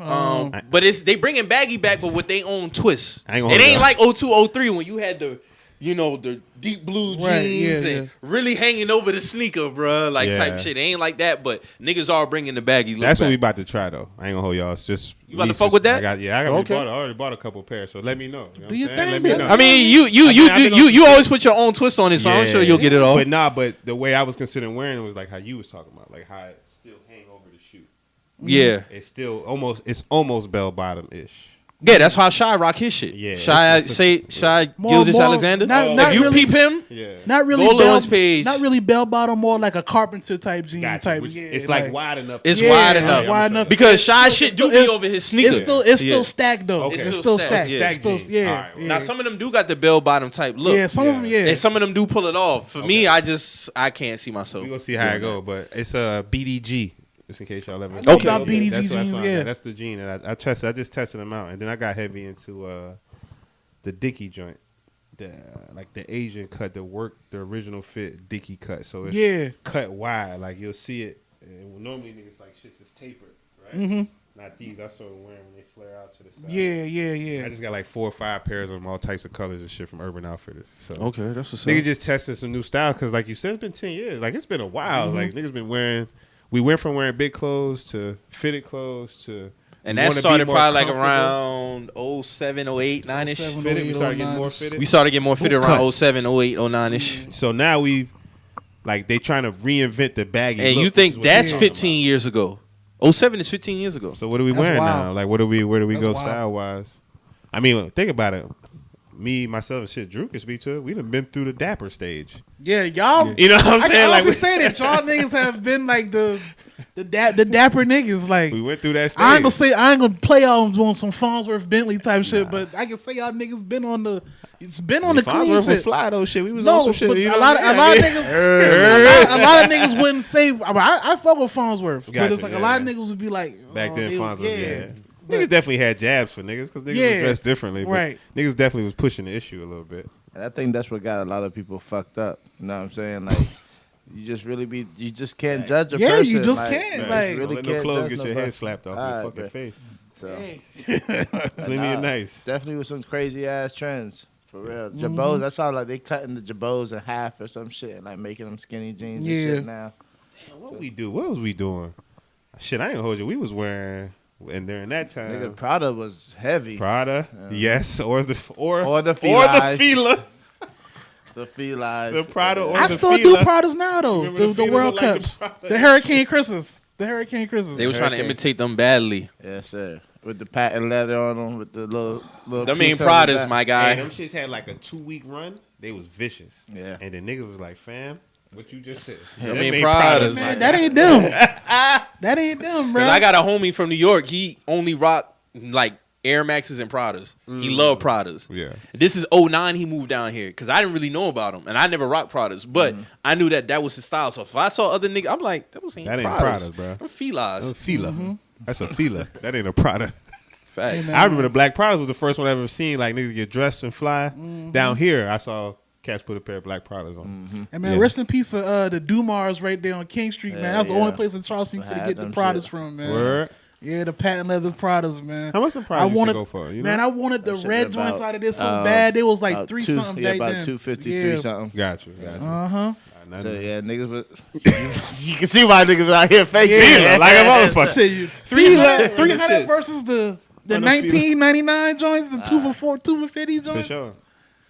But they bringing baggy back, but with their own twist. I ain't gonna It hold ain't y'all. like 02, 03 when you had the deep blue jeans Right, yeah, and really hanging over the sneaker, bruh, like Yeah. type shit. It ain't like that, but niggas are bringing the baggy look That's back. what we about to try though. I ain't gonna hold y'all. It's just You about me to fuck with that? I Okay. already bought a couple pairs. So let me know. You know Do your what I'm saying? thing, Let me man. know. I mean, you always put your own twist on it, so I'm sure you'll get it all. But the way I was considering wearing it was like how you was talking about, like how it still hang over the shoe. Yeah. It's still almost bell bottom ish. Yeah, that's how Shy rock his shit. Yeah, Shy it's More- Gilgeous more- Alexander. not If you really- peep him, Yeah. Not really. Go to bell, his page. Not really bell bottom. More like a carpenter type jean Gotcha. type. Which- Yeah, it's like wide enough. it's Yeah, wide it's enough. wide enough. Because It's Shy still- shit do it's be still- over his sneakers. It's Yeah. still stacked though. Okay. It's It's still still stacked. stacked, yeah. It's still, Stacked yeah. jeans. All right, Yeah. Now some of them do got the bell bottom type look. Yeah, some of them. Yeah. And some of them do pull it off. For me, I can't see myself. We gonna see how it go, but it's a BDG. Just in case y'all ever. know Okay. about BDG That's what I jeans, found yeah. out. That's the jean that I tested. I just tested them out, and then I got heavy into the Dickie joint, the Asian cut, the original fit Dickie cut. So it's Yeah. cut wide, like you'll see it. And normally niggas like shit's just tapered, right? Mm-hmm. Not these. I saw them wearing when they flare out to the side. Yeah. I just got like 4 or 5 pairs of them, all types of colors and shit from Urban Outfitters. So Okay, that's what's niggas just testing some new styles because, like you said, it's been 10 years. Like it's been a while. Mm-hmm. Like niggas been wearing. We went from wearing big clothes to fitted clothes to. And we that wanna be started more probably like comfortable. around 07, 08, 9-ish. 07. Fitted. We started getting 09. more fitted. We started getting more fitted Boot around cut. 07, 08, 09-ish. So now we, like, they trying to reinvent the baggy. And look, you which think is what that's you're talking 15 years ago. 07 is 15 years ago. So what are we That's wearing wild. now? Like, where do we That's go wild. style wise? I mean, think about it. Me, myself, and shit. Drew can speak to it. We done been through the dapper stage. Yeah, y'all. You know what I'm I saying? can Like, honestly say that y'all niggas have been like the dapper niggas. Like we went through that stage. I ain't gonna play y'all on some Farnsworth Bentley type shit, but I can say y'all niggas been on the. It's been on the clean Farnsworth was shit. fly though. Shit, we was No, on some shit. but You know a lot what of I mean? niggas, a lot of niggas wouldn't say. I fuck with Farnsworth, but Gotcha, it's like a yeah. lot of niggas would be like Back oh, then, they- Farnsworth, yeah. But- Niggas definitely had jabs for niggas because niggas Yeah. was dressed differently. But Right. Niggas definitely was pushing the issue a little bit. And I think that's what got a lot of people fucked up. You know what I'm saying? Like, you just can't judge a Yeah, person. you just like, can't, you like- really Don't let no can't clothes judge get your nobody. head slapped off All your right, fucking but- face. So Plenty of nice. definitely with some crazy ass trends. For real. Jabos, I saw like they cutting the jabos in half or some shit and like making them skinny jeans Yeah. and shit now. What we do? What was we doing? Shit, I ain't gonna hold you. We was wearing, and during that time, Nigga, Prada was heavy. Prada, yes, or the Or the Fila, The felines. the Prada, or I the still Fila. do Pradas now though. Remember The the Fila World look like the Cups, Prada? the Hurricane Christmas, the Hurricane Christmas. They were trying to Hurricane. imitate them badly. Yes, sir. With the patent leather on them, with the little Them ain't piece on the Pradas, back. my Hey, guy. them shits had like a 2-week run. They was vicious. Yeah. And the niggas was like, fam, what you just said. Them Them ain't ain't Pradas. Pradas, Man, my that guy. ain't them. That ain't them, bro. Cause I got a homie from New York. He only rocked like Air Maxes and Pradas. He loved Pradas. Yeah. This is 09 he moved down here because I didn't really know about him and I never rocked Pradas, but I knew that was his style. So if I saw other niggas, I'm like, that ain't That ain't Pradas, Pradas, bro. Them Filas. That's a Fila. That's a Fila. That ain't a Prada. Facts. I remember the Black Pradas was the first one I ever seen. Like niggas get dressed and fly. Down here, I saw cats put a pair of Black Pradas on. And man, Yeah. rest in peace of the Dumars right there on King Street, man. Yeah, That's the yeah. only place in Charleston you I could had get the them Pradas shit. from, man. Word. Yeah, the patent leather Pradas, man. How much the Pradas I used to wanted, go for? You know? man, I wanted the That shit red about, joints out of this so bad. They was like three something back about then. 253 yeah. something. Got you. Uh huh. So yeah, niggas was you can see why niggas was out here faking. Yeah, like a motherfucker. Shit, you 300 300 versus the On the 1999 joints, the 2 for 50 For joints, sure.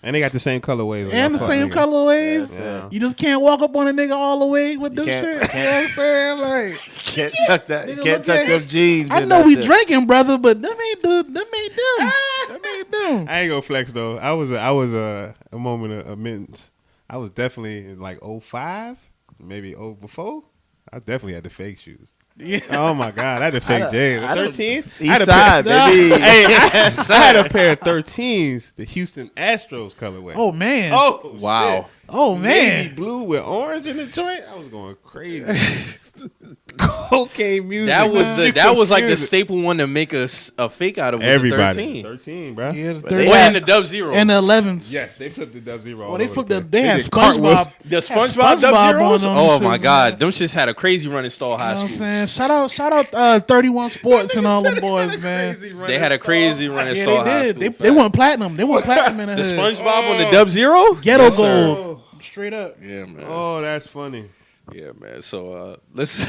And they got the same colorways. and the same colorways. Yeah. You just can't walk up on a nigga all the way with them can't- shit. You know what I'm saying? Like, Can't tuck that. Nigga, Can't look tuck at- them jeans. I in know that we shit. drinking, brother, but them ain't them. Them ain't them. I ain't gonna flex though. I was a moment of mittens. I was definitely in like 05, maybe before. I definitely had the fake shoes. Yeah. Oh my god, I had the fake J's. The I don't- 13s. I East had a side, pair, baby. hey, I had a pair of 13s, the Houston Astros colorway. Oh man. Oh Wow. shit. Oh Navy man. blue with orange in the joint. I was going crazy. Cocaine music. That was like the staple one to make a fake out of was everybody. 13. 13, bro. Yeah, the But 30 they Or had- in the Dub Zero. and the 11s. Yes, they flipped the Dub Zero. Oh, they flipped the. place. They had did cartwheels. SpongeBob. The had SpongeBob Dub SpongeBob Zeros? on them Oh my shits, god, man. them shits had a crazy run in Stall You know High what I'm School. saying? Shout out 31 Sports and all them boys, man. They had a crazy run in Yeah, Stall they High did. School. They went platinum. They went platinum in the The hood. SpongeBob on the Dub Zero? Ghetto Yes, sir. gold. Straight up. Yeah, man. Oh, that's funny. Yeah, man. So let's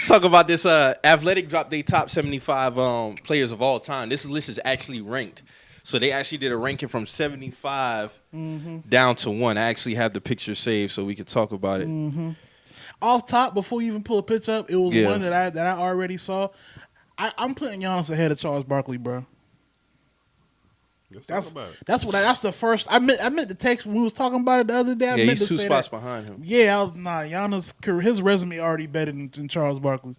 talk about this. Athletic dropped their top 75 players of all time. This list is actually ranked. So they actually did a ranking from 75 down to 1. I actually have the picture saved so we can talk about it. Off top, before you even pull a pitch up, it was Yeah. one that I already saw. I'm putting Giannis ahead of Charles Barkley, bro. Let's That's talk about it. that's the first. I meant to text when we was talking about it the other day. I Yeah, meant he's to 2 say spots that. behind him. Yeah, Giannis career, his resume already better than Charles Barkley.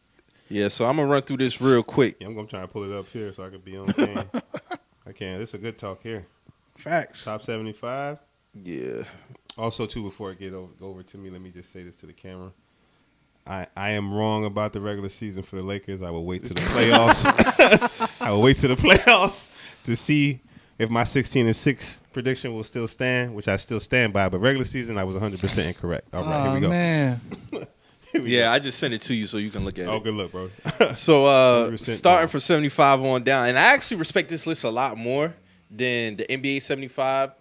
Yeah, so I'm going to run through this real quick. Yeah, I'm gonna try to pull it up here so I can be on game. I can. This is a good talk here. Facts. Top 75. Yeah. Also, too, before it go over to me, let me just say this to the camera. I am wrong about the regular season for the Lakers. I will wait to the playoffs. I will wait to the playoffs to see if my 16-6 prediction will still stand, which I still stand by. But regular season, I was 100% incorrect. All right, here we go. Man. Yeah, I just sent it to you so you can look at Oh, it. good luck, bro. So 100% starting down. from 75 on down, and I actually respect this list a lot more than the NBA 75.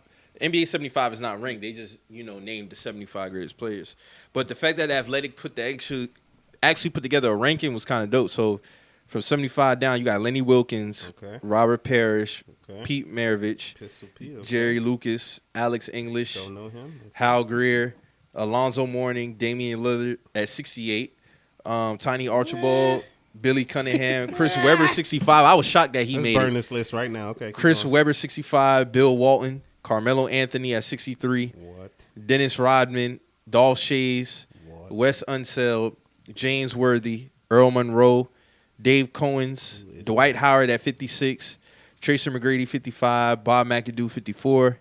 NBA 75 is not ranked. They just, named the 75 greatest players. But the fact that Athletic put actually put together a ranking was kind of dope. So from 75 down, you got Lenny Wilkins, Okay. Robert Parrish, Okay. Pete Maravich, Pistol P. Okay. Jerry Lucas, Alex English, Don't know him. Hal Greer, Alonzo Mourning, Damian Lillard at 68, Tiny Archibald Billy Cunningham, Chris Webber 65. I was shocked that he Let's made burn it. this list right now. Okay. keep Chris going. Webber 65, Bill Walton, Carmelo Anthony at 63, What? Dennis Rodman, Dolph Shays, What? Wes Unseld, James Worthy, Earl Monroe, Dave Cohen's, Dwight Howard at 56, Tracy McGrady 55, Bob McAdoo 54,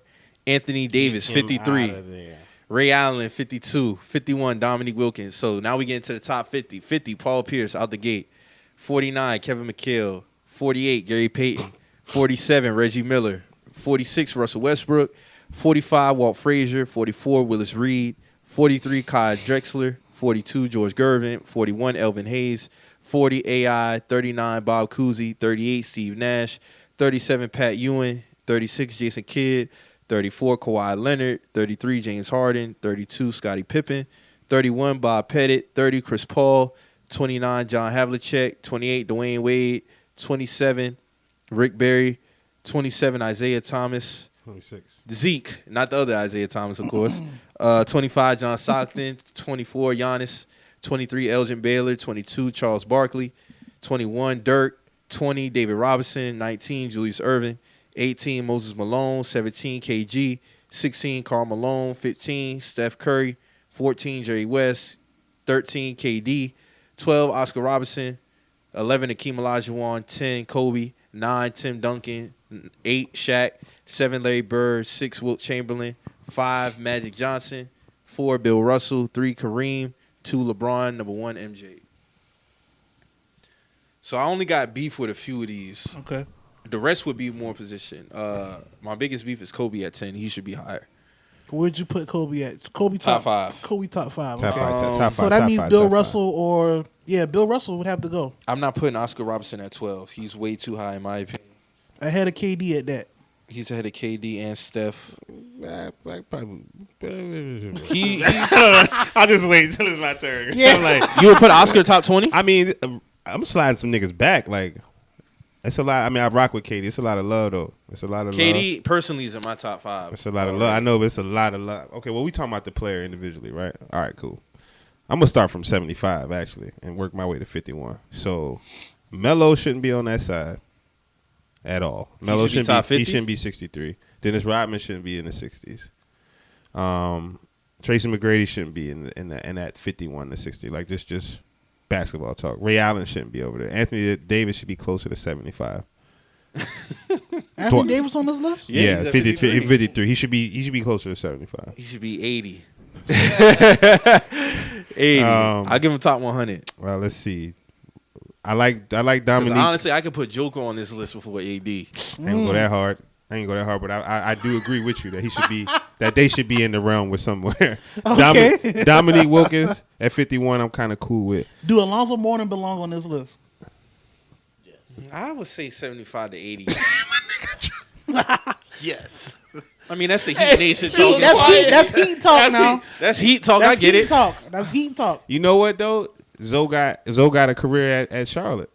Anthony Davis Get him 53, outta there. Ray Allen 52, 51 Dominique Wilkins. So now we get into the top 50. 50 Paul Pierce out the gate, 49 Kevin McHale, 48 Gary Payton, 47 Reggie Miller, 46 Russell Westbrook, 45 Walt Frazier, 44 Willis Reed, 43 Kai Drexler, 42 George Gervin, 41 Elvin Hayes, 40 AI, 39 Bob Cousy, 38 Steve Nash, 37 Pat Ewing, 36 Jason Kidd, 34 Kawhi Leonard, 33 James Harden, 32 Scottie Pippen, 31 Bob Pettit, 30 Chris Paul, 29 John Havlicek, 28 Dwayne Wade, 27 Rick Barry, 27 Isaiah Thomas, 26. Zeke, not the other Isaiah Thomas, of course. 25 John Stockton, 24 Giannis, 23 Elgin Baylor, 22 Charles Barkley, 21 Dirk, 20 David Robinson, 19 Julius Erving, 18 Moses Malone, 17 KG, 16 Karl Malone, 15 Steph Curry, 14 Jerry West, 13 KD, 12 Oscar Robertson, 11 Akeem Olajuwon, 10 Kobe, 9 Tim Duncan, 8 Shaq, 7 Larry Bird, 6 Wilt Chamberlain, 5 Magic Johnson, 4 Bill Russell, 3 Kareem, 2 LeBron, number 1 MJ. So I only got beef with a few of these. Okay. The rest would be more position. My biggest beef is Kobe at 10. He should be higher. Where'd you put Kobe at? Kobe Top 5. Kobe top 5. Top Okay. five. Top five. So that top means five, Bill top five. Russell or Bill Russell would have to go I'm not putting Oscar Robertson at 12. He's way too high in my opinion. ahead of KD at that. He's ahead of KD and Steph. Probably. I'll just wait until it's my turn. Yeah. I'm like, You would put Oscar top 20? I mean, I'm sliding some niggas back. Like, it's a lot. I mean, I rock with KD. It's a lot of love, though. It's a lot of love. KD personally is in my top 5. It's a lot of love. I know, but it's a lot of love. Okay, well, we talking about the player individually, right? All right, cool. I'm going to start from 75, actually, and work my way to 51. So, Melo shouldn't be on that side at all. Melo should be top 50? He shouldn't be 63. Dennis Rodman shouldn't be in the 60s. Tracy McGrady shouldn't be in that 51 to 60. Like, this just basketball talk. Ray Allen shouldn't be over there. Anthony Davis should be closer to 75. Anthony Davis on this list? Yeah, Yeah, he's at 53. 53. He should be closer to 75. He should be 80. 80. I'll give him top 100. Well, let's see. I like 'Cause Dominique. honestly, I could put Joker on this list before AD. I ain't gonna go that hard. But I do agree with you that he should be that they should be in the realm with somewhere. Okay. Dominique Wilkins at 51, I'm kind of cool with. Do Alonzo Mourning belong on this list? I would say 75 to 80. Yes. I mean, that's the Heat Nation talking. That's heat talk now. That's Heat talk. That's I get heat it. talk. That's heat talk. You know what though? Zoe got a career at Charlotte.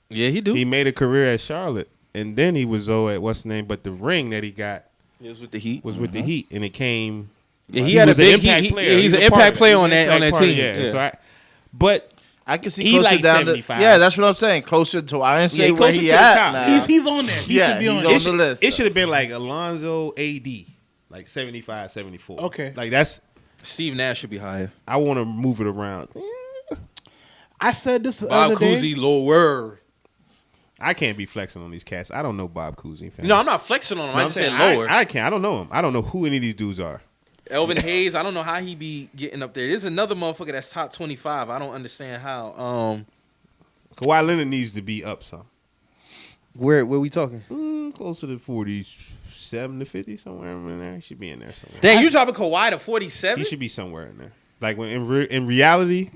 Yeah, he do. He made a career at Charlotte, and then he was Zoe at what's the name? But the ring that he got He was with the Heat. was with the Heat, and it came. Yeah, he had a was an big impact Heat. player. He's an a part impact of it. player He was on an that impact team. part of- Yeah. So but I can see He closer like down 75. Yeah, that's what I'm saying. Closer to I didn't say Yeah, where closer he to the at top. now. He's on there. He should be on he's there. on the list. it should have been like Alonzo AD, like 75, 74. Okay. Like that's. Steve Nash should be higher. I want to move it around. I said this the Bob other day. Cousy lower. I can't be flexing on these cats. I don't know Bob Cousy. Fam. No, I'm not flexing on him. No, I I'm just said saying, lower. I can't. I don't know him. I don't know who any of these dudes are. Elvin Hayes, I don't know how he be getting up there. There's another motherfucker that's top 25. I don't understand how. Kawhi Leonard needs to be up some. Where we talking? Closer to 47 to 50, somewhere in there. He should be in there somewhere. Damn, you dropping Kawhi to 47? He should be somewhere in there. Like when in reality,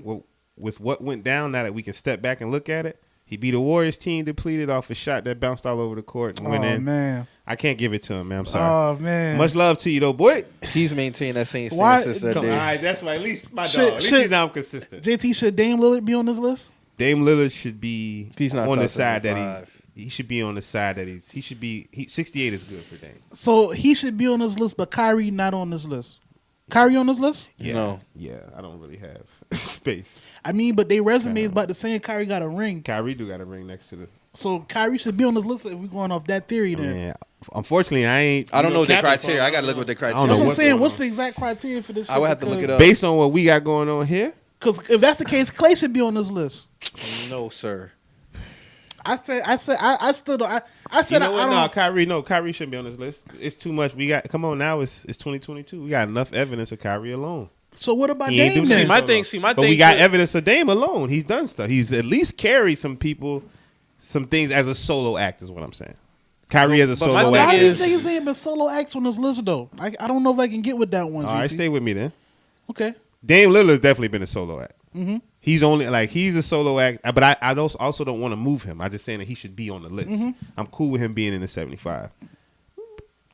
with what went down, now that we can step back and look at it, he beat a Warriors team depleted off a shot that bounced all over the court and went in. Man. I can't give it to him, man. I'm sorry. Oh man. Much love to you though, boy. He's maintained that same Why- stance Come All there. right, that's right. At least my Should- dog. At least should- he's now consistent. JT, should Dame Lillard be on this list? Dame Lillard should be He's not on the top side 75. he should be on the side that he should be. 68 is good for Dame. So he should be on this list, but Kyrie not on this list. Kyrie on this list? Yeah, No. yeah. I don't really have space. I mean, but they resume is about the same. Kyrie got a ring, Kyrie do got a ring next to the. so Kyrie should be on this list if we're going off that theory. Then Man, unfortunately, I don't know the Captain criteria. Paul, I gotta look what the I don't criteria. that's know what I'm what's saying. going What's on. the exact criteria for this? I would have to look it up. Based on what we got going on here, Because if that's the case, Clay should be on this list. No, sir. I still don't. I said you know I what? don't. No, Kyrie shouldn't be on this list. It's too much. We got. Come on, now it's 2022. We got enough evidence of Kyrie alone. So what about He ain't Dame do then? shit. My But thing. we got too- evidence of Dame alone. He's done stuff. He's at least carried some people, some things as a solo act. Is what I'm saying. Kyrie as a But my solo A thing lot act. of is- these niggas ain't been solo acts on this list though. I don't know if I can get with that one. All right, GT. stay with me then. Okay. Dame Lillard's definitely been a solo act. Mm-hmm. He's only he's a solo act, but I also don't want to move him. I'm just saying that he should be on the list. Mm-hmm. I'm cool with him being in the 75.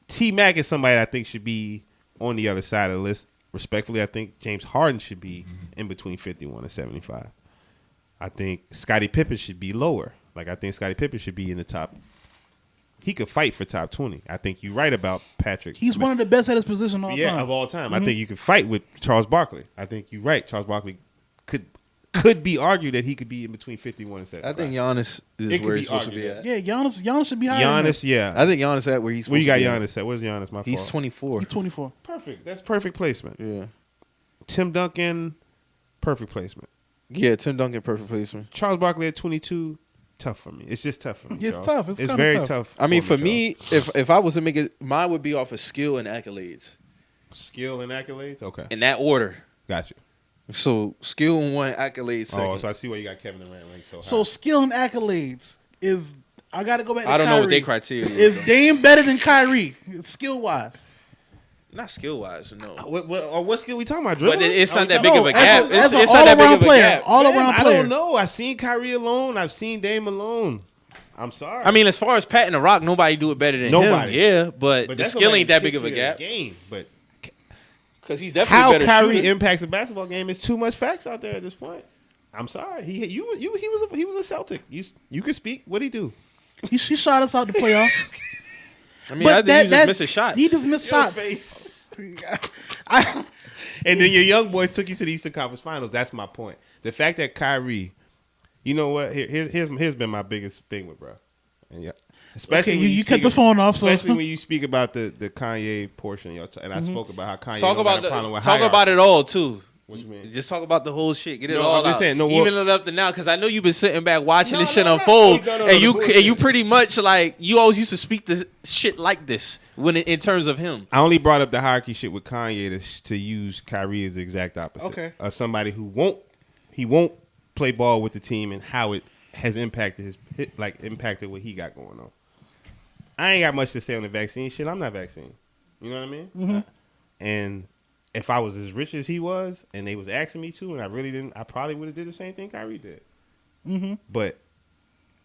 T Mac is somebody that I think should be on the other side of the list. Respectfully, I think James Harden should be in between 51 and 75. I think Scottie Pippen should be lower. I think Scottie Pippen should be in the top. He could fight for top 20. I think you're right about Patrick. He's one of the best at his position all Yeah, time. of all time. I think you could fight with Charles Barkley. I think you're right. Charles Barkley could be argued that he could be in between 51 and 75. I think Giannis It is could where be he's supposed to be argued, at. Yeah, Giannis should be higher. than Giannis, yeah. I think Giannis at where he's supposed Where you got to be. Giannis at? Where's Giannis? My He's fault. 24. that. He's 24. Perfect. That's perfect placement. Yeah. Tim Duncan, perfect placement. Yeah, Tim Duncan, perfect placement. Charles Barkley at 22, tough for me. It's just tough for me. It's Charles. tough. It's kinda very tough. tough. I mean, for Charles. me, if I was to make it, mine would be off of skill and accolades skill and accolades. Okay, in that order. got you. So skill in one, accolades second. Oh, so I see why you got Kevin Durant ranked so high. So skill and accolades is. I got to go back to I don't know what Kyrie. their criteria Is is. Dame better than Kyrie skill wise? Not skill wise, no. What skill we talking about? But Dribbling? it's Are not we that talking big No, of a gap. as a It's not that big all-around of a player. gap. All-around I player. don't know. I've seen Kyrie alone. I've seen Dame alone. I'm sorry. I mean, as far as patting the rock, nobody do it better than Nobody. him. Yeah, but the that's skill like ain't that big of a history gap. Game, but Because he's definitely how better Kyrie shooter. impacts a basketball game is too much facts out there at this point. I'm sorry. He was a Celtic. You could speak. What'd he do? He shot us out the playoffs. I mean, I think he was just missing shots. He just missed Your shots. face. I, And then your young boys took you to the Eastern Conference Finals. That's my point. The fact that Kyrie, you know what? Here's been my biggest thing with bro. And yeah, especially okay, when you cut speak the phone off. So Especially when you speak about the Kanye portion, and I spoke about how Kanye talk don't about got a problem with talk hierarchy. about it all too. What you mean? Just talk about the whole shit. Get it No, all I'm just out. saying, no, Even up to now, because I know you've been sitting back watching No, this shit no, unfold, no, and you bullshit. and you pretty much like you always used to speak the shit like this when in terms of him. I only brought up the hierarchy shit with Kanye to use Kyrie as the exact opposite. Okay. Of somebody who won't play ball with the team and how it has impacted impacted what he got going on. I ain't got much to say on the vaccine shit. I'm not vaccine. You know what I mean? Mm-hmm. And if I was as rich as he was, and they was asking me to, and I really didn't, I probably would have did the same thing Kyrie did. Mm-hmm. But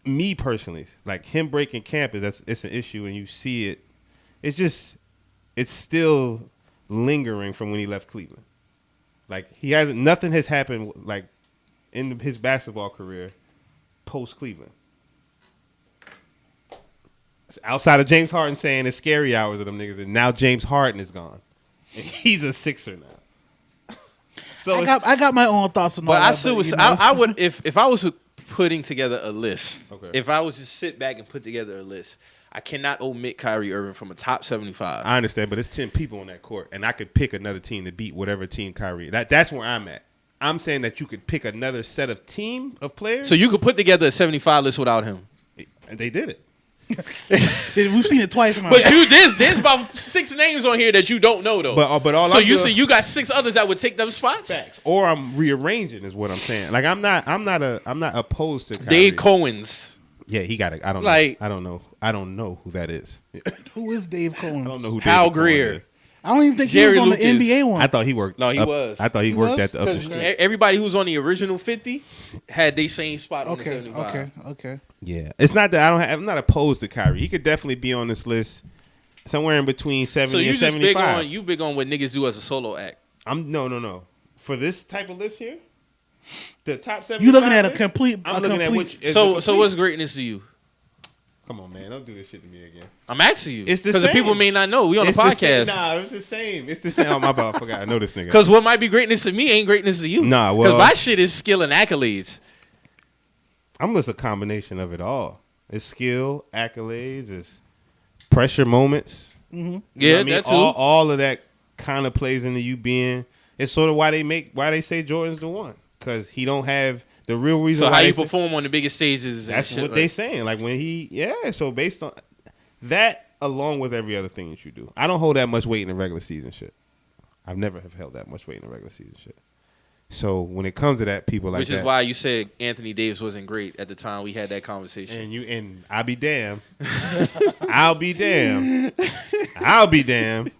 me personally, like him breaking camp it's an issue, and you see it. It's still lingering from when he left Cleveland. Like nothing has happened like in his basketball career post Cleveland. Outside of James Harden saying it's scary hours of them niggas, and now James Harden is gone, and he's a Sixer now. So I got my own thoughts on all But that. I still was. you know, I would if I was putting together a list. Okay. If I was to sit back and put together a list, I cannot omit Kyrie Irving from a top 75. I understand, but it's 10 people on that court, and I could pick another team to beat whatever team Kyrie. That's where I'm at. I'm saying that you could pick another set of team of players. So you could put together a 75 list without him. And they did it. we've seen it twice. Now. But there's about 6 names on here that you don't know though. But all so I'm you doing- see you got 6 others that would take them spots. Facts. Or I'm rearranging is what I'm saying. Like I'm not opposed to Kyrie. Dave Cohen's. Yeah, he got it. I don't know. I don't know who that is. Who is Dave Cohen? I don't know who Hal David Cohen Greer. is. I don't even think Jerry he was on Lucas. the NBA one. I thought he worked. No, he was. I thought he He worked was? at the upper. Because everybody who was on the original 50 had their same spot on the okay, 75. okay. Yeah, it's not that I'm not opposed to Kyrie. He could definitely be on this list somewhere in between 70 So you and just 75. big on what niggas do as a solo act. I'm no. For this type of list here, the top 75. You looking at a list, complete? I'm a looking at complete, which. So what's greatness to you? Come on, man. Don't do this shit to me again. I'm asking you. It's the Because the same. people may not know. We on It's the the same. podcast. Nah, it's the same. It's the same. Oh, my bad. I forgot. I know this nigga. Because what might be greatness to me ain't greatness to you. Nah, well. Because my shit is skill and accolades. I'm just a combination of it all. It's skill, accolades, it's pressure moments. Mm-hmm. Yeah, I mean? that too. All of that kind of plays into you being. It's sort of why they say Jordan's the one, because he don't have the real reason. So why how they you say- perform on the biggest stages? And That's shit, what like, they saying. Like when so based on that, along with every other thing that you do, I don't hold that much weight in the regular season shit. I've never have held that much weight in the regular season shit. So when it comes to that, people like which that, is why you said Anthony Davis wasn't great at the time we had that conversation. and I'll be damned. I'll be damned. I'll be damned.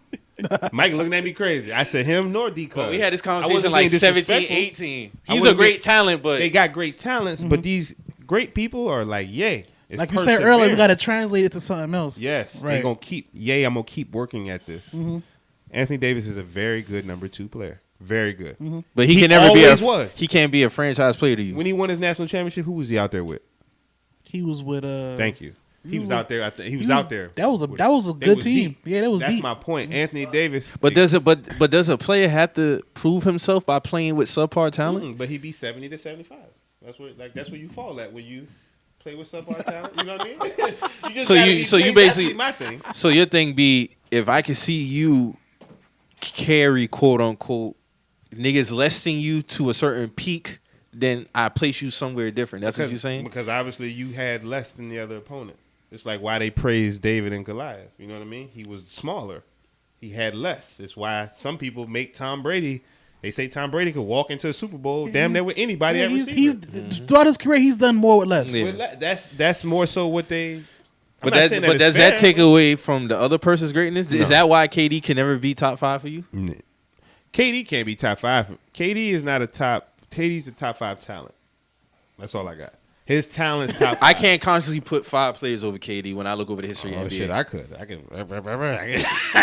Mike looking at me crazy. I said him nor D. Well, we had this I conversation wasn't like being 17, disrespectful. 18. I He's a wasn't great being- talent, but They got great talents, but these great people are like, yay. It's Like you said earlier, we perseverance. got to translate it to something else. Yes, Right. they gonna keep. Yay, I'm gonna keep working at this. Mm-hmm. Anthony Davis is a very good number 2 player. Very good. Mm-hmm. but he He can never be always was. he can't be a franchise player to you. When he won his national championship, who was he out there with? He was with Thank you. He was out there. He was he out there. That was a with- good they was team. deep. Yeah, that was That's deep. my point. Anthony Davis. But does a player have to prove himself by playing with subpar talent? But he be 70 to 75. That's where you fall at when you play with subpar talent. You know what I mean? You just So gotta you- be so you playing- basically- that's my thing. So your thing be, if I can see you carry quote unquote niggas less than you to a certain peak, then I place you somewhere different. That's what you're saying? Because obviously you had less than the other opponent. It's like why they praised David and Goliath. You know what I mean? He was smaller. He had less. It's why some people make Tom Brady. They say Tom Brady could walk into a Super Bowl damn near with anybody Yeah, at he's receiver. throughout his career, he's done more with less. Yeah. That's more so what they. I'm But not saying but it's does that fair. take away from the other person's greatness? No. Is that why KD can never be top 5 for you? KD can't be top 5. KD is not a top. KD's a top 5 talent. That's all I got. His talent's top 5. I can't consciously put 5 players over KD when I look over the history Oh of the shit, NBA. I could. I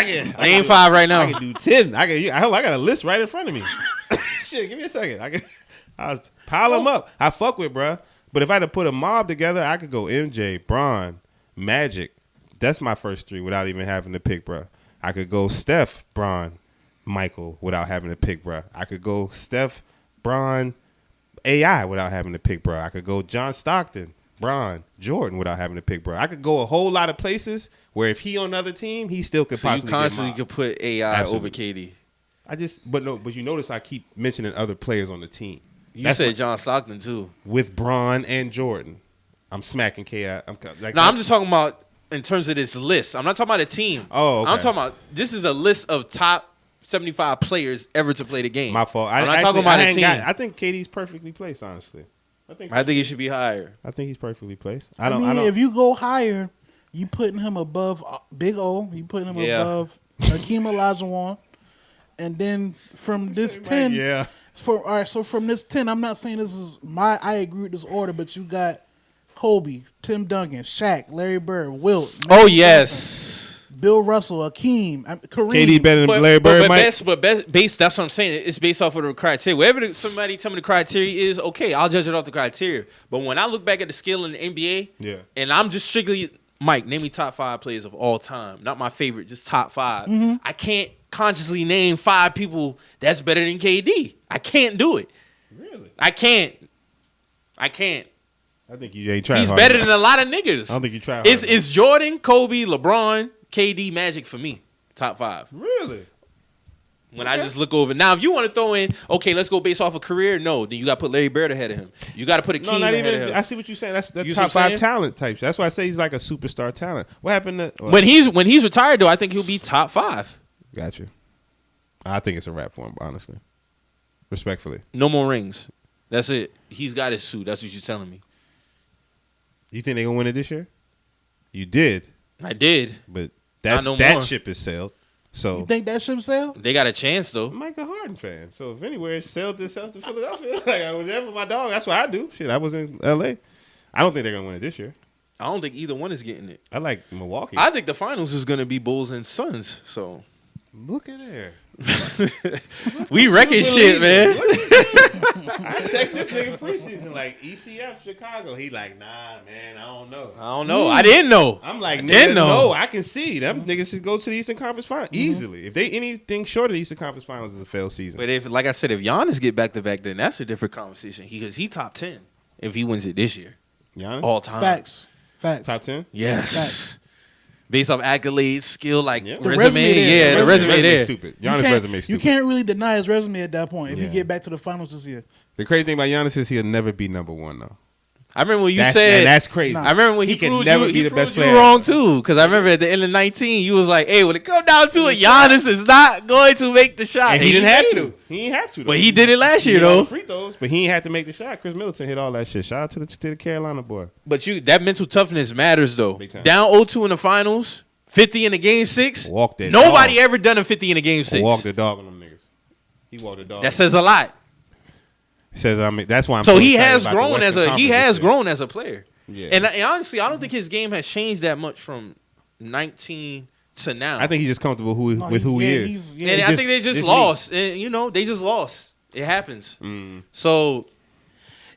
can. Name 5 right now. I can do 10. I got a list right in front of me. Shit, give me a second. I was pile them up. I fuck with, bruh. But if I had to put a mob together, I could go MJ, Bron, Magic. That's my first 3 without even having to pick, bruh. I could go Steph, Bron, Michael without having to pick, bruh. I could go Steph, Bron, AI without having to pick, bruh. I could go John Stockton, Bron, Jordan without having to pick, bruh. I could go a whole lot of places where if he on another team, he still could So you possibly get consciously mobbed. could put AI Absolutely. over KD. But you notice I keep mentioning other players on the team. You That's said what- John Stockton too. with Bron and Jordan. I'm smacking KI. No, I'm just talking about in terms of this list. I'm not talking about a team. Oh, okay. I'm talking about this is a list of top 75 players ever to play the game. My fault. I'm not talking about a team. I think KD's perfectly placed. Honestly, I think it should be higher. he's perfectly placed. I mean, if you go higher, you putting him above Big O. You putting him Yeah. above Hakeem Olajuwon, and then from this 10, yeah. all right. So from this 10, I'm not saying this is I agree with this order, but you got Kobe, Tim Duncan, Shaq, Larry Bird, Wilt. Oh Magic yes. Johnson, Bill Russell, Kareem, Kareem. KD better than Larry Bird, Mike. Based, that's what I'm saying. It's based off of the criteria. Whatever somebody tell me the criteria is, okay, I'll judge it off the criteria. But when I look back at the skill in the NBA, Yeah. and I'm just strictly, Mike, name me top 5 players of all time. Not my favorite, just top 5. Mm-hmm. I can't consciously name 5 people that's better than KD. I can't do it. Really? I can't. I think you ain't trying. He's hard better enough. than a lot of niggas. I don't think you try. hard It's enough. Jordan, Kobe, LeBron, KD, Magic for me. Top 5. Really. When I just look over. Now, if you want to throw in, okay, let's go based off a career, no, then you got to put Larry Bird ahead of him. You got to put a No, King not ahead of even. him. I see what you're saying. That's You see top what I'm 5 saying? talent type. That's why I say he's like a superstar talent. What happened to When he's retired, though, I think he'll be top 5. Got you. I think it's a wrap for him, honestly. Respectfully. No more rings. That's it. He's got his suit. That's what you're telling me. You think they're gonna win it this year? You did, I did. but Not no that more. ship is sailed. So You think that ship sail? They got a chance, though. I'm like a Harden fan. So if anywhere it sailed itself to Philadelphia, like I was there with my dog. That's what I do. Shit, I was in LA. I don't think they're gonna win it this year. I don't think either one is getting it. I like Milwaukee. I think the finals is going to be Bulls and Suns. So Look at there. we wrecking shit, man. I text this nigga preseason like ECF Chicago. He like, nah, man, I don't know. I don't know. I didn't know. I'm like, didn't nigga, know. no, I can see them niggas should go to the Eastern Conference Finals easily. If they anything short of the Eastern Conference Finals is a failed season. But if, like I said, if Giannis get back to back, then that's a different conversation. Because he top 10 if he wins it this year, Giannis? all time. Facts. Top 10? Yes. Facts. Based off accolades, skill, like Yeah. The resume, resume there. yeah, the resume there. Stupid. You Giannis' can't- resume You stupid. can't really deny his resume at that point if he Yeah. get back to the finals this year. The crazy thing about Giannis is he'll never be number one though. I remember when you That's, said and that's crazy. Nah. I remember when he can proved never you, be he the proved best you player. wrong too. Because I remember at the end of 19, you was like, "Hey, when it come down to it, Giannis is not going to make the shot." And he didn't have made to. it. He didn't have to. Though. But he did it last He year hit all though. the free throws, but he ain't have to make the shot. Chris Middleton hit all that shit. Shout out to the Carolina boy. But that mental toughness matters though. Big time. Down 0-2 in the finals, 50 in the game 6. Walked that Nobody dog. ever done a 50 in the game 6. Walked the dog on them niggas. He walked the dog. That says a lot. Says that's why I'm So so he excited has about the grown Western Conference this year. grown as a player. Yeah. And honestly, I don't think his game has changed that much from 19 to now. I think he's just comfortable with who he is. and I think they just this lost. And, they just lost. It happens. Mm. So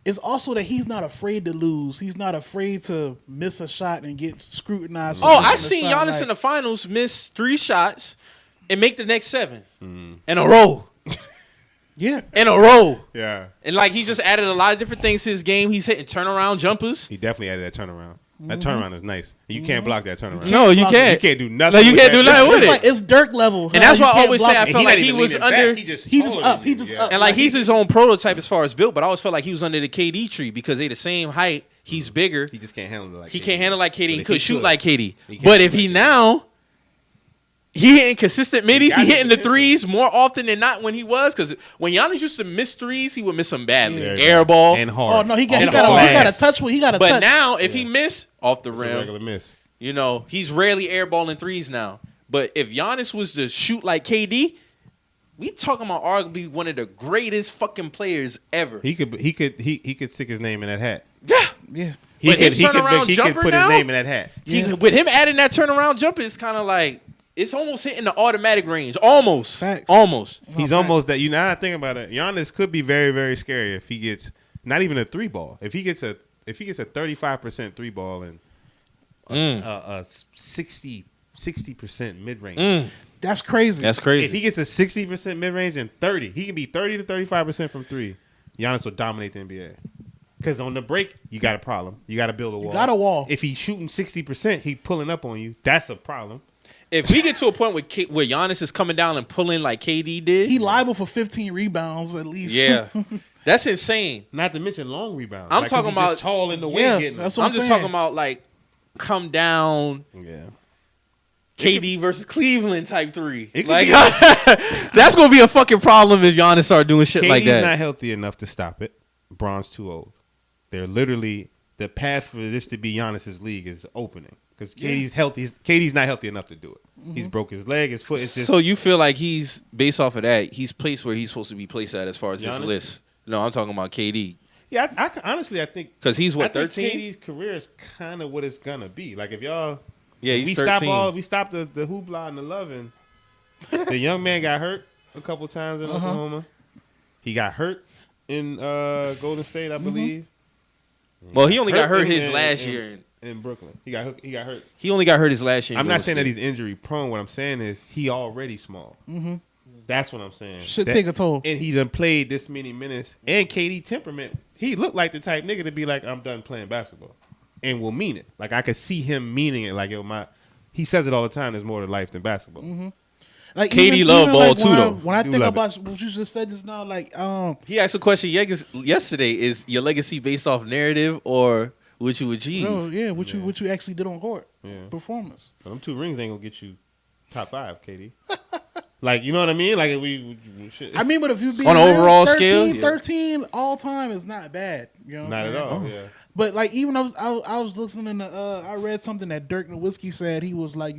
It's also that he's not afraid to lose. He's not afraid to miss a shot and get scrutinized. for missing I a seen shot. Giannis in the finals miss 3 shots and make the next 7 Mm. in a row. Yeah. In a row. Yeah. And like he just added a lot of different things to his game. He's hitting turnaround jumpers. He definitely added that turnaround. That turnaround is nice. You can't block that turnaround. No, you block can't. You can't do nothing. No, you with can't that. do nothing with It's it. like it's Dirk level. And that's You why I can't always block say I it. felt He like not he even was leaning under. back. He just He just taller up. than He you. just Yeah. up. And like he's his own prototype as far as build, but I always felt like he was under the KD tree because they the same height. He's bigger. He just can't handle it like He KD. can't handle like KD. But He if could shoot could, like KD. he can't But if shoot he like now, he hitting consistent middies. got He the hitting the potential. threes more often than not when he was. Because when Giannis used to miss threes, he would miss them badly. Yeah. Air ball. and Oh hard. no, he got And he got hard. a touch. He got a But touch. now, if he miss off the It's a rim, regular miss. he's rarely airballing threes now. But if Giannis was to shoot like KD, we talking about arguably one of the greatest fucking players ever. He could stick his name in that hat. Yeah. yeah. But his turnaround he jumper could put now? his name in that hat. With him adding that turnaround jumper, it's kind of like it's almost hitting the automatic range. Almost. Facts. Almost. He's almost that. Now I think about it. Giannis could be very, very scary if he gets not even a 3-ball. If he gets a 35% 3-ball and a 60% mid range. That's crazy. That's If crazy. he gets a 60% mid range and 30, he can be 30 to 35% from 3. Giannis will dominate the NBA. Because on the break, you got a problem. You got to build a wall. got a wall. If he's shooting 60%, he pulling up on you. That's a problem. If we get to a point where Giannis is coming down and pulling like KD did, He liable for 15 rebounds at least. yeah, that's insane. Not to mention long rebounds. I'm Like, 'cause talking he just about- tall in the way Yeah, getting them. that's what I'm I'm just saying. talking about like come down Yeah. KD versus Cleveland type 3. It could Like be- that's gonna be a fucking problem if Giannis start doing shit KD's like that. not healthy enough to stop it. Bron's too old. They're literally the path for this to be Giannis's league is opening because KD's healthy. KD's not healthy enough to do it. He's broke his leg, his foot. It's just So you feel like he's based off of that, he's placed where he's supposed to be placed at as far as this Giannis? list. No, I'm talking about KD yeah. Honestly, I think because he's what I think 13. KD's career is kind of what it's gonna be. Like if y'all, Yeah, if he's we 13. stop the hoopla and the loving. The young man got hurt a couple times in Oklahoma. He got hurt in Golden State, I believe. Well, he only got hurt in- his in- last in- year. in Brooklyn. He got hurt. He only got hurt his last year. in I'm not Golden saying that State. he's injury prone. What I'm saying is he already small. Mm-hmm. That's what I'm saying. Should That- take a toll. And he done played this many minutes. And KD temperament, he looked like the type nigga to be like, I'm done playing basketball, and will mean it. Like I could see him meaning it. Like yo, he says it all the time. There's more to life than basketball. Mm-hmm. Like KD love ball like too, when though. When I Do think love about what you just said just now, like He asked a question yesterday: is your legacy based off narrative or what you achieve? no, yeah, what you actually did on court, Yeah. performance. But them 2 rings ain't gonna get you top 5, KD. Like you know what I mean? Like if we shit. I mean, but if you be On an real, overall 13, scale, yeah. 13 all time is not bad. You know what not I'm at saying? all. Yeah. But like even I was listening to I read something that Dirk Nowitzki said. He was like,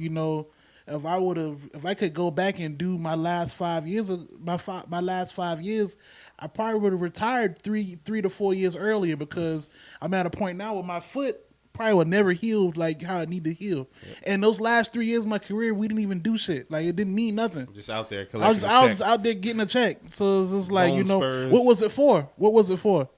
if I could go back and do my last 5 years my last 5 years, I probably would have retired 3 to 4 years earlier because I'm at a point now where my foot probably would never heal like how it need to heal. And those last 3 years of my career, we didn't even do shit. Like it didn't mean nothing. Just out there I collecting. was just out there getting a check. So it's just like, Bone spurs. what was it for? What was it for?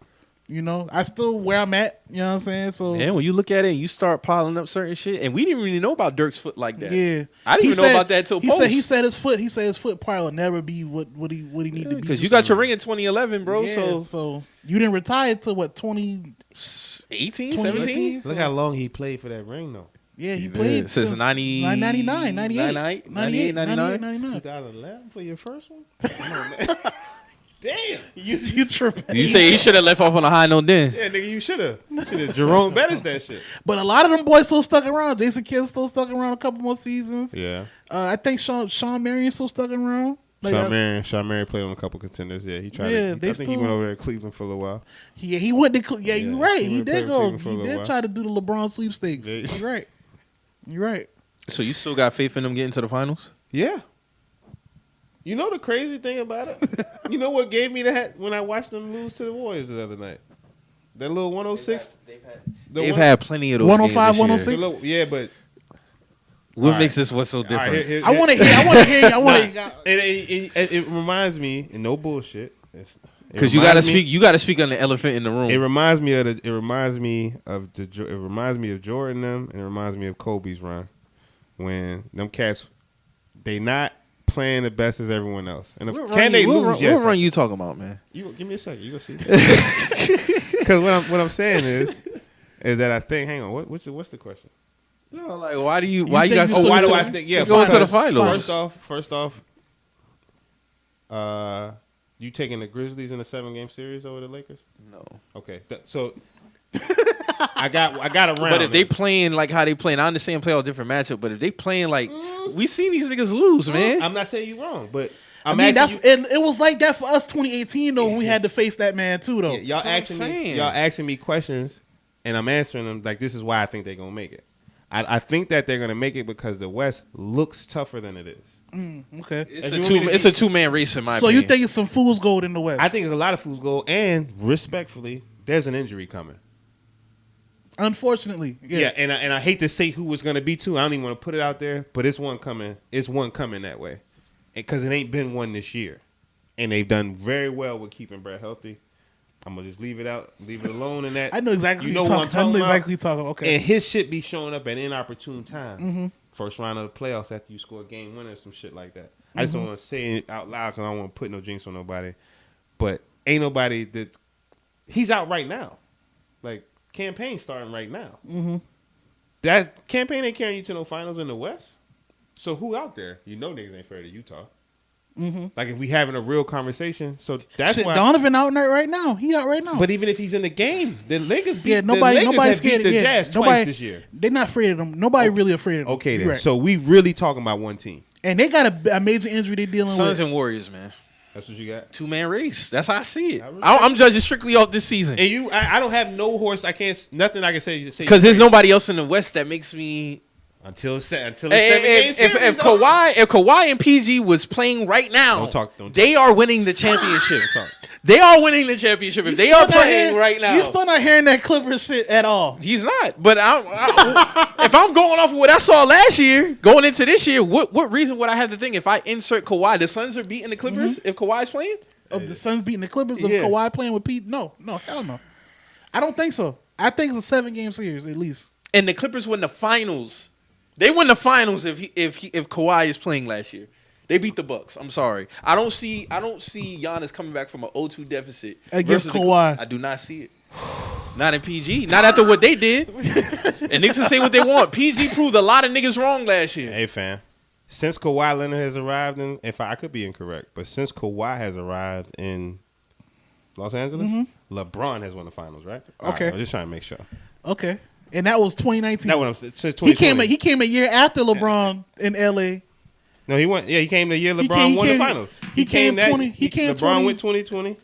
I still where I'm at. You know what I'm saying? So And when you look at it, you start piling up certain shit, and we didn't really know about Dirk's foot like that. yeah, I didn't even know about that till post. He said his foot probably will never be what he need to be. Because you got your ring in 2011, bro. Yeah, so you didn't retire till what 2018, 17? Look how long he played for that ring, though. Yeah, he played since 99, 98, 98, 99. 2011 for your first one? Come on, man. Damn. You tripping. You say he should have left off on a high note then. Yeah, nigga, you should have. Jerome Bettis that shit. But a lot of them boys still stuck around. Jason Kidd still stuck around a couple more seasons. Yeah. I think Sean Marion still stuck around. Like Sean Marion played on a couple contenders. Yeah, he tried. Yeah, I think he went over there to Cleveland for a little while. Yeah, he went to. Yeah, you're right. he He went to did go. Cleveland for a He little did while. try to do the LeBron sweepstakes. Yeah. You're right. You're right. So you still got faith in them getting to the finals? Yeah. You know the crazy thing about it? You know what gave me that when I watched them lose to the Warriors the other night? That little 106. They've had plenty of those 105, games this year. 106? Yeah, but What All makes right. this what's so different? all right, here- I want to hear. I want to hear. I want to. It reminds me, and no bullshit. Because you gotta speak. You gotta speak on the elephant in the room. It reminds me of Jordan them, and it reminds me of Kobe's run when them cats they not playing the best as everyone else. And can they lose? Yes. What run you talking about, man? You give me a second. You gonna see? Because what I'm saying is that I think. Hang on. What's the question? No, like why do you think guys? you Oh, why still do I to- think? Yeah, going to the because finals. First off, you taking the Grizzlies in a 7-game series over the Lakers? No. Okay, so I got around. But if they it. playing like how they playing, I understand play all different matchup. But if they playing like we seen these niggas lose, man. I'm not saying you wrong, but I mean, it was like that for us 2018 though when we had to face that man too though. y'all asking me questions, and I'm answering them like this is why I think they're gonna make it. I think that they're gonna make it because the West looks tougher than it is. Okay. It's a two-man race in my So opinion. you think it's some fool's gold in the West? I think there's a lot of fools go, and respectfully, there's an injury coming. Unfortunately, Yeah, and I hate to say who it's gonna be too. I don't even want to put it out there, but it's one coming. It's one coming that way, because it ain't been one this year, and they've done very well with keeping Brett healthy. I'm gonna just leave it alone in that. I know exactly. You know what what I'm I know talking about. exactly what you're talking. Okay. And his shit be showing up at inopportune times. First round of the playoffs after you score a game winner, some shit like that. I just don't want to say it out loud because I don't want to put no jinx on nobody. But ain't nobody that he's out right now. Like campaign starting right now. That campaign ain't carrying you to no finals in the West. So who out there? You know niggas ain't fair to Utah. Like if we having a real conversation, so that's Shit, why. Donovan out there right now. He out right now. But even if he's in the game, the Lakers beat nobody's scared the of Jazz nobody, twice this year. They're not afraid of them. Nobody really afraid of them. Okay, You're then. right. So we really talking about one team. And they got a major injury they dealing Suns with. and Warriors, man. That's what you got. Two-man race. That's how I see it. I respect I'm judging strictly off this season And I don't have no horse. I can't. Nothing I can say. because there's nobody else in the West that makes me. until it's 7 game series. If Kawhi and PG was playing right now, Don't talk. they are winning the championship. Don't talk. They are winning the championship if they are playing right now. You still not hearing that Clippers shit at all. He's not. But if I'm going off of what I saw last year, going into this year, what reason would I have to think if I insert Kawhi, the Suns are beating the Clippers if Kawhi's playing? Of the Suns beating the Clippers, of Yeah. Kawhi playing with Pete? No, hell no. I don't think so. I think it's a 7-game series at least. And the Clippers win the finals. They win the finals if Kawhi is playing last year. They beat the Bucks. I'm sorry. I don't see Giannis coming back from an 0-2 deficit Against versus Kawhi. I do not see it. Not in PG. Not after what they did. And niggas can say what they want. PG proved a lot of niggas wrong last year. Hey, fam. Since Kawhi Leonard has arrived in, if I could be incorrect, but since Kawhi has arrived in Los Angeles, LeBron has won the finals, right? All Okay. I'm just trying to make sure. Okay. And that was 2019. That's what I'm saying. Since he 2020. came a year after LeBron in LA. No, he went. Yeah, he came the year He LeBron came- won he the came- finals. he came that- 20 he came LeBron 20 went 2020.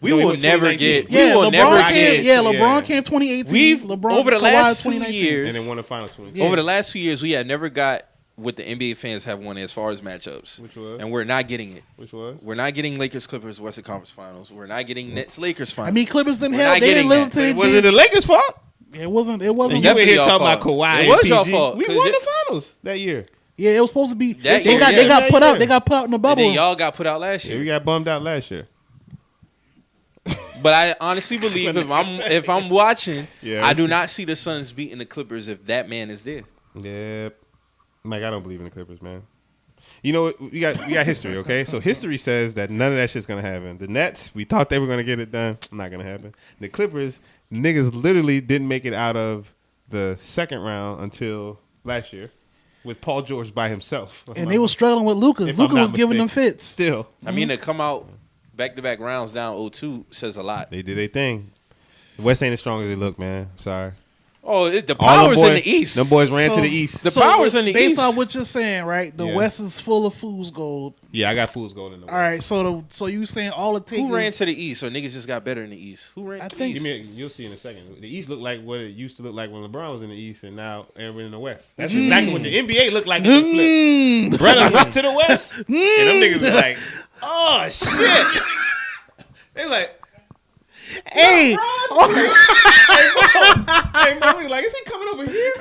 We No, he will went never 2019. get. Yeah, we will LeBron never came. get. Yeah, LeBron Yeah. came 2018. We've LeBron over the Kawhi last 2 2019. years. And then won the finals 2020. Yeah. Over the last 2 years, we have never got what the NBA fans have won as far as matchups. Which was? And we're not getting it. Which was? We're not getting Lakers Clippers Western Conference Finals. We're not getting Nets Lakers Finals. I mean, Clippers didn't We're have. not They getting didn't live that. until they Was it did. the Lakers' fault? It wasn't. And you in Definitely here y'all talking about fault. Kawhi It and was PG. y'all fault, We 'cause won it- the finals that year. Yeah, it was supposed to be. That They year, got yeah. they got That put year. out. They got put out in the And bubble. then y'all got put out last Yeah, year. we got bummed out last year. But I honestly believe if I'm watching, Yeah. I do not see the Suns beating the Clippers if that man is there. Yep. Mike, I don't believe in the Clippers, man. You know what? We got history, okay? So history says that none of that shit's gonna happen. The Nets, we thought they were gonna get it done. Not gonna happen. The Clippers, niggas literally didn't make it out of the second round until last year with Paul George by himself. And they were struggling with Luka. If I'm Luka not was giving them mistaken. fits. Still, I mean, to come out back-to-back rounds down 0-2 says a lot. they did their thing. The West ain't as strong as they look, man. Sorry. Oh, the All them power's boys, in the East. Them boys ran So- to the East. The powers in the based East. on what you're saying, right? The Yeah. West is full of fool's gold. Yeah, I got fool's gold in the West. All right, so you saying all it takes Who ran is to the East? Or niggas just got better in the East? Who ran I to think- the Give East? me you'll see in a second. The East looked like what it used to look like when LeBron was in the East, and now everyone in the West. That's exactly what the NBA looked like. In the flip. Brothers went to the West, and them niggas was like, "Oh shit!" They like, hey, "Hey, man, we like, is he coming over here?"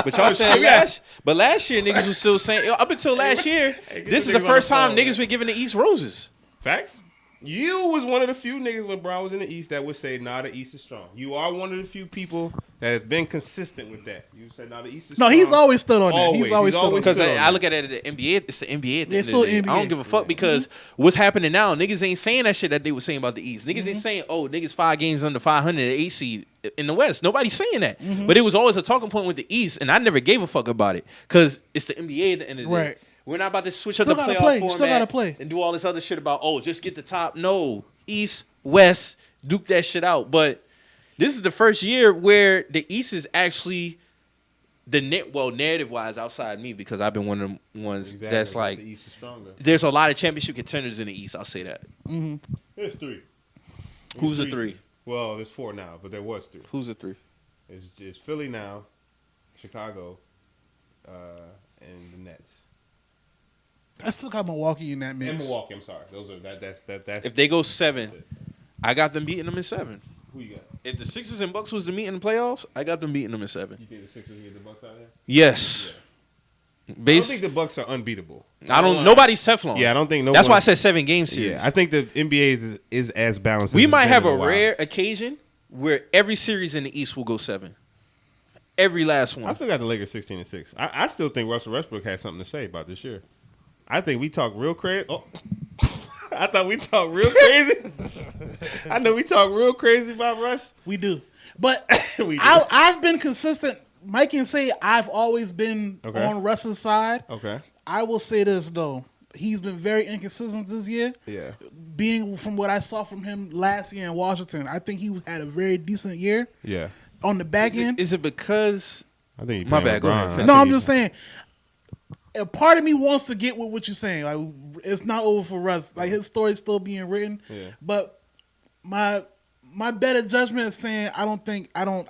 But y'all saying shit, last year niggas was still saying up until last year. get This them is the niggas on first the time phone, niggas man. been giving the East roses. Facts. You was one of the few niggas when Brown was in the East that would say, "Nah, the East is strong." You are one of the few people that has been consistent with that. You said, "Nah, the East is no, strong." he's always stood on that. Always. He's always He's stood on always that. Because Still on I that. look at it at the NBA. It's the NBA at the Yeah, end still of the day. NBA. I don't give a fuck because what's happening now? Niggas ain't saying that shit that they were saying about the East. Niggas ain't saying, "Oh, niggas 5 games under 500 at 8 seed in the West." Nobody's saying that. But it was always a talking point with the East, and I never gave a fuck about it because it's the NBA at the end of the day. Right. We're not about to switch up Still the gotta playoff play. format Still gotta play. and do all this other shit about just get the top. No, East, West, duke that shit out. But this is the first year where the East is actually narrative wise outside me because I've been one of them ones Exactly. that's like the East is stronger. there's a lot of championship contenders in the East. I'll say that. There's 3. Who's the 3? Well, there's 4 now, but there was 3. Who's the 3? It's Philly now, Chicago, and the Nets. I still got Milwaukee in that And mix. Milwaukee. I'm sorry. Those are that's. If they go 7, I got them beating them in 7. Who you got? If the Sixers and Bucks was to meet in the playoffs, I got them beating them in 7. You think the Sixers get the Bucks out of there? Yes. I don't Base. think the Bucks are unbeatable. Nobody's Teflon. Yeah, I don't think no. That's one, why I said 7 game series. Yeah, I think the NBA is as balanced. We as might it's been have in a while. rare occasion where every series in the East will go 7. Every last I one. still got the Lakers 16-6. I still think Russell Westbrook has something to say about this year. I think we talk real crazy. Oh. I thought we talked real crazy. I know we talk real crazy about Russ. We do, but We do. I've been consistent. Mike can say I've always been Okay. on Russ's side. Okay. I will say this though, he's been very inconsistent this year. Yeah. Being from what I saw from him last year in Washington, I think he had a very decent year Yeah. on the back end. Is it because I think he My playing bad, go LeBron. ahead, I finish. think No, I'm he- just saying. A part of me wants to get with what you're saying. Like it's not over for Russ. Like his story's still being written. Yeah. But my better judgment is saying I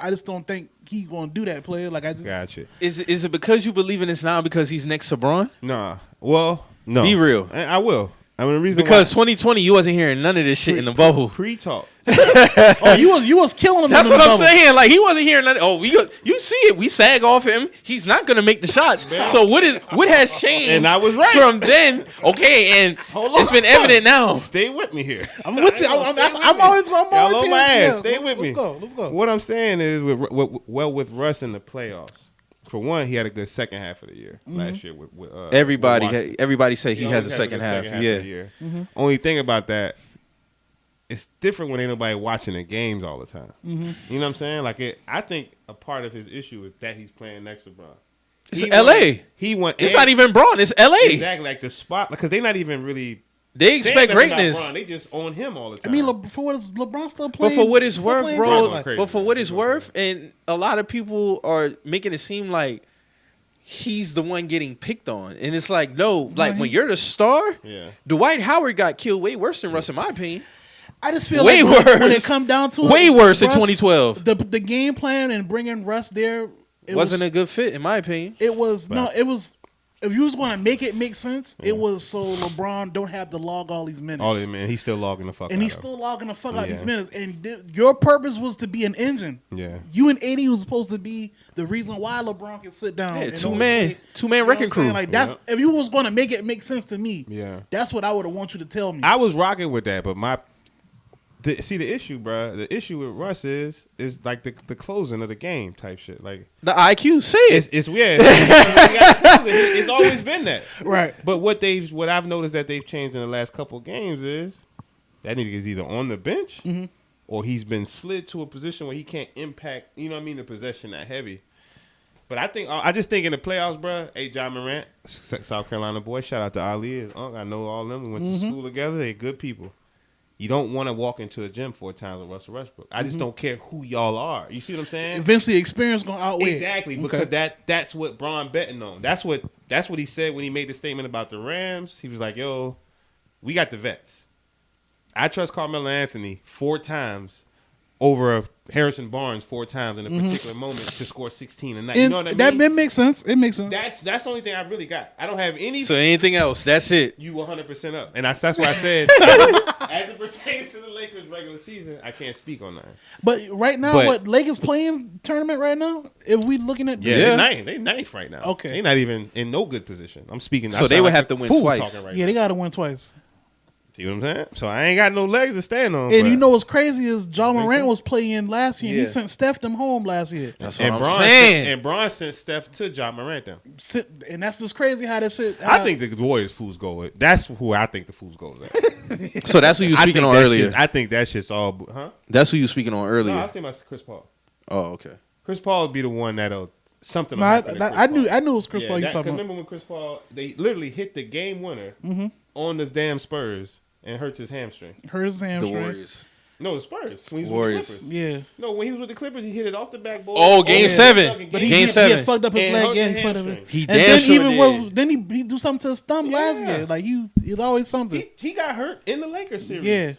just don't think he's gonna do that player. Like I just Gotcha. is it because you believe in this now because he's next to Braun? Nah. Well, no. Be real. I will. I mean, the reason Because 2020 you wasn't hearing none of this shit in the bubble. pre-talk. Oh, you was killing him. That's in the what I'm bubble. saying. Like he wasn't hearing nothing. Oh, you see it. We sag off him. He's not gonna make the shots. So what has changed? And I was right. from then. Okay, and it's been evident now. Stay with me here. I'm with you. I'm always Y'all always on here. my ass. Yeah, Stay with me. Let's go. What I'm saying is, with Russ in the playoffs, for one, he had a good second half of the year last year. With Everybody say he has always a had second good half. of Yeah. the year. Only thing about that, it's different when ain't nobody watching the games all the time. You know what I'm saying? Like I think a part of his issue is that he's playing next to Bron. It's LA. It's not even Braun. It's LA. exactly like the spot because they're not even really. They saying expect nothing about greatness. Bron. They just own him all the I time. mean, for what is LeBron still But playing? for what it's still worth, playing bro. great? crazy. But for what it's worth, and a lot of people are making it seem like he's the one getting picked on, and it's like no, like when you're the star, Yeah. Dwight Howard got killed way worse than Russ, in my opinion. I just feel Way like when worse. it come down to Way it, worse in Russ, 2012. The game plan and bringing Russ there, Wasn't a good fit, in my opinion. It was no, it was if you was going to make it make sense, it was so LeBron don't have to log all these minutes. All man, he's still logging the fuck. And out he's of still logging the fuck out these minutes. And your purpose was to be an engine. Yeah. You and AD was supposed to be the reason why LeBron can sit down. Yeah, and two only man play. wrecking crew. Like that's if you was going to make it make sense to me. Yeah. That's what I would have want you to tell me. I was rocking with that, but see the issue, bro. The issue with Russ is like the closing of the game type shit. Like The IQ, say it. it's weird. It's always been that, Right. But what I've noticed that they've changed in the last couple of games is that nigga is either on the bench or he's been slid to a position where he can't impact. You know what I mean? The possession that heavy. But I just think in the playoffs, bro. Hey, John Morant, South Carolina boy. Shout out to Ali. His uncle. I know all of them. We went to school together. They good people. You don't want to walk into a gym 4 times with Russell Westbrook. I just don't care who y'all are. You see what I'm saying? Eventually, experience gonna outweigh. Exactly, because that's what Bron betting on. That's what he said when he made the statement about the Rams. He was like, "Yo, we got the vets. I trust Carmelo Anthony 4 times over Harrison Barnes 4 times in a particular moment to score 16 a night." You know what I mean? That makes sense. It makes sense. That's the only thing I really got. I don't have any. So anything else? That's it. You 100% up, and that's why I said as it pertains to the Lakers regular season, I can't speak on that. But right now, what Lakers playing tournament right now? If we looking at They ninth right now. Okay, they not even in no good position. I'm speaking. So they would have to win twice. Right they got to win twice. See what I'm saying? So I ain't got no legs to stand on. And you know what's crazy is John Morant was playing last year. And he sent Steph them home last year. That's what I'm saying. And Bron sent Steph to John Morant them. And that's just crazy how that shit. I think the Warriors fools go with. That's who I think the fools go with. So that's who you were speaking on earlier. I think that shit's all. Huh? That's who you were speaking on earlier. No, I was thinking about Chris Paul. Oh, okay. Chris Paul would be the one that'll something. No, I knew it was Chris Paul. You talking about? Remember when Chris Paul they literally hit the game winner on the damn Spurs. And hurts his hamstring. The Warriors. No, the Spurs. When he was Warriors. with the Clippers. Yeah. No, when he was with the Clippers, he hit it off the backboard. Oh, game 7. But Game 7. He fucked up his leg. Yeah, he fucked up. He damn sure did. Then he do something to his thumb last year. Like it's always something. He got hurt in the Lakers series. Yeah.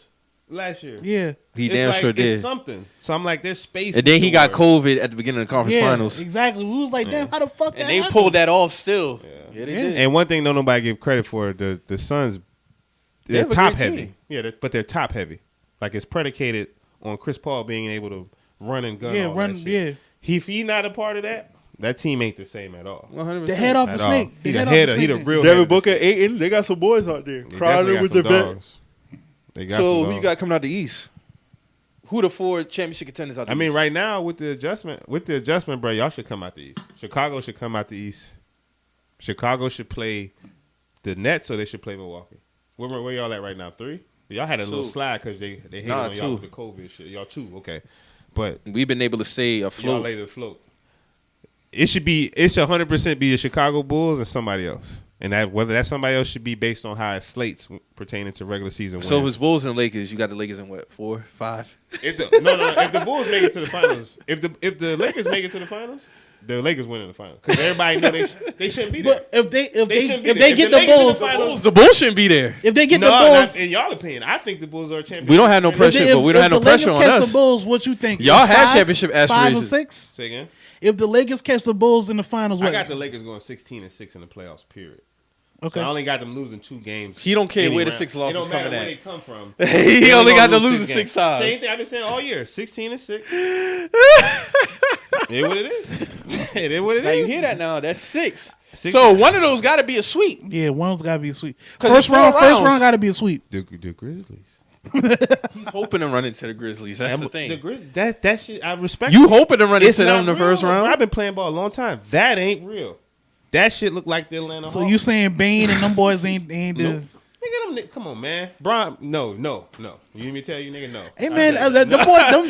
Last year. Yeah. He damn sure did. It's something. So I'm like, there's space. And then he got COVID at the beginning of the conference finals. Exactly. We was like, damn, how the fuck and they pulled that off still. Yeah, they did. And one thing don't nobody give credit for, the Suns, they're top heavy. Yeah, but they're top heavy. Like it's predicated on Chris Paul being able to run and gun. If he's not a part of that team ain't the same at all. 100%. The head off the snake. He the real. Devin Booker, Ayton, they got some boys out there. Crowder with the dogs. So who you got coming out the East? Who the 4 championship contenders out the East? I mean, right now with the adjustment, bro, y'all should come out the East. Chicago should come out the East. Chicago should play the Nets, or they should play Milwaukee. Where y'all at right now? 3? Y'all had a little slide because they hated on y'all with the COVID shit. Y'all 2, okay. But we've been able to stay afloat. Y'all later afloat. It should 100% be the Chicago Bulls and somebody else. And whether that somebody else should be based on how it slates pertaining to regular season wins. So if it's Bulls and Lakers, you got the Lakers in what, 4, 5? If the Bulls make it to the finals, if the Lakers make it to the finals, the Lakers win in the finals because everybody know they shouldn't be there. But if they get the the Bulls, the Bulls shouldn't be there. If they get the Bulls, in y'all opinion, I think the Bulls are a champion. We don't have no pressure, but we don't have no pressure on us. The Bulls, what you think? Y'all have championship aspirations. 5 or 6? Say again. If the Lakers catch the Bulls in the finals, I got the Lakers going 16-6 in the playoffs. Period. Okay. So I only got them losing 2 games. He don't care where the 6 losses coming at. Where they come from. He only got to lose 6 times. Same thing I've been saying all year. 16-6. It is what it is. It is what it is. Now you hear that now? That's 6. So one of those got to be a sweep. Yeah, one's got to be a sweep. First round got to be a sweep. The Grizzlies. He's hoping to run into the Grizzlies. That's the thing. That shit, I respect. You hoping to run into them in the first round? I've been playing ball a long time. That ain't real. That shit look like the Atlanta Hawks. So you saying Bane and them boys ain't the... Nigga, them, come on, man. Bron, no. You need me to tell you, nigga, no. Hey, man, the boy, I tell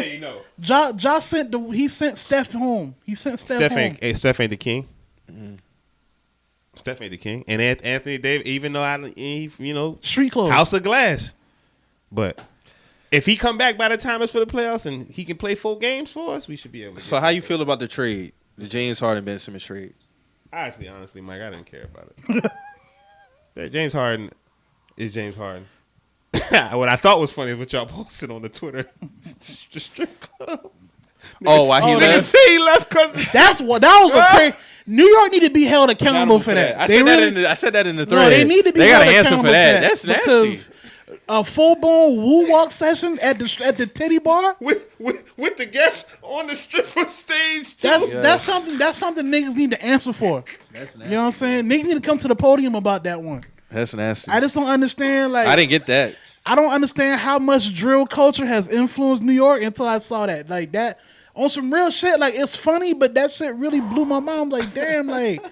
you, no. He sent Steph home. He sent Steph home. Steph ain't the king. Mm-hmm. Steph ain't the king. And Anthony Davis, even though street clothes, house of glass. But if he come back by the time it's for the playoffs and he can play 4 games for us, we should be able to. So how you feel about the trade, the James Harden Ben Simmons trade? Honestly, Mike, I didn't care about it. James Harden is James Harden. What I thought was funny is what y'all posted on the Twitter. Just strip club. Why he left? He left because that was a crazy. New York need to be held accountable for that. I said that in the thread. No, they need to be They held gotta answer accountable for that. That's nasty. Because a full-blown woo walk session at the titty bar. With the guests on the stripper stage too. That's something niggas need to answer for. That's nasty. You know what I'm saying? Niggas need to come to the podium about that one. That's nasty. I just don't understand. Like, I didn't get that. I don't understand how much drill culture has influenced New York until I saw that. Like that on some real shit. Like it's funny, but that shit really blew my mind. Like damn, like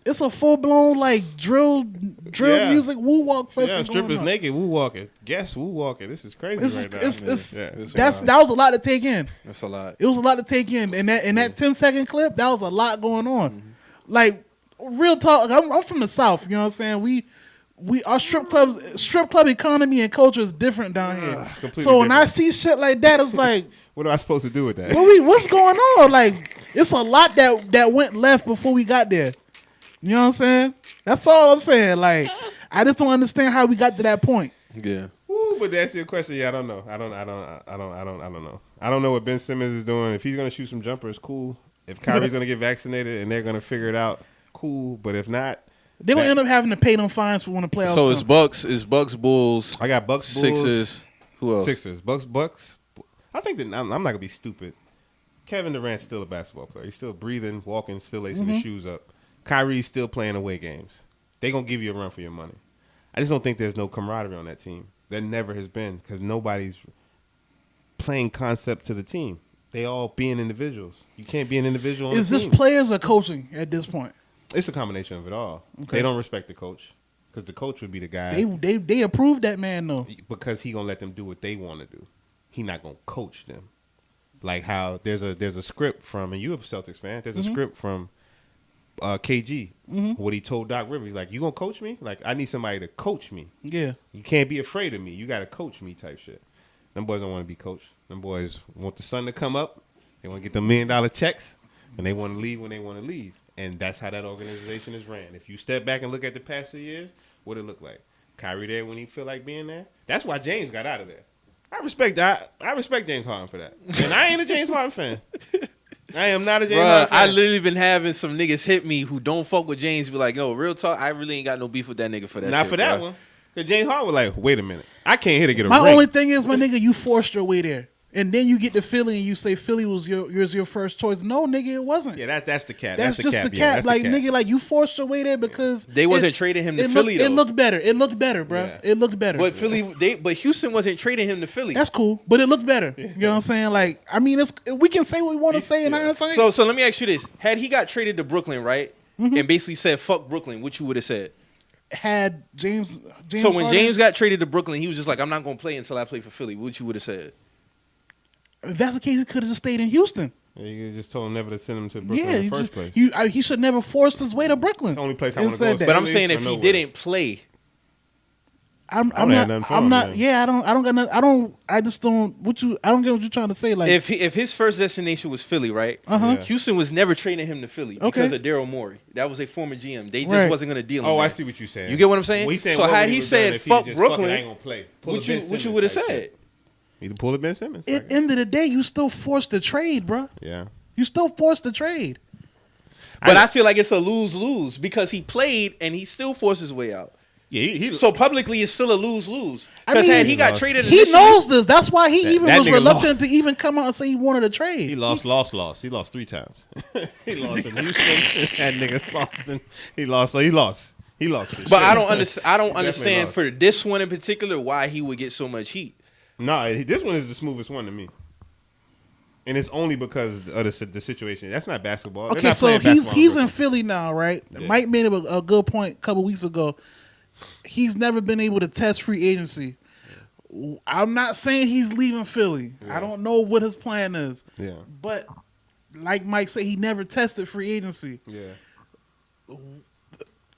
it's a full blown like drill music woo walk session. Yeah, strippers going on. naked woo walking. Guests woo walking. This is crazy right now. That was a lot to take in. That's a lot. It was a lot to take in. In that 10-second clip, that was a lot going on. Mm-hmm. Like real talk. I'm from the South. You know what I'm saying? Our strip club economy and culture is different down here. So when I see shit like that, it's like, what am I supposed to do with that? What's going on? Like, it's a lot that went left before we got there. You know what I'm saying? That's all I'm saying. Like, I just don't understand how we got to that point. Yeah. Woo, but to answer your question, yeah, I don't know. I don't know. I don't know what Ben Simmons is doing. If he's gonna shoot some jumpers, cool. If Kyrie's gonna get vaccinated and they're gonna figure it out, cool. But if not, they're gonna end up having to pay them fines for when the playoffs. So it's Bucks, Bulls. I got Bucks, Bulls, Sixers. Who else? Sixers, Bucks. I think that I'm not gonna be stupid. Kevin Durant's still a basketball player. He's still breathing, walking, still lacing his shoes up. Kyrie's still playing away games. They're gonna give you a run for your money. I just don't think there's no camaraderie on that team. There never has been because nobody's playing concept to the team. They all being individuals. You can't be an individual on Is the this team. players or coaching at this point? It's a combination of it all. Okay. They don't respect the coach because the coach would be the guy They approved that man though. because he gonna let them do what they want to do. He not gonna coach them. Like how there's a script from, and you a Celtics fan. There's a script from KG. What he told Doc Rivers, like, you gonna coach me? Like, I need somebody to coach me. Yeah. You can't be afraid of me. You gotta coach me type shit. Them boys don't want to be coached. Them boys want the sun to come up. They want to get the $1 million checks, and they want to leave when they want to leave. And that's how that organization is ran. If you step back and look at the past 2 years, what it look like? Kyrie there when he feel like being there. That's why James got out of there. I respect that. I respect James Harden for that. And I ain't a James Harden fan. I am not a James Harden fan. I literally been having some niggas hit me who don't fuck with James. Be like, no, real talk. I really ain't got no beef with that nigga for that. Not shit, for that one. Because James Harden was like, wait a minute. I came here to get a ring. My only thing is, my nigga, you forced your way there. And then you get to Philly and you say Philly was your first choice. No, nigga, it wasn't. Yeah, that's the cap. That's the just cap. the cap. Yeah, that's like, the cap. nigga, like you forced your way there because They wasn't trading him to Philly, though. It looked better. It looked better, bro. Yeah. It looked better. But but Houston wasn't trading him to Philly. That's cool, but it looked better. You know what I'm saying? Like, I mean, we can say what we want to say in hindsight. So let me ask you this: had he got traded to Brooklyn, right, and basically said "fuck Brooklyn," what you would have said? Had James So when Harden, James got traded to Brooklyn, he was just like, "I'm not gonna play until I play for Philly." What you would have said? if that's the case, he could have just stayed in Houston. Yeah, you just told him never to send him to Brooklyn in the first place. He should never forced his way to Brooklyn. It's the only place I And want to go. said is that. But I'm Philly saying or if he nowhere. didn't play, I just don't. I don't get what you're trying to say. Like, if his first destination was Philly, right? Yeah. Houston was never trading him to Philly because of Daryl Morey. That was a former GM. They just wasn't gonna deal him. Oh, I there. see what you're saying. You get what I'm saying? Well, he's saying So what had would he have said done if fuck just, Brooklyn, I ain't gonna play. Pull what a Ben you Simmons would have type said? shit. Either pull a Ben Simmons. at the end of the day, you still forced the trade, bro. Yeah. You still forced the trade. But I feel like it's a lose-lose because he played and he still forced his way out. Yeah, he So publicly, it's still a lose-lose. I Because mean, had he got lost. traded, He initially- knows this. That's why he even that was nigga reluctant to even come out and say he wanted a trade. He lost. He lost 3 times. He lost in Houston. That nigga lost. He lost. So he lost. He lost. But I don't understand. I don't Definitely understand lost. for this one in particular why he would get so much heat. No, this one is the smoothest one to me. And it's only because of the situation. That's not basketball. They're Okay, not so playing he's basketball in Philly now, right? Yeah. Mike made a good point a couple weeks ago. He's never been able to test free agency. I'm not saying he's leaving Philly. Yeah. I don't know what his plan is. Yeah. But like Mike said, he never tested free agency. Yeah.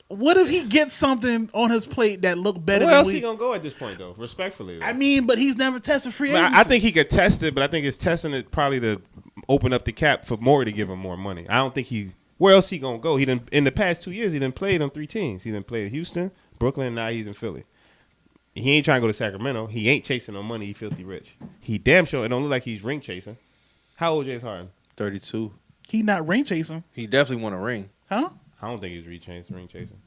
What if he gets something on his plate that look better Where than else he gonna go at this point, though? Respectfully, though. I mean, but he's never tested free But agency. I think he could test it, but I think it's testing it probably to open up the cap for Morey to give him more money. I don't think he's where else he gonna go. He didn't in the past 2 years. He didn't play on 3 teams. He didn't play Houston, Brooklyn. Now he's in Philly. He ain't trying to go to Sacramento. He ain't chasing no money. He filthy rich. He damn sure it don't look like he's ring chasing. How old James Harden? 32. He not ring chasing. He definitely won a ring. Huh? I don't think he's ring chasing.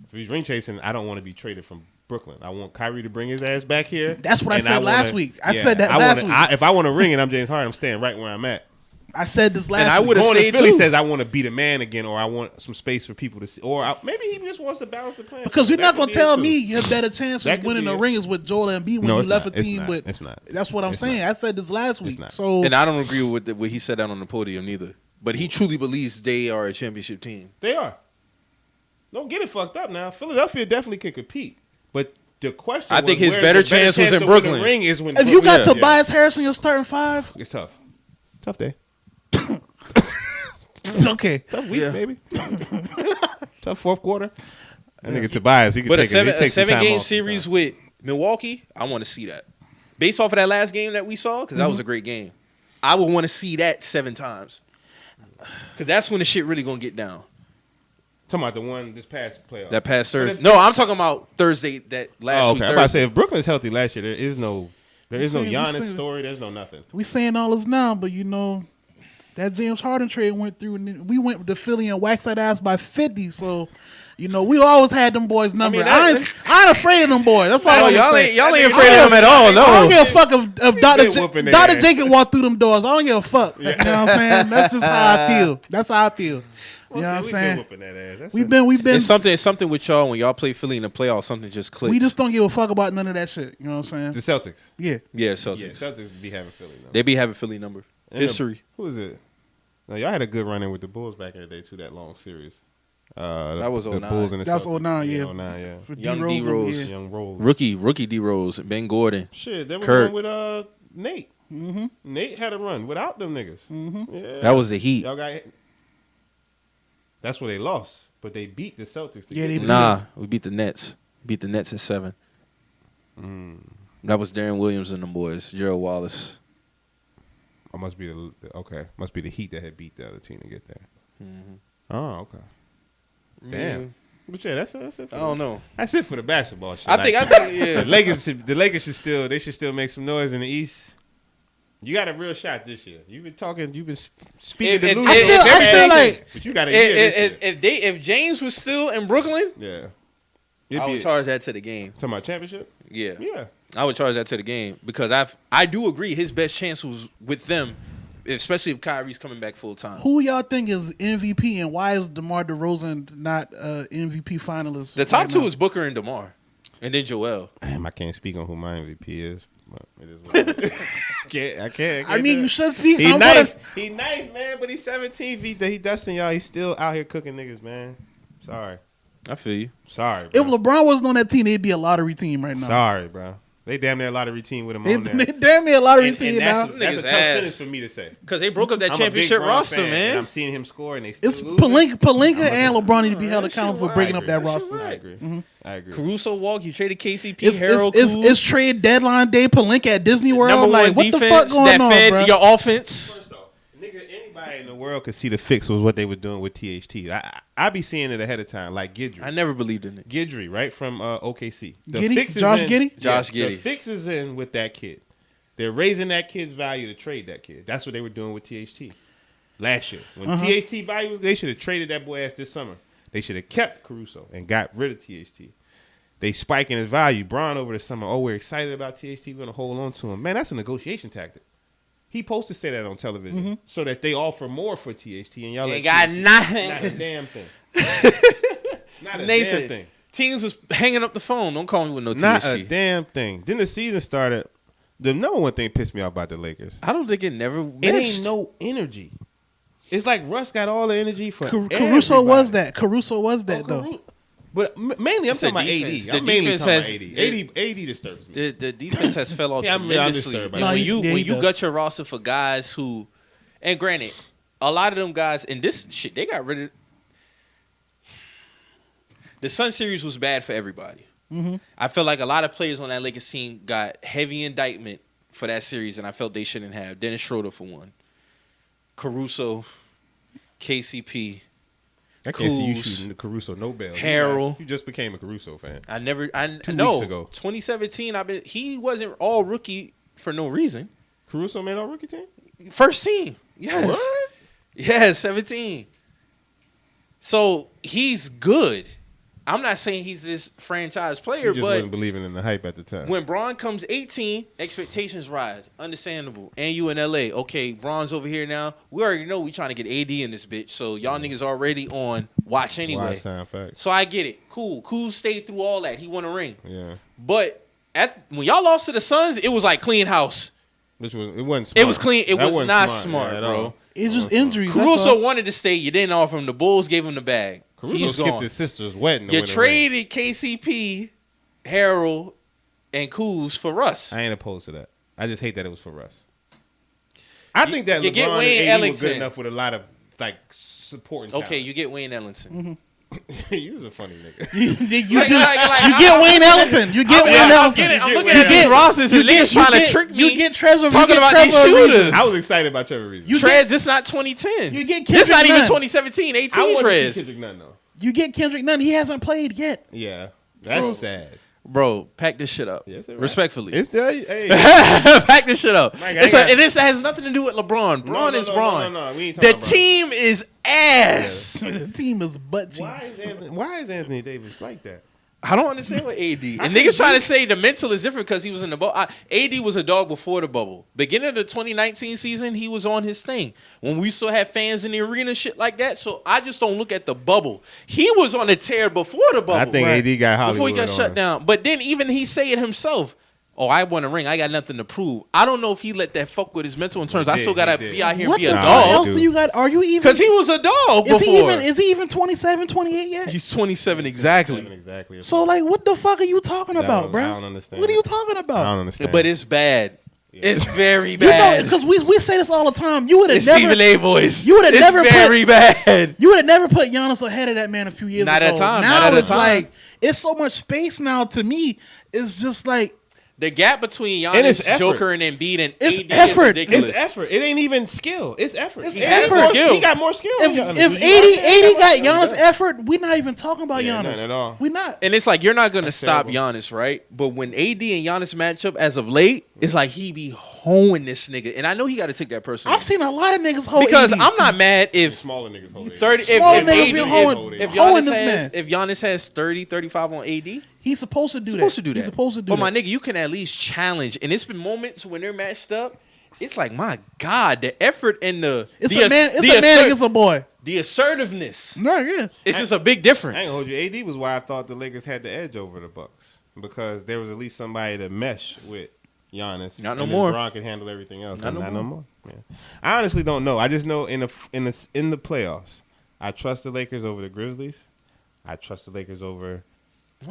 If he's ring chasing, I don't want to be traded from Brooklyn. I want Kyrie to bring his ass back here. That's what I said last week. I said that last week. If I want to ring and I'm James Harden, I'm staying right where I'm at. I said this last week. And I would have Going to said Philly too. says I want to be the man again, or I want some space for people to see, or maybe he just wants to balance the plan. Because you're That not could going be to it tell too. me your better chance That of could winning be a it. ring is with Joel Embiid when No, you it's left not. a team It's with. not. It's not. That's what I'm It's saying. not. I said this last week. not. So And I don't agree with what he said out on the podium neither. But he truly believes they are a championship team. They are. Don't get it fucked up now. Philadelphia definitely can compete, but the question I think was, his where's better the chance was in to win Brooklyn. the ring is when if you got Yeah. Tobias Harris in your starting five, it's tough. Tough day. okay. Tough week, Yeah. baby. Tough fourth quarter. I think it's Tobias. He could But take a some time seven-game off series sometime. with Milwaukee, I want to see that. Based off of that last game that we saw, because that was a great game. I would want to see that 7 times. Because that's when the shit really going to get down. Talking about the one this past playoff. That past But Thursday. if- No, I'm talking about Thursday, that last Oh, week. okay. I'm about to Thursday. say if Brooklyn's healthy last year, there is no We Giannis saying- story. There's no nothing. We saying all this now, but you know that James Harden trade went through, and then we went to Philly and waxed that ass by 50. So, you know, we always had them boys numbered. I, that- ain't afraid of them boys. That's all Oh, I'm y'all saying. ain't, y'all I ain't mean, afraid of him at all. I don't No. give a fuck if Dr. been whooping their Dr. ass. J can walk through them doors. I don't give a fuck. You know what I'm saying? That's just how I feel. That's how I feel. You know what I'm saying? We've been. It's something with y'all when y'all play Philly in the playoffs. Something just clicks. We just don't give a fuck about none of that shit. You know what I'm saying? The Celtics. Yeah. yeah, Celtics. Yeah, Celtics be having Philly. No. They be having Philly number. And History. Who is it? No, y'all had a good run in with the Bulls back in the day too. That long series. That was the 09. Bulls and the That's Celtics. 09, yeah. 09, yeah. For Young D-Rose, D-Rose. yeah. Young Rose. Rookie D Rose, Ben Gordon. Shit, they were Kurt. going with Nate. Mm-hmm. Nate had a run without them niggas. Mm-hmm. Yeah. That was the Heat. Y'all got. That's where they lost, but they beat the Celtics. To Yeah, get they to beat the- Nah, we beat the Nets. Beat the Nets at 7. That was Darren Williams and them boys. Gerald Wallace. Oh, must be must be the Heat that had beat the other team to get there. Mm-hmm. Oh, okay. Damn. But yeah, that's it. For I don't know. That's it for the basketball shit. I think yeah. the Lakers should still make some noise in the East. You got a real shot this year. You've been speaking If- to if- lose. I feel like but you got a year this year. If James was still in Brooklyn, Yeah. I would charge that to the game. Talking about championship? Yeah. Yeah. I would charge that to the game because I do agree his best chance was with them, especially if Kyrie's coming back full time. who y'all think is MVP and why is DeMar DeRozan not MVP finalist? The top right two now? is Booker and DeMar, and then Joel. Damn, I can't speak on who my MVP is. But it is what it is. I can't I mean, do you it. should speak. He I'm knife, gonna- he knife, man, but he's 17 feet. He dusting y'all. He's still out here cooking niggas, man. Sorry, I feel you. sorry. Bro. If LeBron wasn't on that team, they'd be a lottery team right now. Sorry, bro. They damn near a lottery team with him They, on there. they damn near a lottery And team that's, now. that's a Niggas tough ass. sentence for me to say. Because they broke up that I'm championship a big Bron roster, fan, man. And I'm seeing him score, and they still It's losing. Palinka and LeBron need to be held That shit accountable for right. breaking up that shit roster. right. I agree. I agree. Caruso walk. You traded KCP. It's, Harold it's, Kuz. it's trade deadline day. Palinka at Disney World. Number Like, one what defense the fuck going that on, fed bro? your offense. First off, nigga, anybody in the world could see the fix was what they were doing with THT. I be seeing it ahead of time, like Gidry. I never believed in it. Gidry, right, from OKC. The Giddey? fix is Josh in- Giddey? Josh yeah, Giddey. The fix is in with that kid. They're raising that kid's value to trade that kid. That's what they were doing with THT last year. When THT value, they should have traded that boy ass this summer. They should have kept Caruso and got rid of THT. They spiking his value. Bron over the summer. Oh, we're excited about THT. We're gonna hold on to him. Man, that's a negotiation tactic. He supposed to say that on television so that they offer more for THT and y'all Ain't let got THT nothing. Not a damn thing. Not a Nathan. damn thing. Teams was hanging up the phone. Don't call me with no Not THT. a damn thing. Then the season started. The number one thing pissed me off about the Lakers. I don't think it never It meshed. ain't no energy. It's like Russ got all the energy for Caruso everybody. was that. Caruso was that, though. Caruso. But mainly, I'm It's the talking about defense. AD. The I'm mainly defense talking has- about AD. AD disturbs me. The defense has fell off Yeah, I'm tremendously. disturbed by And that. when No, you he when you does. got your roster for guys who, and granted, a lot of them guys in this shit they got rid of. The Sun series was bad for everybody. I feel like a lot of players on that Lakers team got heavy indictment for that series, and I felt they shouldn't have. Dennis Schroeder for one, Caruso, KCP. I can't see you Kuz, shooting the Caruso no bail. Harold. You just became a Caruso fan. I 2 no weeks ago. 2017. He wasn't all rookie for no reason. Caruso made all rookie team? First team. Yes. What? Yes, 17. So he's good. I'm not saying he's this franchise player, You just but wasn't believing in the hype at the time. when Bron comes 18, expectations rise. Understandable. And you in LA. Okay, Bron's over here now. We already know we trying to get AD in this bitch. So y'all niggas already on watch anyway. Watch time, facts. So I get it. Cool. Kuz stayed through all that. He won a ring. Yeah. But when y'all lost to the Suns, it was like clean house. Which was it wasn't smart. It was clean. It That was wasn't not smart, at bro. all. It's just injuries. that's all. Caruso wanted to stay. You didn't offer him. The Bulls gave him the bag. Caruso He's skipped gone. his sister's wedding. to You win the ring. traded KCP, Harold, and Kuz for Russ. I ain't opposed to that. I just hate that it was for Russ. I think that you LeBron get Wayne and AD were Ellington. good enough with a lot of like supporting. Okay, you get Wayne Ellington. you was a funny nigga. You Like, get Wayne Ellington. You get Wayne I'm Ellington. getting, I'm You looking get at these Wayne rosters and niggas trying to trick me. You get Trezor. talking you get about these Trevor Ariza. shooters. I was excited about Trevor Ariza. You Trez, this not 2010. You get this not Kendrick even Nunn. 2017, 18 I want to see Trez. Kendrick Nunn though. You get Kendrick Nunn. He hasn't played yet. Yeah, that's So- sad. Bro, pack this shit up. Yes, it right. Respectfully. It's there. Hey, Pack this shit up. Mike, And this has nothing to do with LeBron. Bron is Bron. No, we ain't The talking about team is ass. The team is butt Bron. cheeks. Why is Anthony Davis like that? I don't understand what AD. And niggas trying to say the mental is different because he was in the bubble. AD was a dog before the bubble. Beginning of the 2019 season, he was on his thing. When we still had fans in the arena, shit like that. So I just don't look at the bubble. He was on a tear before the bubble. I think AD got Hollywood before he got on shut him. down. But then even he say it himself. Oh, I won a ring. I got nothing to prove. I don't know if he let that fuck with his mental in terms. I did, still gotta he did. be out here What and be the a fuck dog. else do you got? Are you even? Because he was a dog is before. Is he even 27, 28 yet? He's 27 exactly. Exactly. So like, what the fuck are you talking about, bro? I don't understand. What are you talking I about? don't understand. But it's bad. It's very You know, bad. because we say this all the time. You would have It's never. Stephen A. voice. You would've It's never put- very bad. You would have never put Giannis ahead of that man a few years Not ago. at time, Now not at a it's time. like it's so much space now. To me, it's just like The gap between And it's Giannis, effort. Joker, and Embiid and It's AD effort. is ridiculous. It's effort. It ain't even skill. It's effort. It's He has effort. more Skill. He got more skill. if than Giannis. if Would you 80 argue got that? Giannis effort, we're not even talking about Yeah, Giannis. not at all. We not. And it's like you're not gonna That's stop terrible. Giannis, right? But when AD and Giannis match up as of late, it's like he be hoeing this nigga, and I know he got to take that personally. I've seen a lot of niggas hold because AD. I'm not mad if Smaller niggas hold it. 30 Smaller if, niggas if, be AD hoeing- if hoeing Giannis this has man. if Giannis has 30, 35 on AD, He's supposed to do that. supposed to do that. He's supposed to do but that. my nigga, you can at least challenge. And it's been moments when they're matched up. It's like, my God, the effort and the It's the a man. It's the a man against a boy. the assertiveness. No, yeah. It's just a big difference. I ain't gonna hold you. AD was why I thought the Lakers had the edge over the Bucks because there was at least somebody to mesh with Giannis. Not no and more. then Bron could handle everything else. Not Not no no more. Man. I honestly don't know. I just know in the playoffs, I trust the Lakers over the Grizzlies. I trust the Lakers over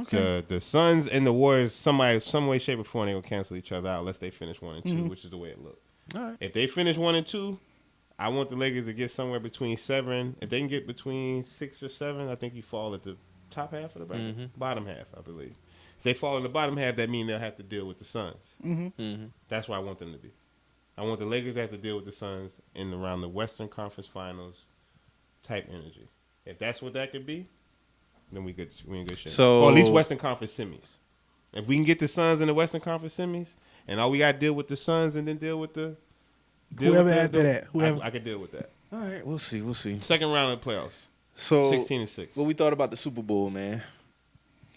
the Suns and the Warriors. Some way, shape, or form, they gonna cancel each other out unless they finish 1 and 2, which is the way it looked. All right. If they finish 1 and 2, I want the Lakers to get somewhere between 7. If they can get between 6 or 7, I think you fall at the top half of the bracket, bottom half, I believe. If they fall in the bottom half, that means they'll have to deal with the Suns. That's where I want them to be. I want the Lakers to have to deal with the Suns in around the Western Conference Finals type energy. If that's what that could be, then we in good shape. So- Or at least Western Conference semis. If we can get the Suns in the Western Conference semis, and all we got to deal with the Suns and then deal with the Whoever after that. Whoever. I could deal with that. All right, we'll see. We'll see. Second round of the playoffs. So 16-6. what we thought about the Super Bowl, man?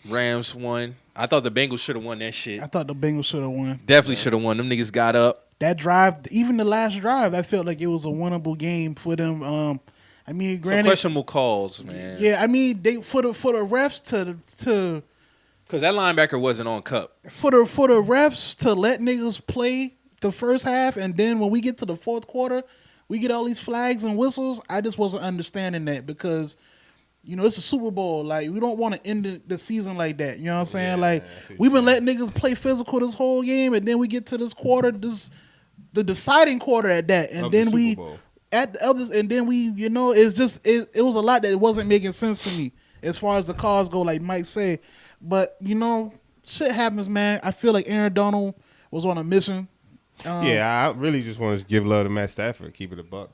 Rams won. I thought the Bengals should have won that shit. I thought the Bengals should have won. Definitely should have won. Them niggas got up. That drive, even the last drive, I felt like it was a winnable game for them. I mean, Some granted, questionable calls, man. yeah, I mean, they for the refs to Because that linebacker wasn't on cup. for the refs to let niggas play the first half, and then when we get to the fourth quarter, we get all these flags and whistles. I just wasn't understanding that because, you know, it's a Super Bowl. Like, we don't want to end the season like that. You know what I'm saying? Yeah, like, I see what we've been you're letting niggas play physical this whole game, and then we get to this quarter, the deciding quarter at that, and Of the then Super we Bowl. at the others, and then we, you know, it's just it was a lot that wasn't making sense to me as far as the calls go, like Mike said. But you know, shit happens, man. I feel like Aaron Donald was on a mission. Yeah, I really just want to give love to Matt Stafford. Keep it a buck.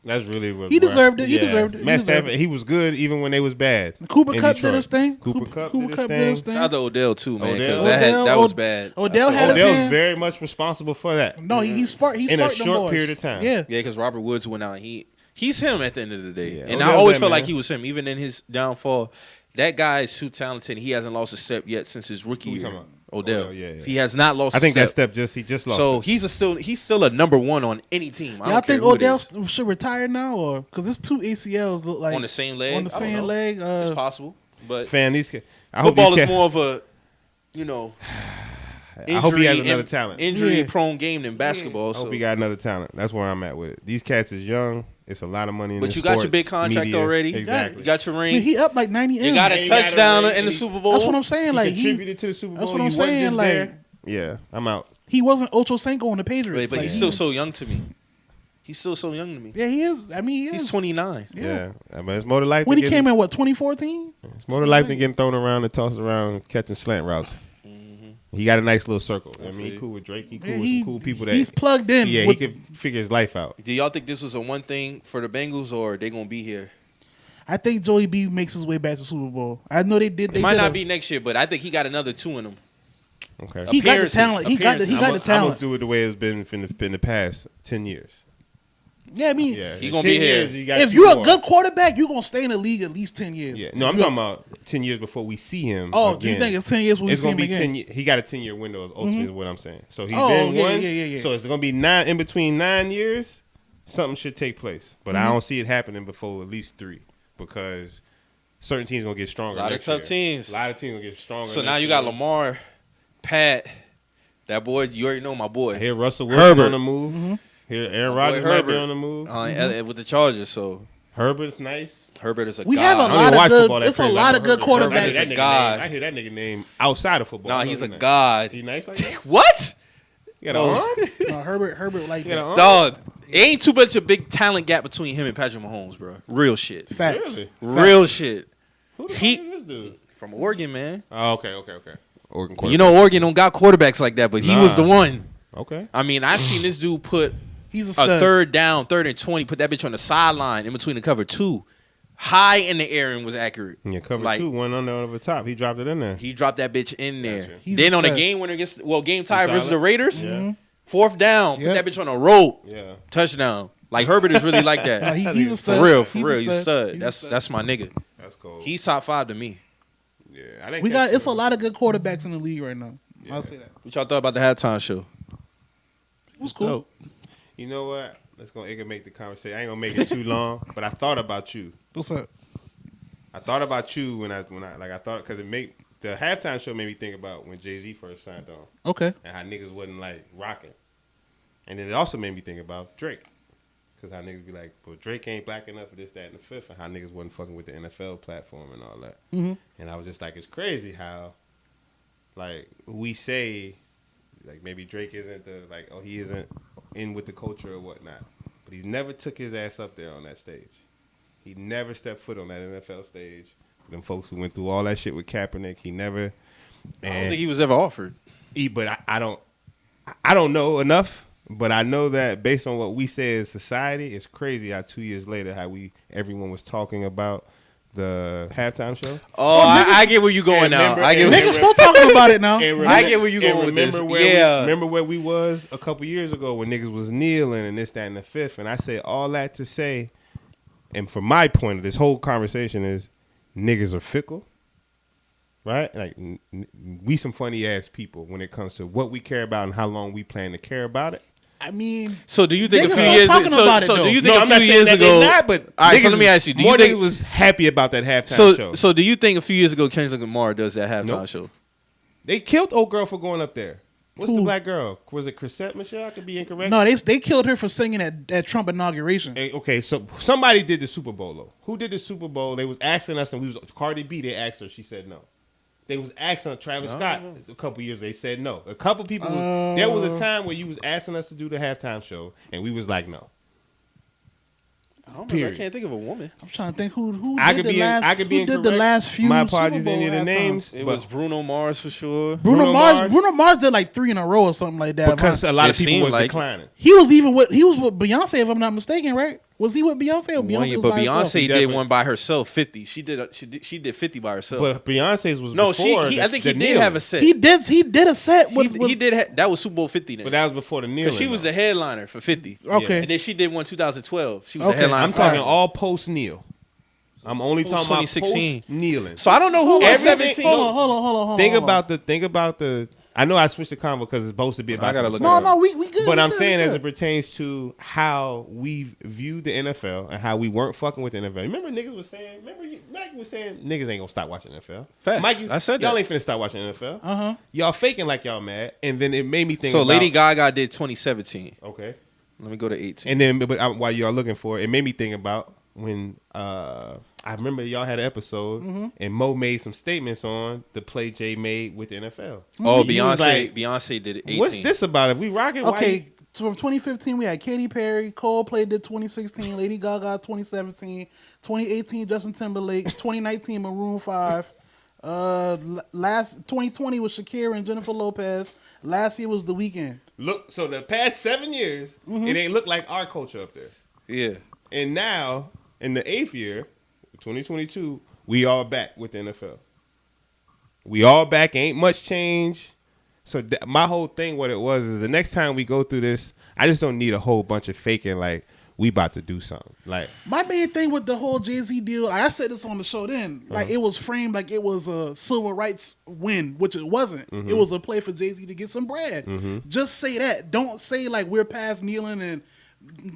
That's really what He deserved it. He deserved it. He Matt deserved Stafford, it. he was good even when they was bad. Cooper in Kupp Detroit. did his thing. Cooper Kupp Cooper did Kupp his did his thing. Shout out to Odell, too, man, because Odell. that was bad. Odell had his Odell's hand. very much responsible for that. No, he sparked. He In a sparked them short boys. period of time. Yeah. Yeah, because Robert Woods went out and he He's him at the end of the day. Yeah, And Odell's I always that felt man. like he was him, even in his downfall. That guy is too talented. He hasn't lost a step yet since his rookie Who you year. talking about? Odell. Odell, yeah. He has not lost I think a that step. step he just lost. So it. he's still a number one on any team. I Y'all don't care think who it Odell is. should retire now, or because it's 2 ACLs look like On the same leg? On the I don't same know. leg. It's possible. But Fan, these kids. I hope football these is cats- more of a, you know, I hope he has another talent. Injury-prone game than basketball. I hope So. he got another talent. That's where I'm at with it. These cats is young. It's a lot of money in But this you got your sports, big contract media. already. Exactly. You got your I ring. mean, he up like 90 M's. You got a He got a touchdown ring, in the he- Super Bowl. That's what I'm saying. Like He contributed to the Super Bowl. That's what I'm He wasn't saying, just like- there. Yeah, I'm out. he wasn't Ocho Cinco on the Patriots. But like, he's still so young to me. He's still so young to me. Yeah, he is. I mean, he is. He's 29. Yeah, I mean, it's more to life. When than he getting- came in, what 2014? It's more to life than getting thrown around and tossed around and catching slant routes. He got a nice little circle. I mean, he cool with Drake. He cool with some cool people that. He's plugged in. Yeah, he with- could figure his life out. Do y'all think this was a one thing for the Bengals, or they gonna be here? I think Joey B makes his way back to Super Bowl. I know they did. It They might did not a- be next year, but I think he got another 2 in him. Okay. He got the Appearances. talent. He got the I'm I'm talent. gonna do it the way it's been in the past 10 years. Yeah, I mean, Yeah, He in gonna 10 be here. years, you got if a you're few a more. good quarterback, you're gonna stay in the league at least 10 years. Yeah, no, I'm talking about 10 years before we see him. Oh, again. do you think it's 10 years when we It's see gonna him be again? 10. He got a 10-year window. Ultimately, is what I'm saying. So he's Oh, been yeah, one. yeah. So it's gonna be 9 in between 9 years. Something should take place, but I don't see it happening before at least 3 because certain teams gonna get stronger. A lot of next tough year. teams. A lot of teams gonna get stronger. So now next you got year. Lamar, Pat, that boy. You already know my I boy. hear Russell Wilson Herbert. on the move. Here Aaron My boy Rodgers might be Herbert. on the move. With the Chargers. So Herbert's nice. Herbert is a We god. have a I don't lot even of watch good. football that It's a crazy. lot I of good heard quarterbacks. Herbert's a god. I hear that nigga name outside of football. Nah, I he's know a that name. god. He nice like that? What? You got an arm? No, Herbert like You got an that. arm? Dog, it ain't too much a big talent gap between him and Patrick Mahomes, bro. Real shit. Facts. Really? Real shit. Who the He- fuck is this dude? From Oregon, man. Oh, okay. Oregon quarterback. You know Oregon don't got quarterbacks like that, but he was the one. Okay. I mean, I seen this dude put He's a a stud. third and 20, put that bitch on the sideline in between the cover 2, high in the air and was accurate. Yeah, cover Like, 2, one under over the top. He dropped it in there. He dropped that bitch in there. Gotcha. He's Then a on the stud. game winner against game tie saw versus that? the Raiders, Yeah. 4th down, Yep. put that bitch on a rope, Yeah. touchdown. Like Herbert is really like that. No, he's a stud. For real, He's he's a stud. He's a That's my nigga. That's cool. He's top 5 to me. Yeah. I didn't We catch got. It's a him. lot of good quarterbacks in the league right now. I'll say that. What y'all thought about the halftime show? It was cool. Dope. You know what? It can make the conversation. I ain't gonna make it too long, but I thought about you. What's up? I thought about you when I thought because the halftime show made me think about when Jay-Z first signed on Okay. and how niggas wasn't like rocking, and then it also made me think about Drake because how niggas be like, well, Drake ain't black enough for this, that, and the fifth, and how niggas wasn't fucking with the NFL platform and all that. Mhm. And I was just like, it's crazy how like we say like maybe Drake isn't he isn't in with the culture or whatnot, but he never took his ass up there on that stage. He never stepped foot on that NFL stage. Them folks who went through all that shit with Kaepernick, he never. I don't think he was ever offered. But I don't know enough. But I know that based on what we say as society, it's crazy how 2 years later everyone was talking about the halftime show. Oh, I get where you going now. remember- I get and where Niggas still talking about it now. And I get where you going with this. Remember where we was a couple years ago when niggas was kneeling and this, that, and the fifth. And I say all that to say, and from my point of this whole conversation is, niggas are fickle, right? Like we some funny ass people when it comes to what we care about and how long we plan to care about it. I mean, So do you think Niggas a few still years talking about it, so though. do you think No, a I'm not few saying years that ago they not, but all right, so niggas let me ask you, do you more think niggas was happy about that halftime show? so do you think a few years ago Kendrick Lamar does that halftime Nope. show? They killed old girl for going up there. What's the Who? black girl? Was it Chrisette Michelle? I could be incorrect. no, they killed her for singing at Trump inauguration. Hey, okay, so somebody did the Super Bowl though. Who did the Super Bowl? They was asking us, and we was Cardi B. They asked her, she said no. They was asking Travis Scott a couple years. They said no. A couple people. There was a time where you was asking us to do the halftime show, and we was like no. I don't Period. I can't think of a woman. I'm trying to think who I did could the be. last. I could be who did incorrect. the last few? My apologies, Super Bowl any of the halftimes? names. It but was Bruno Mars for sure. Bruno Mars? Mars did like 3 in a row or something like that. because a lot It of people seemed was like- declining. he was with Beyonce, if I'm not mistaken, right? Was he with Beyonce or Beyonce was but by herself? Beyonce did one by herself, 50. She did 50 by herself. But Beyonce's was no, before I think he did kneeling. have a set. He did a set with he did. That was Super Bowl 50 then. But that was before the kneeling. Because she was the headliner for 50. Okay. And then she did one 2012. She was the Okay. headliner. I'm talking all post kneel. I'm only talking about 2016. post kneeling. So I don't know who was Everything- 17. Hold on. Think about the. I know I switched the convo because it's supposed to be about. I gotta look. No, we good. But we I'm good, saying we as good. it pertains to how we viewed the NFL and how we weren't fucking with the NFL. Remember niggas was saying. Mac was saying niggas ain't gonna stop watching NFL. Facts. Mike, I said y'all that. ain't finna stop watching NFL. Uh-huh. Y'all faking like y'all mad, and then it made me think. So about, Lady Gaga did 2017. Okay. Let me go to 18. And then, while y'all looking for it, it made me think about when I remember y'all had an episode and Mo made some statements on the play Jay made with the NFL. Oh, He was like, Beyonce did it 18. what's this about? If we rocking, Okay, so from 2015 we had Katy Perry, Coldplay did 2016, Lady Gaga 2017, 2018 Justin Timberlake, 2019 Maroon 5, last 2020 was Shakira and Jennifer Lopez. Last year was The Weeknd. Look, so the past 7 years, it ain't look like our culture up there. Yeah. And now, in the 8th year, 2022, we all back with the NFL. We all back. Ain't much change. So my whole thing, what it was, is the next time we go through this, I just don't need a whole bunch of faking like we about to do something. Like My main thing with the whole Jay-Z deal, I said this on the show then, like it was framed like it was a civil rights win, which it wasn't. It was a play for Jay-Z to get some bread. Just say that. Don't say like we're past kneeling and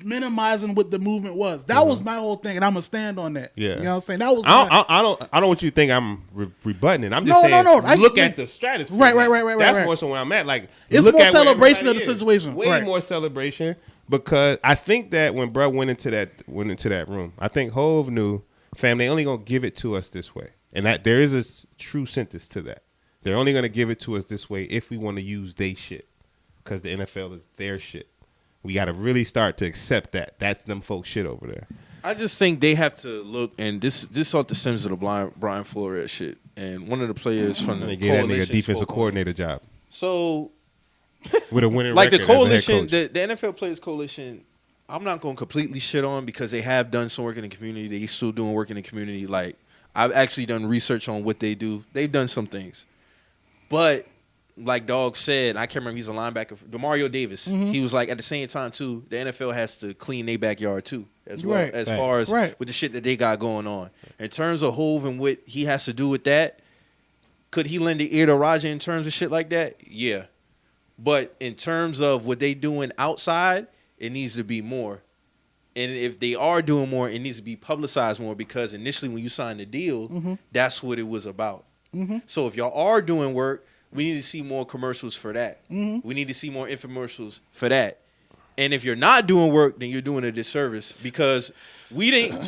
minimizing what the movement was. That was my whole thing, and I'm gonna stand on that. Yeah. You know what I'm saying? That was I don't want you to think I'm rebutting it. I'm just No, saying no. I look get- at the stratosphere. Right. That's right. more so where I'm at. Like It's look more at where celebration of the everybody is. situation. Way Right. more celebration because I think that when Bruh went into that room, I think Hove knew, fam, they only gonna give it to us this way, and that there is a true sentence to that. They're only gonna give it to us this way if we want to use they shit, because the NFL is their shit. We got to really start to accept that. That's them folks shit over there. I just think they have to look, and this off the Sims of the Brian Flores shit, and one of the players from the They gave that nigga a coalition defensive spoke on it. coordinator job So, with a winning like the record as a head coalition, coach. the NFL Players Coalition, I'm not going to completely shit on because they have done some work in the community. They still doing work in the community. Like, I've actually done research on what they do. They've done some things. But like Dog said, I can't remember, he's a linebacker, DeMario Davis. He was like, at the same time, too, the NFL has to clean their backyard, too, as well, Right. as Right. far as Right. with the shit that they got going on. In terms of Hove and what he has to do with that, could he lend the ear to Roger in terms of shit like that? Yeah. But in terms of what they doing outside, it needs to be more. And if they are doing more, it needs to be publicized more because initially when you signed the deal, that's what it was about. So if y'all are doing work, we need to see more commercials for that. We need to see more infomercials for that. And if you're not doing work, then you're doing a disservice because we didn't.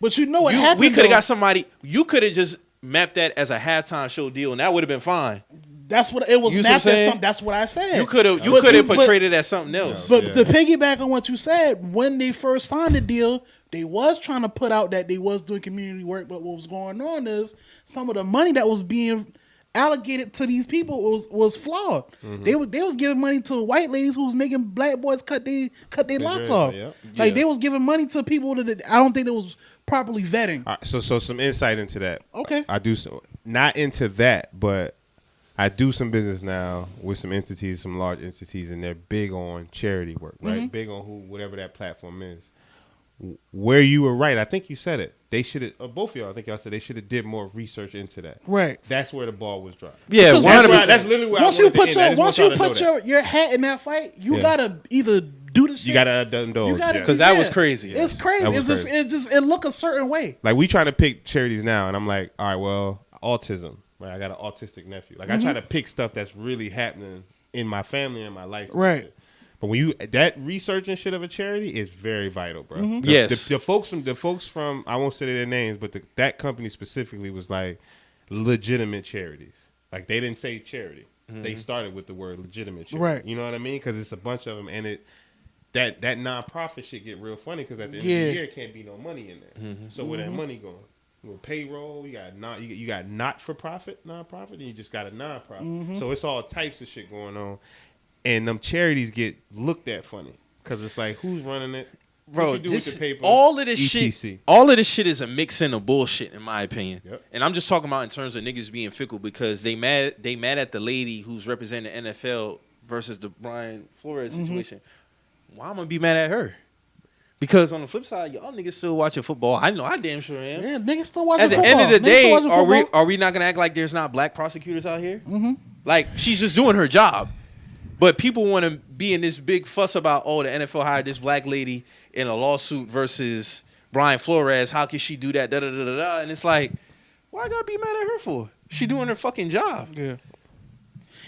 But you know what happened? We could have though? got somebody. You could have just mapped that as a halftime show deal, and that would have been fine. That's what it was You see what I'm mapped as. saying? Something. That's what I said. You could have But- portrayed it as something else. But Yeah. to piggyback on what you said, when they first signed the deal, they was trying to put out that they was doing community work. But what was going on is some of the money that was being allocated to these people was flawed. They was giving money to white ladies who was making black boys cut their locks dreads, off. yeah. Like Yeah. they was giving money to people that I don't think they was properly vetting. All right, so some insight into that. Okay. I do some, not into that, but I do some business now with some entities, some large entities, and they're big on charity work, right? Big on whatever that platform is. Where you were right, I think you said it. They should have, both of y'all, I think y'all said they should have did more research into that. Right. That's where the ball was dropped. Yeah, Because 100%. That's literally where Once I you wanted to put end. I your just once want you y'all to put know that. your hat in that fight, you Yeah. gotta either do the shit. You gotta indulge. You gotta yeah. Because that was crazy. It's crazy. That was It look a certain way. Like we trying to pick charities now, and I'm like, all right, well, autism, right? I got an autistic nephew. Like I try to pick stuff that's really happening in my family and my life, and Right. shit. But when you that research and shit of a charity is very vital, bro. Yes. The folks from I won't say their names, but that company specifically was like legitimate charities. Like they didn't say charity. They started with the word legitimate charity. Right. You know what I mean? Because it's a bunch of them, and that nonprofit shit get real funny because at the end Yeah. of the year, it can't be no money in there. So where that money going? With payroll, you got not for profit nonprofit, and you just got a nonprofit. So it's all types of shit going on, and them charities get looked at funny because it's like who's running it? Bro, What you do with the paper, all of this ETC. shit, all of this shit is a mixing of bullshit, in my opinion. Yep. And I'm just talking about in terms of niggas being fickle because they mad at the lady who's representing the NFL versus the Brian Flores situation. Why am I gonna be mad at her? Because on the flip side, y'all niggas still watching football. I know I damn sure am. Yeah, niggas still watching At the football. end of the Niggas still day, watching football. are we not gonna act like there's not black prosecutors out here? Like she's just doing her job. But people want to be in this big fuss about, the NFL hired this black lady in a lawsuit versus Brian Flores. How can she do that? Da da da da da. And it's like, why I gotta be mad at her for? She doing her fucking job. Yeah.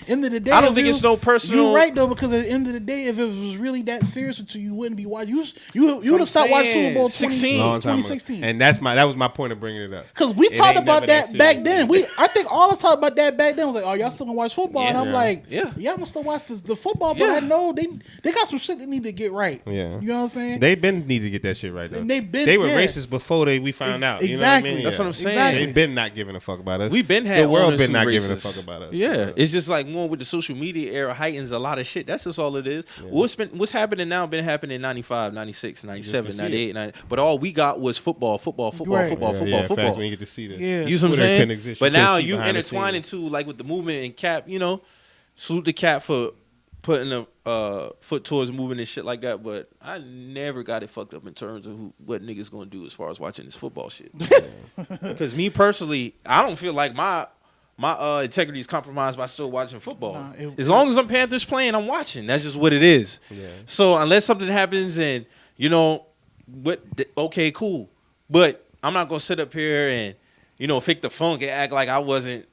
End of the day, I don't think it's no personal. You're right though, because at the end of the day, if it was really that serious with you wouldn't be watching. You would have stopped watching Super Bowl 16. 2016. And that was my point of bringing it up. Because we talked ain't about never that back serious. then. I think all of us talked about that back then. Was like, oh, y'all still gonna watch football? And I'm Yeah. like, Yeah. y'all gonna still watch the football, but Yeah. I know they got some shit they need to get right. Yeah. You know what I'm saying? They been need to get that shit right though. And they were yeah. racist before we found out. Exactly. You know what I mean? That's what I'm saying. Exactly. They been not giving a fuck about us. We've been had the world owners been who not racist. giving a fuck about us. Yeah, it's just like more with the social media era heightens a lot of shit. That's just all it is. Yeah. What's happening now been happening in 95, 96, 97, see 98, 90. But all we got was football. Right. Facts, when you get to see this. Yeah. You see what I'm Twitter saying? couldn't exist. But You couldn't now see you behind the intertwine scenes. into like with the movement and Cap, salute the Cap for putting a foot towards movement and shit like that. But I never got it fucked up in terms of what niggas gonna do as far as watching this football shit. Because me personally, I don't feel like my integrity is compromised by still watching football. Nah, as long as I'm Panthers playing, I'm watching. That's just what it is. Yeah. So unless something happens and okay, cool. But I'm not gonna sit up here and fake the funk and act like I wasn't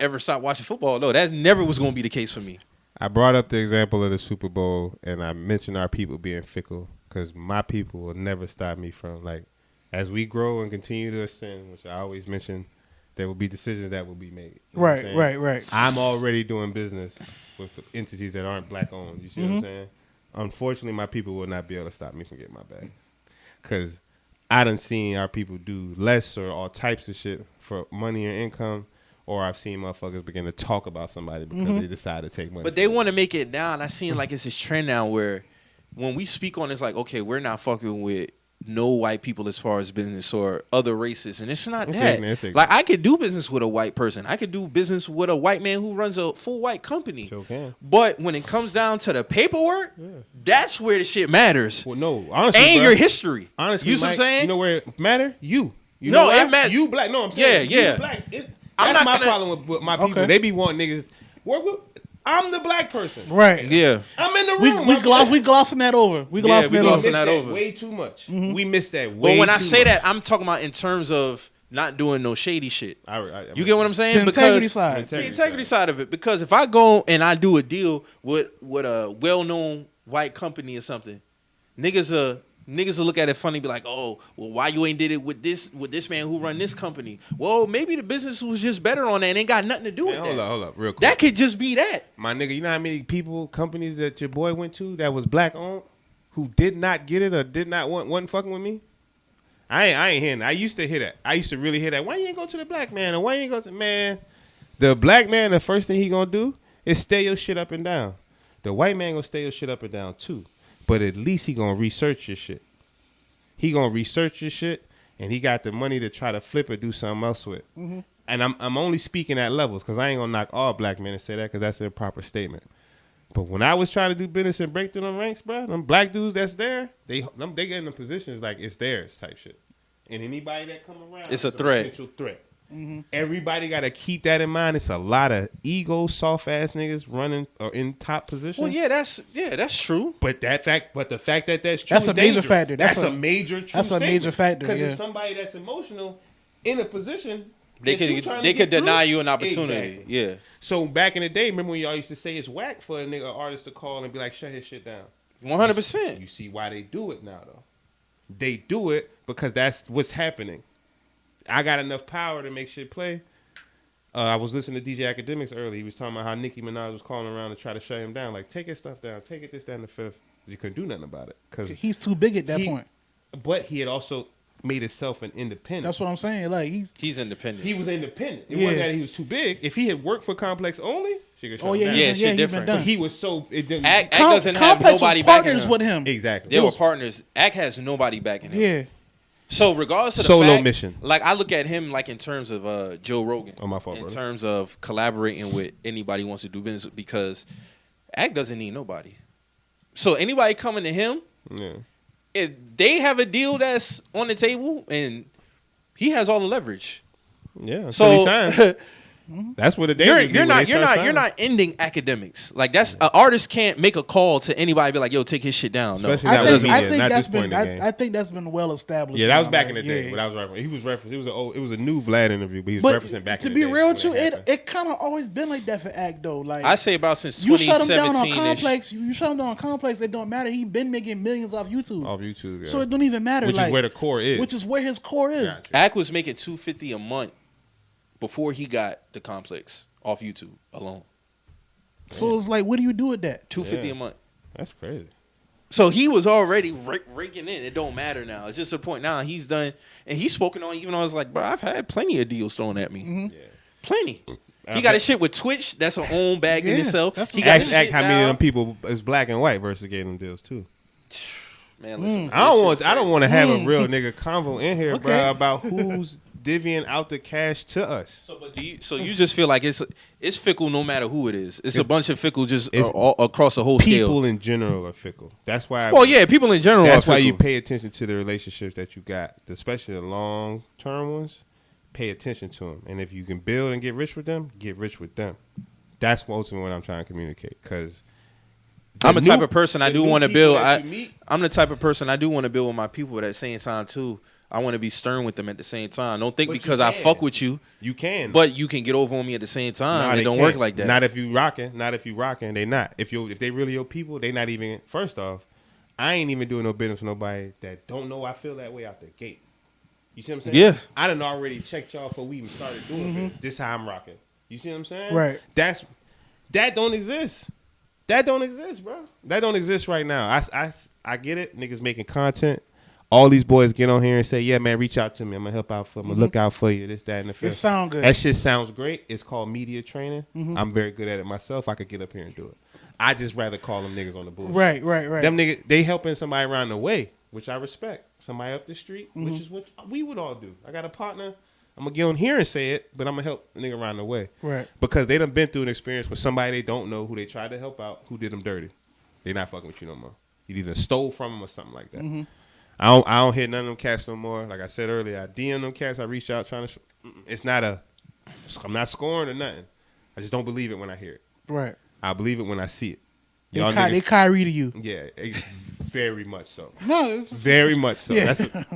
ever stop watching football. No, that never was gonna be the case for me. I brought up the example of the Super Bowl, and I mentioned our people being fickle because my people will never stop me from, like, as we grow and continue to ascend, which I always mention, there will be decisions that will be made. You know what I'm saying? Right. I'm already doing business with entities that aren't black owned. You see what I'm saying? Unfortunately, my people will not be able to stop me from getting my bags because I done seen our people do less or all types of shit for money or income. Or I've seen motherfuckers begin to talk about somebody because they decide to take money. But they want to make it now, and I seen like it's this trend now where when we speak on it's like, okay, we're not fucking with no white people as far as business or other races, and it's not that. Like I could do business with a white person. I could do business with a white man who runs a full white company. Sure can. But when it comes down to the paperwork, that's where the shit matters. Well, no, honestly, And bro, your history. honestly, you see what I'm Mike, saying? You know where it matter? You No, know why? it matter- You black. No, I'm saying Yeah. You black. I'm That's not my gonna- problem with my people. Okay. They be wanting niggas. I'm the black person. Right. Yeah. I'm in the We room. we glossing that over. We glossing we that glossing over. that over. Way too much. We missed that way But when I too say much. that, I'm talking about in terms of not doing no shady shit. You get what I'm saying? The integrity side. The integrity side of it. Because if I go and I do a deal with a well-known white company or something, niggas will look at it funny, be like, oh, well, why you ain't did it with this man who run this company? Well, maybe the business was just better on that and ain't got nothing to do with that. Hold up, real quick. That could just be that. My nigga, you know how many companies that your boy went to that was black owned, who did not get it or wasn't fucking with me? I ain't hearing that. I used to hear that. I used to really hear that. Why you ain't go to the black man? Or why you ain't go to man? The black man, the first thing he gonna do is stay your shit up and down. The white man gonna stay your shit up and down too. But at least he gonna research your shit. He gonna research your shit, and he got the money to try to flip or do something else with. And I'm only speaking at levels because I ain't gonna knock all black men and say that because that's an improper statement. But when I was trying to do business and break through them ranks, bro, them black dudes that's there, they get in the positions like it's theirs type shit. And anybody that come around, It's a threat. Potential threat. Everybody got to keep that in mind. It's a lot of ego, soft ass niggas running or in top positions. Well, that's true. But the fact that that's true, That's is a major dangerous. factor. That's a major. True that's a major statement. factor, Because yeah. if somebody that's emotional in a position, They that you trying to they get could deny through, you an opportunity. exactly. Yeah. So back in the day, remember when y'all used to say it's whack for a nigga artist to call and be like, shut his shit down. 100%. You see why they do it now, though. They do it because that's what's happening. I got enough power to make shit play. I was listening to DJ Academics earlier. He was talking about how Nicki Minaj was calling around to try to shut him down. Like, take his stuff down. Take it, this, that, and the fifth. You couldn't do nothing about it. Cause He's too big at that point. But he had also made itself an independent. That's what I'm saying. Like He's independent. He was independent. It Yeah. wasn't that he was too big. If he had worked for Complex only, she could shut him down. Yeah, he's shit been different. done. But he was so it didn't Act doesn't have Complex nobody was backing partners him. with him. exactly. They were partners. Act has nobody backing him. Yeah. So regardless of the Solo fact, mission. like I look at him like in terms of Joe Rogan. Oh, my fault, in brother. terms of collaborating with anybody who wants to do business because Act doesn't need nobody. So anybody coming to him, Yeah. if they have a deal that's on the table and he has all the leverage. Yeah. So he signed. That's what it is. you're not ending academics. Like that's an artist can't make a call to anybody and be like, yo, take his shit down. No. Especially not with media, not that's this point been in the game. I think that's been well established. Yeah, that was now, back like, in the day. yeah. But I was referencing. He was referencing. It was a new Vlad interview, but he was But referencing back to in the be day. real when with you, happened. it kind of always been like that for Act though. Like I say about since you shut him down on 2017 -ish. Complex, you shut him down on Complex. It don't matter. He been making millions off YouTube. Off YouTube, yeah. So it don't even matter. Which like, is where the core is. Which is where his core is. Gotcha. Act was making $250 a month before he got the Complex off YouTube alone. So it's like, what do you do with that? $250 Yeah. a month. That's crazy. So he was already raking in. It don't matter now. It's just a point now. He's done, and he's spoken on. Even though I was like, bro, I've had plenty of deals thrown at me. Mm-hmm. Yeah. Plenty. He got his shit with Twitch. That's her own bag in Yeah, itself. that's He what- got Ask his Act shit how many of down. them people is black and white versus getting them deals too. Man, listen. I don't want to have a real nigga convo in here, Okay. bro, about who's divvying out the cash to us. So you just feel like it's fickle no matter who it is. It's a bunch of fickle just it's all across the whole People scale. in general are fickle. That's why. Well, yeah, people in general. That's are why fickle. you pay attention to the relationships that you got, especially the long term ones. Pay attention to them, and if you can build and get rich with them, get rich with them. That's ultimately what I'm trying to communicate. Because I'm the type of person I do want to build. Meet, I'm the type of person I do want to build with my people, but at the same time too, I want to be stern with them at the same time. Don't think But you because I can. fuck with you, you can, but you can get over on me at the same time. Nah, It they don't can't. work like that. Not if you rocking. Not if you rocking. They not. If they really your people, they not even. First off, I ain't even doing no business with nobody that don't know I feel that way out the gate. You see what I'm saying? Yeah. I done already checked y'all before we even started doing business. This how I'm rocking. You see what I'm saying? Right. That don't exist. That don't exist, bro. That don't exist right now. I get it. Niggas making content. All these boys get on here and say, yeah, man, reach out to me. I'm going to help out for you. I'm going to look out for you. This, that, and the fifth. It sound good. That shit sounds great. It's called media training. Mm-hmm. I'm very good at it myself. I could get up here and do it. I just rather call them niggas on the bullshit. Right. Them niggas, they helping somebody around the way, which I respect. Somebody up the street, Mm-hmm. which is what we would all do. I got a partner. I'm going to get on here and say it, but I'm going to help a nigga around the way. Right. Because they done been through an experience with somebody they don't know who they tried to help out, who did them dirty. They not fucking with you no more. You either stole from them or something like that. Mm-hmm. I don't hit none of them cats no more. Like I said earlier, I DM them cats. I reached out trying to. It's not I'm not scoring or nothing. I just don't believe it when I hear it. Right. I believe it when I see it. They Y'all they niggas, Kyrie to you. yeah, very much so. No, it's Very much so. Yeah. That's a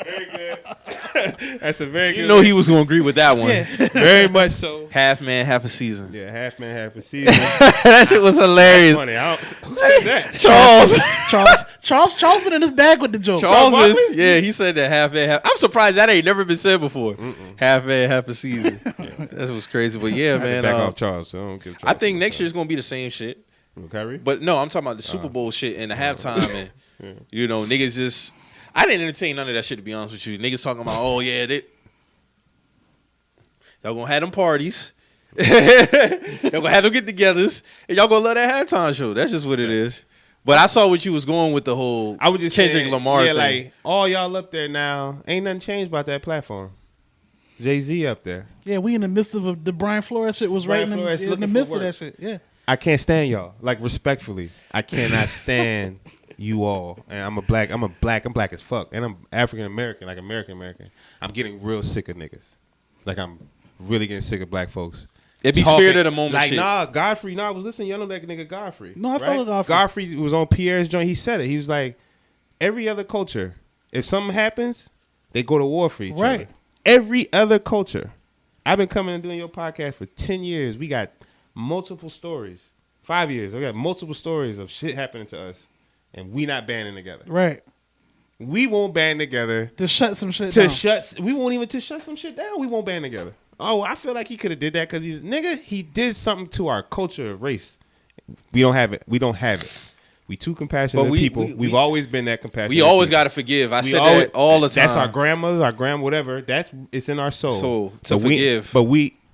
very good. That's a very good. You know he was gonna agree with that one. Yeah. very much so. Half man, half a season. Yeah, half man, half a season. That shit was hilarious. Funny. Who said that? Charles been in his bag with the joke. Charles Barkley? is, yeah, he said that half man, half. I'm surprised that ain't never been said before. Half man, half a season. That was crazy, but yeah, I had to man. back off Charles. So I don't give. I Charles think too next much year's gonna be the same shit. time. Kyrie. But no, I'm talking about the Super Bowl shit and the halftime and you know, niggas just I didn't entertain none of that shit to be honest with you. Niggas talking about, oh yeah, y'all gonna have them parties. Y'all gonna have them get-togethers, and y'all gonna love that halftime show. That's just what it is. But I saw what you was going with the whole I was just Kendrick saying, Lamar yeah, thing. like all y'all up there now, ain't nothing changed about that platform. Jay-Z up there. Yeah, we in the midst of the Brian Flores shit was Brian right Flores in the looking for midst of work. that shit. Yeah. I can't stand y'all. Like respectfully, I cannot stand you all. And I'm black as fuck, and I'm African American, like American. I'm getting real sick of niggas. Like I'm really getting sick of black folks. It be Talking, spirit of the moment like, shit. nah, Godfrey. Nah, I was listening. Y'all know that nigga Godfrey. No, I follow Godfrey. Godfrey was on Pierre's joint. He said it. He was like, every other culture, if something happens, they go to war for each Right. other. Every other culture. I've been coming and doing your podcast for 10 years. We got multiple stories. 5 years. We got multiple stories of shit happening to us, and we not banding together. Right. We won't band together To shut some shit down. we won't even to shut some shit down. We won't band together. Oh, I feel like he could have did that because he did something to our culture of race. We don't have it. We We too compassionate people. We've always been that compassionate. We always people. got to forgive. I said that all the time. That's our grandmothers, our grandma, whatever. It's in our soul. So to forgive.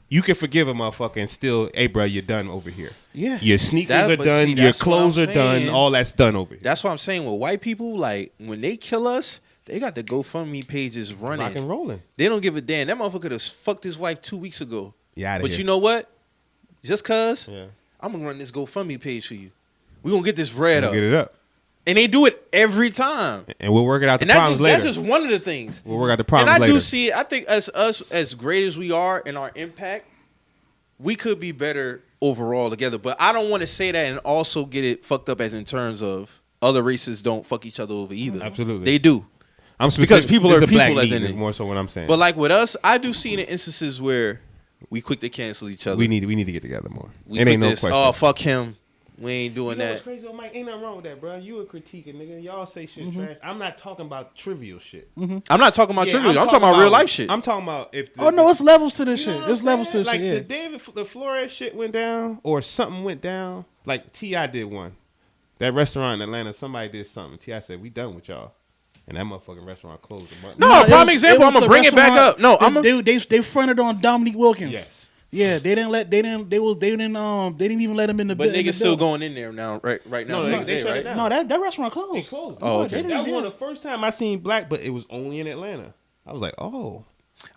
You can forgive a motherfucker and still, hey, bro, you're done over here. Yeah. Your sneakers are done. Your clothes are done. All that's done over here. That's what I'm saying. With white people, like, when they kill us, they got the GoFundMe pages running. Rock and rolling. They don't give a damn. That motherfucker could have fucked his wife 2 weeks ago. Yeah, but you know what? Just cause, yeah. I'm going to run this GoFundMe page for you. We're going to get this bread up. Get it up. And they do it every time. And we'll work it out the problems later. That's just one of the things. We'll work out the problems later. And I do see it. I think as great as we are in our impact, we could be better overall together. But I don't want to say that and also get it fucked up as in terms of other races don't fuck each other over either. Absolutely. They do. I'm specific. Because people are people at the end. end. More so what I'm saying. But like with us, I do see in the instances where we quick to cancel each other. We need to get together more. It ain't no question. Oh, fuck him. We ain't doing that. What's crazy, though, Mike? Ain't nothing wrong with that, bro. You a critiquing, nigga. Y'all say shit trash. I'm not talking about trivial shit. I'm not talking about trivial. I'm talking about real life shit. I'm talking about if. It's levels to this shit. It's levels to this like shit. Like the David, the Flores shit went down, or something went down. Like T.I. did one. That restaurant in Atlanta, somebody did something. T.I. said, "We done with y'all," and that motherfucking restaurant closed. No, prime example. I'm gonna bring it back up. No, they fronted on Dominique Wilkins. Yes. Yeah, they didn't even let him in the. But niggas still going in there now, right now. No, they shut it down. No, that restaurant closed. It closed. Oh, okay. That was one of the first time I seen black, but it was only in Atlanta. I was like, oh.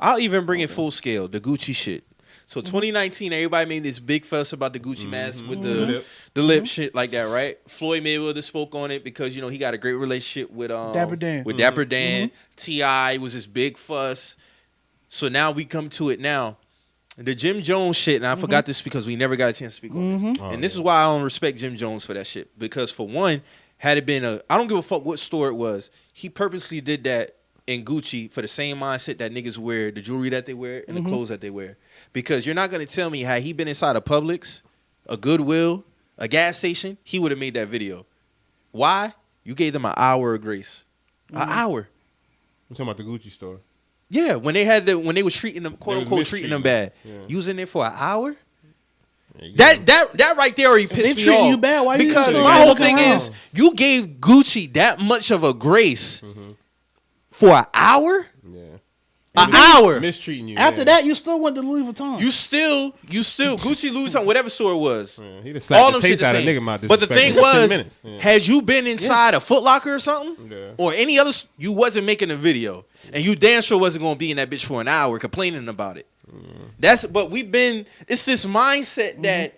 I'll even bring it full scale. The Gucci shit. So 2019, everybody made this big fuss about the Gucci mask with the lip shit like that, right? Floyd Mayweather spoke on it because he got a great relationship with Dapper Dan. With Dapper Dan. T.I. was this big fuss. So now we come to it now. The Jim Jones shit, and I forgot this because we never got a chance to speak on this. And this is why I don't respect Jim Jones for that shit. Because for one, had it been I don't give a fuck what store it was, he purposely did that in Gucci for the same mindset that niggas wear the jewelry that they wear and the clothes that they wear. Because you're not going to tell me how he been inside a Publix, a Goodwill, a gas station, he would have made that video. Why? You gave them an hour of grace. An hour. I'm talking about the Gucci store. Yeah, when they was treating them, quote unquote, treating them bad. Yeah. You was in there for an hour? Yeah, that right there already pissed me off. You bad. Why because my whole thing is you gave Gucci that much of a grace for an hour? Yeah. An hour. Mistreating you. After that, you still went to Louis Vuitton. You still Gucci, Louis Vuitton, whatever store it was. Yeah, he just slapped the taste out of nigga mouth. But the thing was, had you been inside a Foot Locker or something, or any other, you wasn't making a video. And you damn sure wasn't going to be in that bitch for an hour complaining about it. But it's this mindset that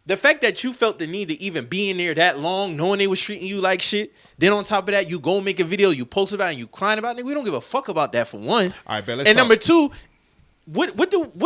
the fact that you felt the need to even be in there that long, knowing they was treating you like shit, then on top of that, you go make a video, you post about it, and you crying about it. We don't give a fuck about that for one. All right, let's and talk. Number two, what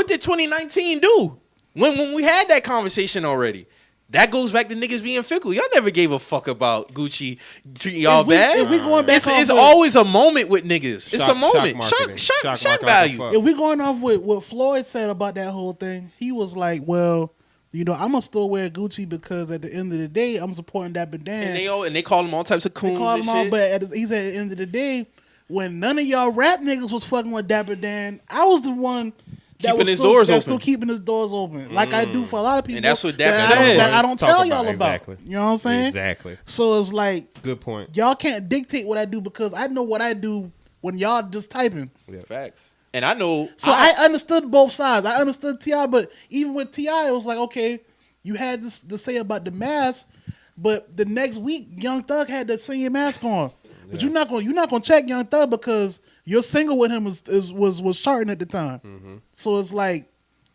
did 2019 do when we had that conversation already? That goes back to niggas being fickle. Y'all never gave a fuck about Gucci treating y'all bad. If we going back it's always a moment with niggas. It's a moment. Shock value. If we going off with what Floyd said about that whole thing, he was like, well, I'm gonna still wear Gucci because at the end of the day, I'm supporting Dapper Dan. And they call him all types of coons. They call him all, but he said at the end of the day, when none of y'all rap niggas was fucking with Dapper Dan, I was the one that keeping was his doors open. Still keeping his doors open, like I do for a lot of people. And that's what Dapper said. I don't tell y'all about. Exactly. You know what I'm saying? Exactly. So it's like, good point. Y'all can't dictate what I do because I know what I do when y'all just typing. Yeah. Facts. And I know. So I understood both sides. I understood T.I., but even with T.I., it was like, okay, you had this to say about the mask, but the next week, Young Thug had that same mask on. But you're not gonna check Young Thug because your single with him was charting at the time. So it's like,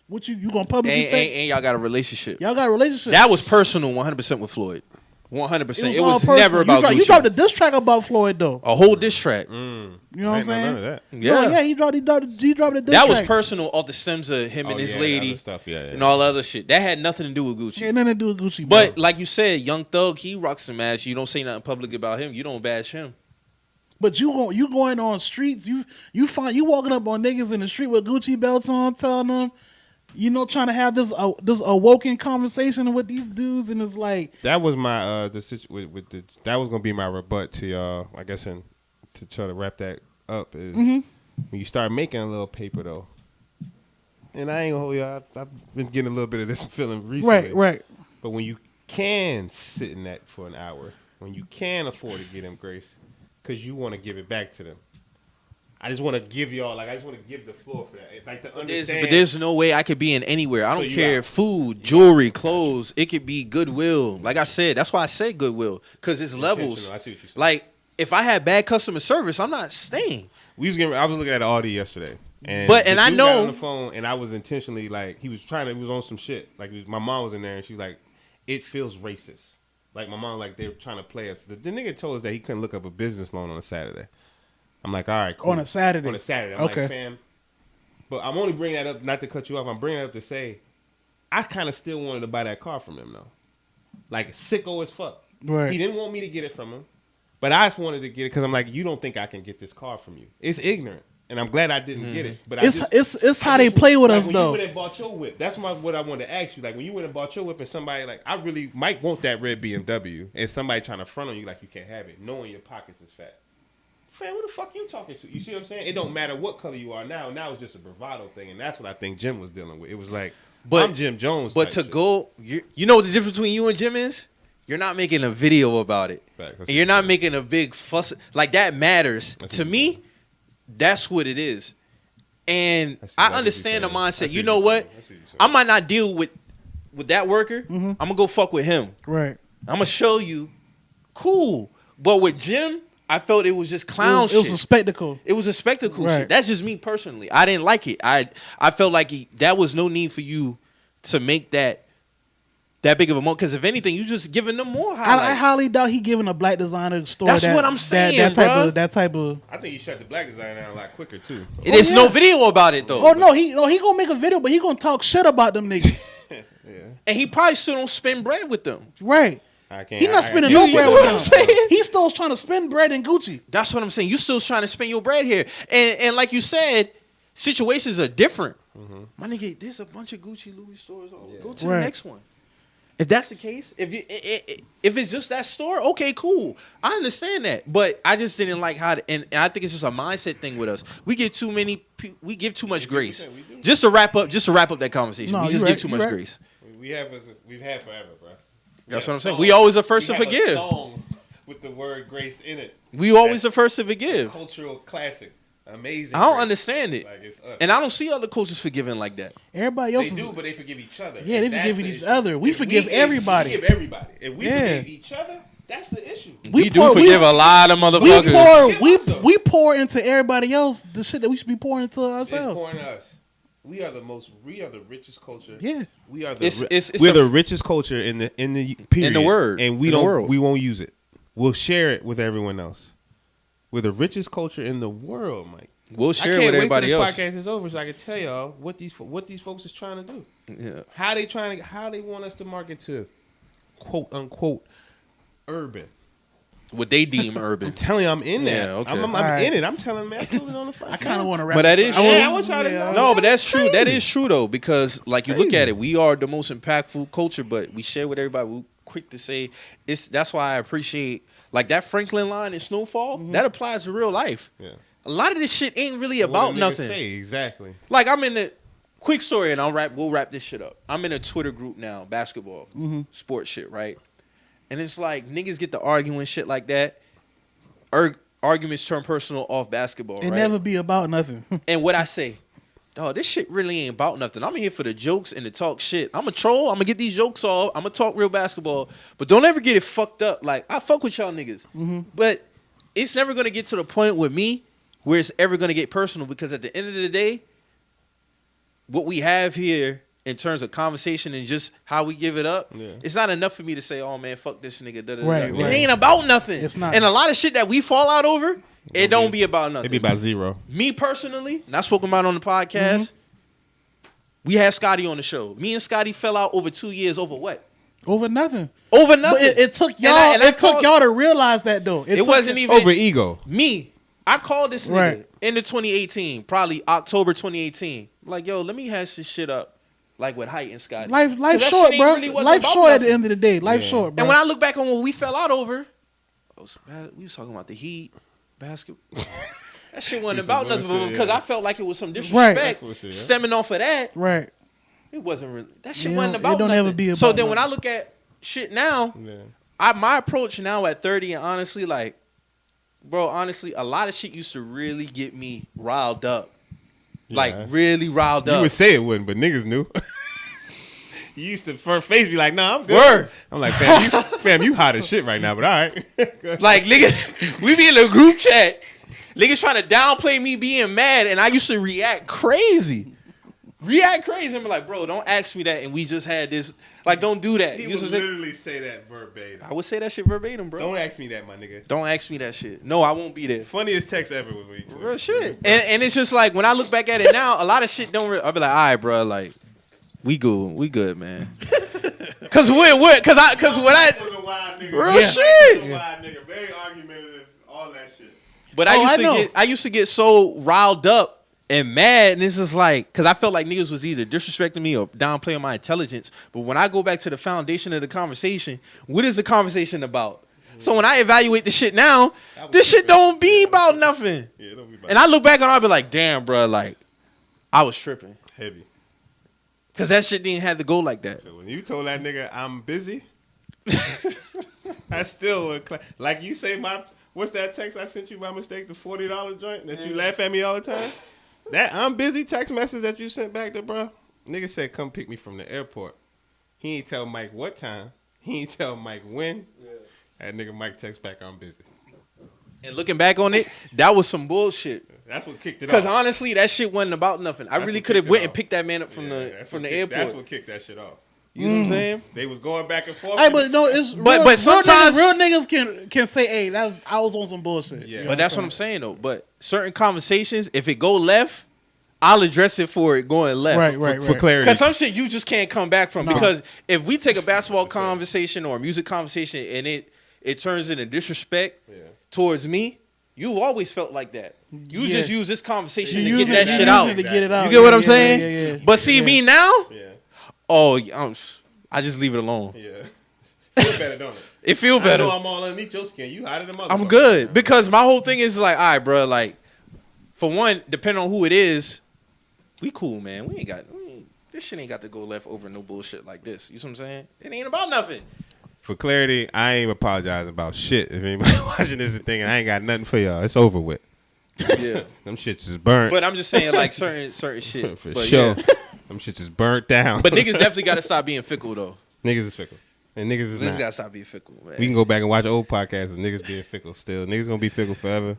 what you gonna publicly check? And y'all got a relationship. Y'all got a relationship. That was personal, 100% with Floyd. 100%. It was personal. never about Gucci. You dropped a diss track about Floyd though. A whole diss track. You know what I'm saying? None of that. Yeah, he dropped a diss track. That was personal off the stems of him and his lady stuff, and all the other shit. That had nothing to do with Gucci. Yeah, nothing to do with Gucci. But like you said, Young Thug, he rocks the mask. You don't say nothing public about him. You don't bash him. But you going on streets, you walking up on niggas in the street with Gucci belts on, telling them, trying to have this awoken conversation with these dudes, and it's like that was my that was gonna be my rebut to y'all. I guess to try to wrap that up is when you start making a little paper though. And I ain't gonna hold y'all. I've been getting a little bit of this feeling recently. Right. But when you can sit in that for an hour. when you can afford to give them grace, because you want to give it back to them. I just want to give y'all, like, I just want to give the floor for that. Like, to understand. But there's no way I could be in anywhere. I don't care. Got, food, jewelry, clothes. It could be Goodwill. Like I said, that's why I said Goodwill, because it's levels. I see what you're saying. Like, if I had bad customer service, I'm not staying. I was looking at Audi yesterday. And I know got on the phone, and I was intentionally, like, he was on some shit. Like, my mom was in there, and she was like, it feels racist. Like, my mom, like, they were trying to play us. The nigga told us that he couldn't look up a business loan on a Saturday. I'm like, all right, cool. On a Saturday. I'm like, fam. But I'm only bringing that up, not to cut you off. I'm bringing it up to say, I kind of still wanted to buy that car from him, though. Like, sicko as fuck. Right. He didn't want me to get it from him. But I just wanted to get it because I'm like, you don't think I can get this car from you. It's ignorant. And I'm glad I didn't get it. But it's how they play with us, though. When you went and bought your whip, that's what I wanted to ask you. Like, when you went and bought your whip and somebody, like, Mike want that red BMW, and somebody trying to front on you like you can't have it, knowing your pockets is fat. Fam, who the fuck you talking to? You see what I'm saying? It don't matter what color you are now. Now it's just a bravado thing, and that's what I think Jim was dealing with. It was like, I'm Jim Jones. But to go, you know what the difference between you and Jim is? You're not making a video about it. And you're not making a big fuss. Like, that matters. To me, that's what it is. And I understand the mindset. You know what? I might not deal with that worker. I'm going to go fuck with him. Right. I'm going to show you. Cool. But with Jim, I felt it was just clown shit. It was a spectacle. It was a spectacle shit. That's just me personally. I didn't like it. I felt like that was no need for you to make that big of a moment. Because if anything, you just giving them more highlights. I highly doubt he giving a black designer story. That's what I'm saying, that type of. I think he shut the black designer down a lot quicker too. There's no video about it though. Oh no, he gonna make a video, but he gonna talk shit about them niggas. Yeah. And he probably still don't spend bread with them. Right. He's not spending no bread with them. He's still trying to spend bread in Gucci. That's what I'm saying. You still trying to spend your bread here, and like you said, situations are different. My nigga, there's a bunch of Gucci Louis stores. Go to the next one. If that's the case, if it's just that store, okay, cool. I understand that, but I just didn't like how. And I think it's just a mindset thing with us. We give too much grace. Just to wrap up that conversation, we just give too much grace. We've had forever, bro. That's what I'm saying. We always the first to forgive. A song with the word grace in it. We always the first to forgive. Cultural classic. Amazing. I don't understand it. Like, it's us. And I don't see other cultures forgiving like that. Everybody else they do, but they forgive each other. Yeah, they forgive each other. We forgive everybody. We forgive everybody. If we forgive each other, that's the issue. We do forgive a lot of motherfuckers. We pour into everybody else the shit that we should be pouring into ourselves. It's pouring us. We are the richest culture. Yeah. We are the richest culture in the period. In the word. And we won't use it. We'll share it with everyone else. We're the richest culture in the world, Mike. We'll share it with everybody else. I can't wait till this podcast is over so I can tell y'all what these folks is trying to do. Yeah. How they want us to market to quote unquote urban. What they deem urban. I'm telling you, I'm in there. Yeah, okay. I'm in it. I'm telling man, I feel it on the I kind of want to wrap. But that is true. But that's true. That is true though, because like you look at it, we are the most impactful culture, but we share with everybody. We're quick to say that's why I appreciate like that Franklin line in Snowfall. That applies to real life. Yeah. A lot of this shit ain't really about nothing. Exactly. Like I'm in the quick story, and we'll wrap this shit up. I'm in a Twitter group now, basketball, sports shit, right? And it's like niggas get to arguing shit like that. Arguments turn personal off basketball. It never be about nothing. And what I say, dog, this shit really ain't about nothing. I'm here for the jokes and to talk shit. I'm a troll. I'm gonna get these jokes off. I'm gonna talk real basketball, but don't ever get it fucked up. Like I fuck with y'all niggas, but it's never gonna get to the point with me where it's ever going to get personal, because at the end of the day, what we have here in terms of conversation and just how we give it up, it's not enough for me to say, oh, man, fuck this nigga. It ain't about nothing. It's not. And a lot of shit that we fall out over, it don't be about nothing. It be about zero. Me personally, and I spoke about on the podcast, we had Scotty on the show. Me and Scotty fell out over 2 years over what? Over nothing. Over nothing. But it took y'all. It took y'all to realize that though. It wasn't even over ego. Me. I called this nigga in the 2018, probably October 2018. Like, yo, let me hash this shit up, like with Height and Scotty. Life short, bro. Really life short at the end of the day. Life short, bro. And when I look back on what we fell out over, we was talking about the Heat, basketball. That shit wasn't about nothing because I felt like it was some disrespect stemming off of that. Right. It wasn't really. That shit wasn't about nothing. It don't ever be about So then when I look at shit now, my approach now at 30, and honestly, like, bro, honestly, a lot of shit used to really get me riled up. Yeah. Like, really riled up. You would say it wouldn't, but niggas knew. You used to first face be like, nah, I'm good. Word. I'm like, fam, you hot as shit right now, but all right. Like, niggas, we be in a group chat. Niggas trying to downplay me being mad, and I used to react crazy. I'm like, bro, don't ask me that, and we just had this. Like, don't do that. He You would know what I'm saying? literally say that verbatim. I would say that shit verbatim, bro. Don't ask me that, my nigga. Don't ask me that shit. No, I won't be there. Funniest text ever with me. Real shit. And it's just like, when I look back at it now, a lot of shit don't. I'll be like, all right, bro, like, we good, man. Cause when I was a wild nigga. real shit. Was a wild nigga, very argumentative, all that shit. But I used to get so riled up and mad, and it's just like, because I felt like niggas was either disrespecting me or downplaying my intelligence. But when I go back to the foundation of the conversation, what is the conversation about? So when I evaluate the shit now, this shit don't be about nothing. Yeah, it don't be about And I look back and I'll be like, damn, bro, like, I was tripping. heavy. Because that shit didn't have to go like that. So when you told that nigga I'm busy, I still would like you say what's that text I sent you by mistake, the $40 joint that you laugh at me all the time? That I'm busy text message that you sent back to bro. Nigga said come pick me from the airport. He ain't tell Mike what time. He ain't tell Mike when. Yeah. That nigga Mike text back I'm busy. And looking back on it, that was some bullshit. That's what kicked it off. Because honestly, that shit wasn't about nothing. I really could have went and picked that man up from the airport. That's what kicked that shit off. You know what I'm saying? They was going back and forth. Hey, but no, it's but sometimes real niggas can say, "Hey, I was on some bullshit." Yeah. You know But that's what I'm saying though. But certain conversations, if it go left, I'll address it for it going left. Right. For clarity. Because some shit you just can't come back from. No. Because if we take a basketball conversation or a music conversation and it turns into disrespect towards me, you always felt like that. You just use this conversation to get that shit out. To get it out. You get what I'm saying? Yeah. But see me now, Yeah. I just leave it alone. Yeah. Feel better, don't it? It feel better. I know I'm all underneath your skin. You hotter than motherfucker. I'm good because my whole thing is like, all right, bro. Like, for one, depending on who it is, we cool, man. This shit ain't got to go left over no bullshit like this. You know what I'm saying? It ain't about nothing. For clarity, I ain't apologizing about shit. If anybody watching this and thinking I ain't got nothing for y'all, it's over with. Yeah. Them shits is burnt. But I'm just saying, like, certain shit. For but sure. Yeah. Them shits is burnt down. But niggas definitely got to stop being fickle, though. Niggas is fickle. And niggas is Niggas not. got to stop being fickle, man. We can go back and watch old podcasts of niggas being fickle still. Niggas gonna be fickle forever.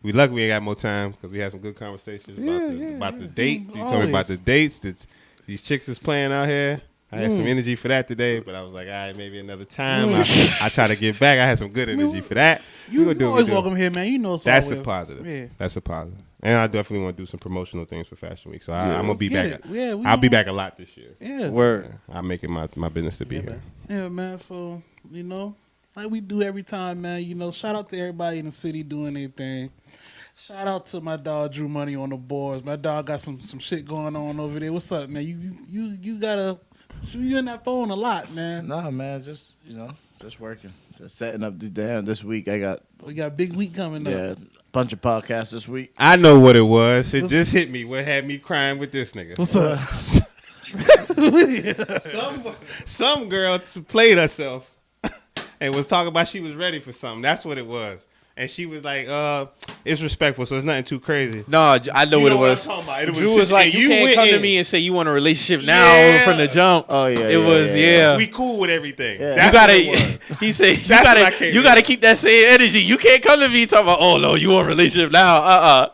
We lucky we ain't got more time because we had some good conversations about the date. You told me about the dates that these chicks is playing out here. I had some energy for that today, but I was like, all right, maybe another time. I try to get back. I had some good energy for that. You always welcome here, man. You know it's That's always. a positive. Yeah. That's a positive. And I definitely want to do some promotional things for Fashion Week. So I'm gonna be back. I'll be back a lot this year. Yeah. Word. I'll make it my business to be here. Yeah, man. So, like we do every time, man, shout out to everybody in the city doing their thing. Shout out to my dog Drew Money on the boards. My dog got some shit going on over there. What's up, man? You gotta you in that phone a lot, man. Nah, man, just working. Just setting up this week. We got a big week coming up. a bunch of podcasts this week. I know what it was. It just hit me. What had me crying with this nigga? What's up? Some girl played herself and was talking about she was ready for something. That's what it was. And she was like, it's respectful, so it's nothing too crazy. No, I know what it was. Drew was like, you can't come to me and say you want a relationship now from the jump. Oh, yeah. It was, yeah. We cool with everything. Yeah. That's what it was. He said, you gotta keep that same energy. You can't come to me talking about, oh, no, you want a relationship now.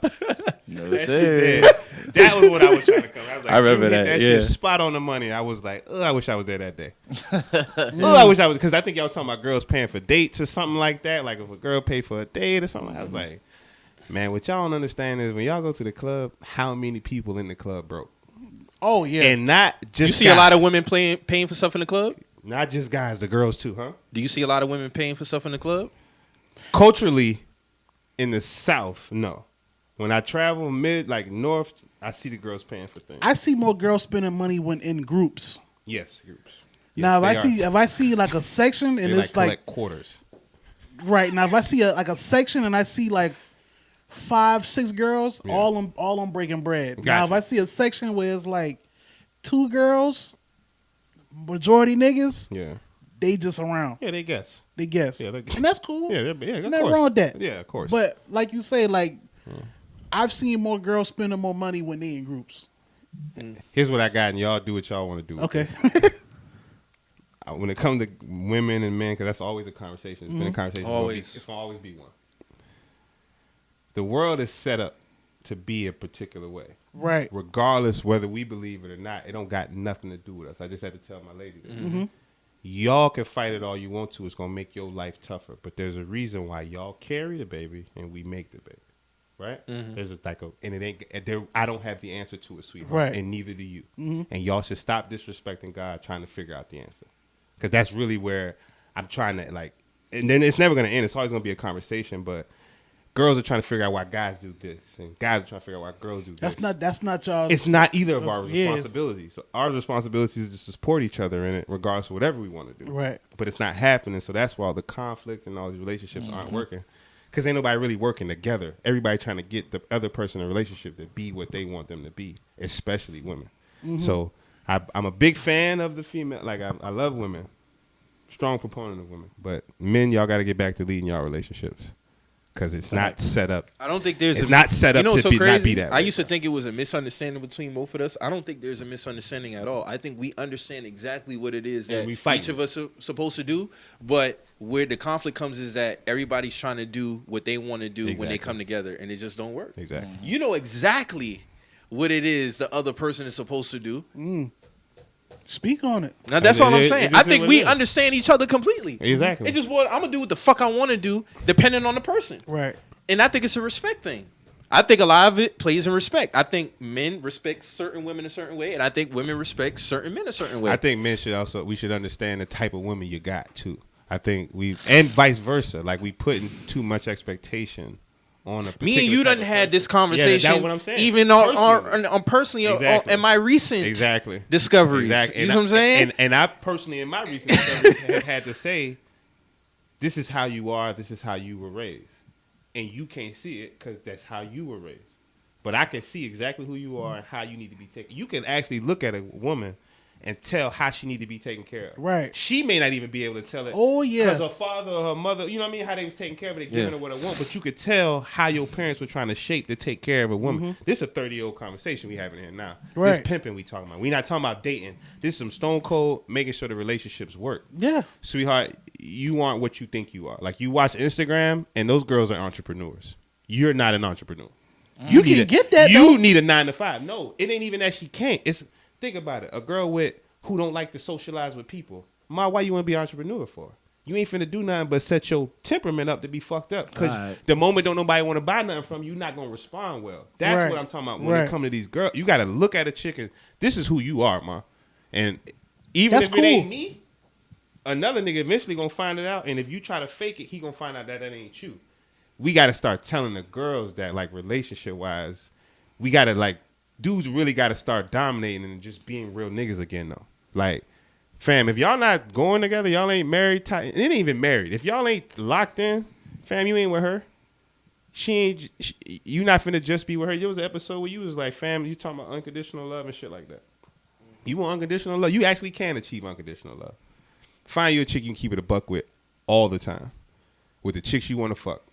No, That shit did. That was what I was trying to come. I was like, I remember Drew hit that, shit yeah. spot on the money. I was like, I wish I was there that day. I wish I was, because I think y'all was talking about girls paying for dates or something like that. Like if a girl paid for a date or something, I was like, man, what y'all don't understand is when y'all go to the club, how many people in the club broke? Oh yeah, And not just You see guys. a lot of women paying for stuff in the club? Not just guys, the girls too, huh? Do you see a lot of women paying for stuff in the club? Culturally, in the South, no. When I travel north, I see the girls paying for things. I see more girls spending money when in groups. Yes, groups. Now Yes, if I see like a section and they it's collect quarters. right now if I see a section and I see like 5-6 girls, all them breaking bread. Gotcha. Now if I see a section where it's like 2 girls, majority niggas, Yeah. They just around. Yeah, they guess. They guess. Yeah, And that's cool. Yeah, of Nothing course. wrong with that. Yeah, of course. But like you say, like I've seen more girls spending more money when they in groups. Here's what I got, and y'all do what y'all want to do. Okay. When it comes to women and men, because that's always a conversation. It's been a conversation. Always. It's going to always be one. The world is set up to be a particular way. Right. Regardless whether we believe it or not, it don't got nothing to do with us. I just had to tell my lady that. Y'all can fight it all you want to. It's going to make your life tougher. But there's a reason why y'all carry the baby and we make the baby. Right? There's and it ain't. I don't have the answer to it, sweetheart. Right. And neither do you. And y'all should stop disrespecting God trying to figure out the answer. Because that's really where I'm trying to, like, and then it's never going to end. It's always going to be a conversation, but girls are trying to figure out why guys do this, and guys are trying to figure out why girls do this. That's not y'all. It's not either of our Yes. responsibilities. So our responsibility is to support each other in it, regardless of whatever we want to do. Right. But it's not happening, so that's why all the conflict and all these relationships aren't working. Because ain't nobody really working together. Everybody trying to get the other person in a relationship to be what they want them to be, especially women. So I'm a big fan of the female. Like, I love women. Strong proponent of women. But men, y'all got to get back to leading y'all relationships. Because it's not set up. I don't think there's. It's not set up to not be that way. I used to think it was a misunderstanding between both of us. I don't think there's a misunderstanding at all. I think we understand exactly what it is that each of us are supposed to do. But where the conflict comes is that everybody's trying to do what they want to do when they come together, and it just don't work. Exactly. You know exactly what it is the other person is supposed to do. Speak on it. Now that's all I'm saying. I think we understand each other completely. Exactly. It's just what I'm gonna do what the fuck I want to do, depending on the person. Right. And I think it's a respect thing. I think a lot of it plays in respect. I think men respect certain women a certain way, and I think women respect certain men a certain way. I think men we should understand the type of women you got too. I think and vice versa. Like, we putting too much expectation on a particular Me and you done had this conversation. Yeah, that's what I'm saying. Even on personally in my recent discoveries. Exactly. You know what I'm saying? And I personally, in my recent discoveries, have had to say, this is how you are, this is how you were raised. And you can't see it because that's how you were raised. But I can see exactly who you are and how you need to be taken. You can actually look at a woman and tell how she need to be taken care of. Right. She may not even be able to tell it. Oh, yeah. Because her father or her mother, you know what I mean, how they was taking care of it, they giving her what they want. But you could tell how your parents were trying to shape to take care of a woman. This is a 30-year-old conversation we having here now. Right. This pimping we talking about. We not talking about dating. This is some stone cold making sure the relationships work. Yeah. Sweetheart, you aren't what you think you are. Like, you watch Instagram, and those girls are entrepreneurs. You're not an entrepreneur. You can get that, You though. need a 9-to-5. No, it ain't even that she can't. Think about it. A girl who don't like to socialize with people. Ma, why you want to be an entrepreneur for? You ain't finna do nothing but set your temperament up to be fucked up. Because the moment don't nobody want to buy nothing from you, you're not going to respond well. That's what I'm talking about when it come to these girls. You got to look at a chick and this is who you are, ma. And even if it ain't me, another nigga eventually going to find it out. And if you try to fake it, he going to find out that ain't you. We got to start telling the girls that, like, relationship-wise, we got to, like, dudes really got to start dominating and just being real niggas again, though. Like, fam, if y'all not going together, y'all ain't married, it ain't even married. If y'all ain't locked in, fam, you ain't with her. You not finna just be with her. There was an episode where you was like, fam, you talking about unconditional love and shit like that. You want unconditional love? You actually can achieve unconditional love. Find you a chick you can keep it a buck with all the time. With the chicks you want to fuck.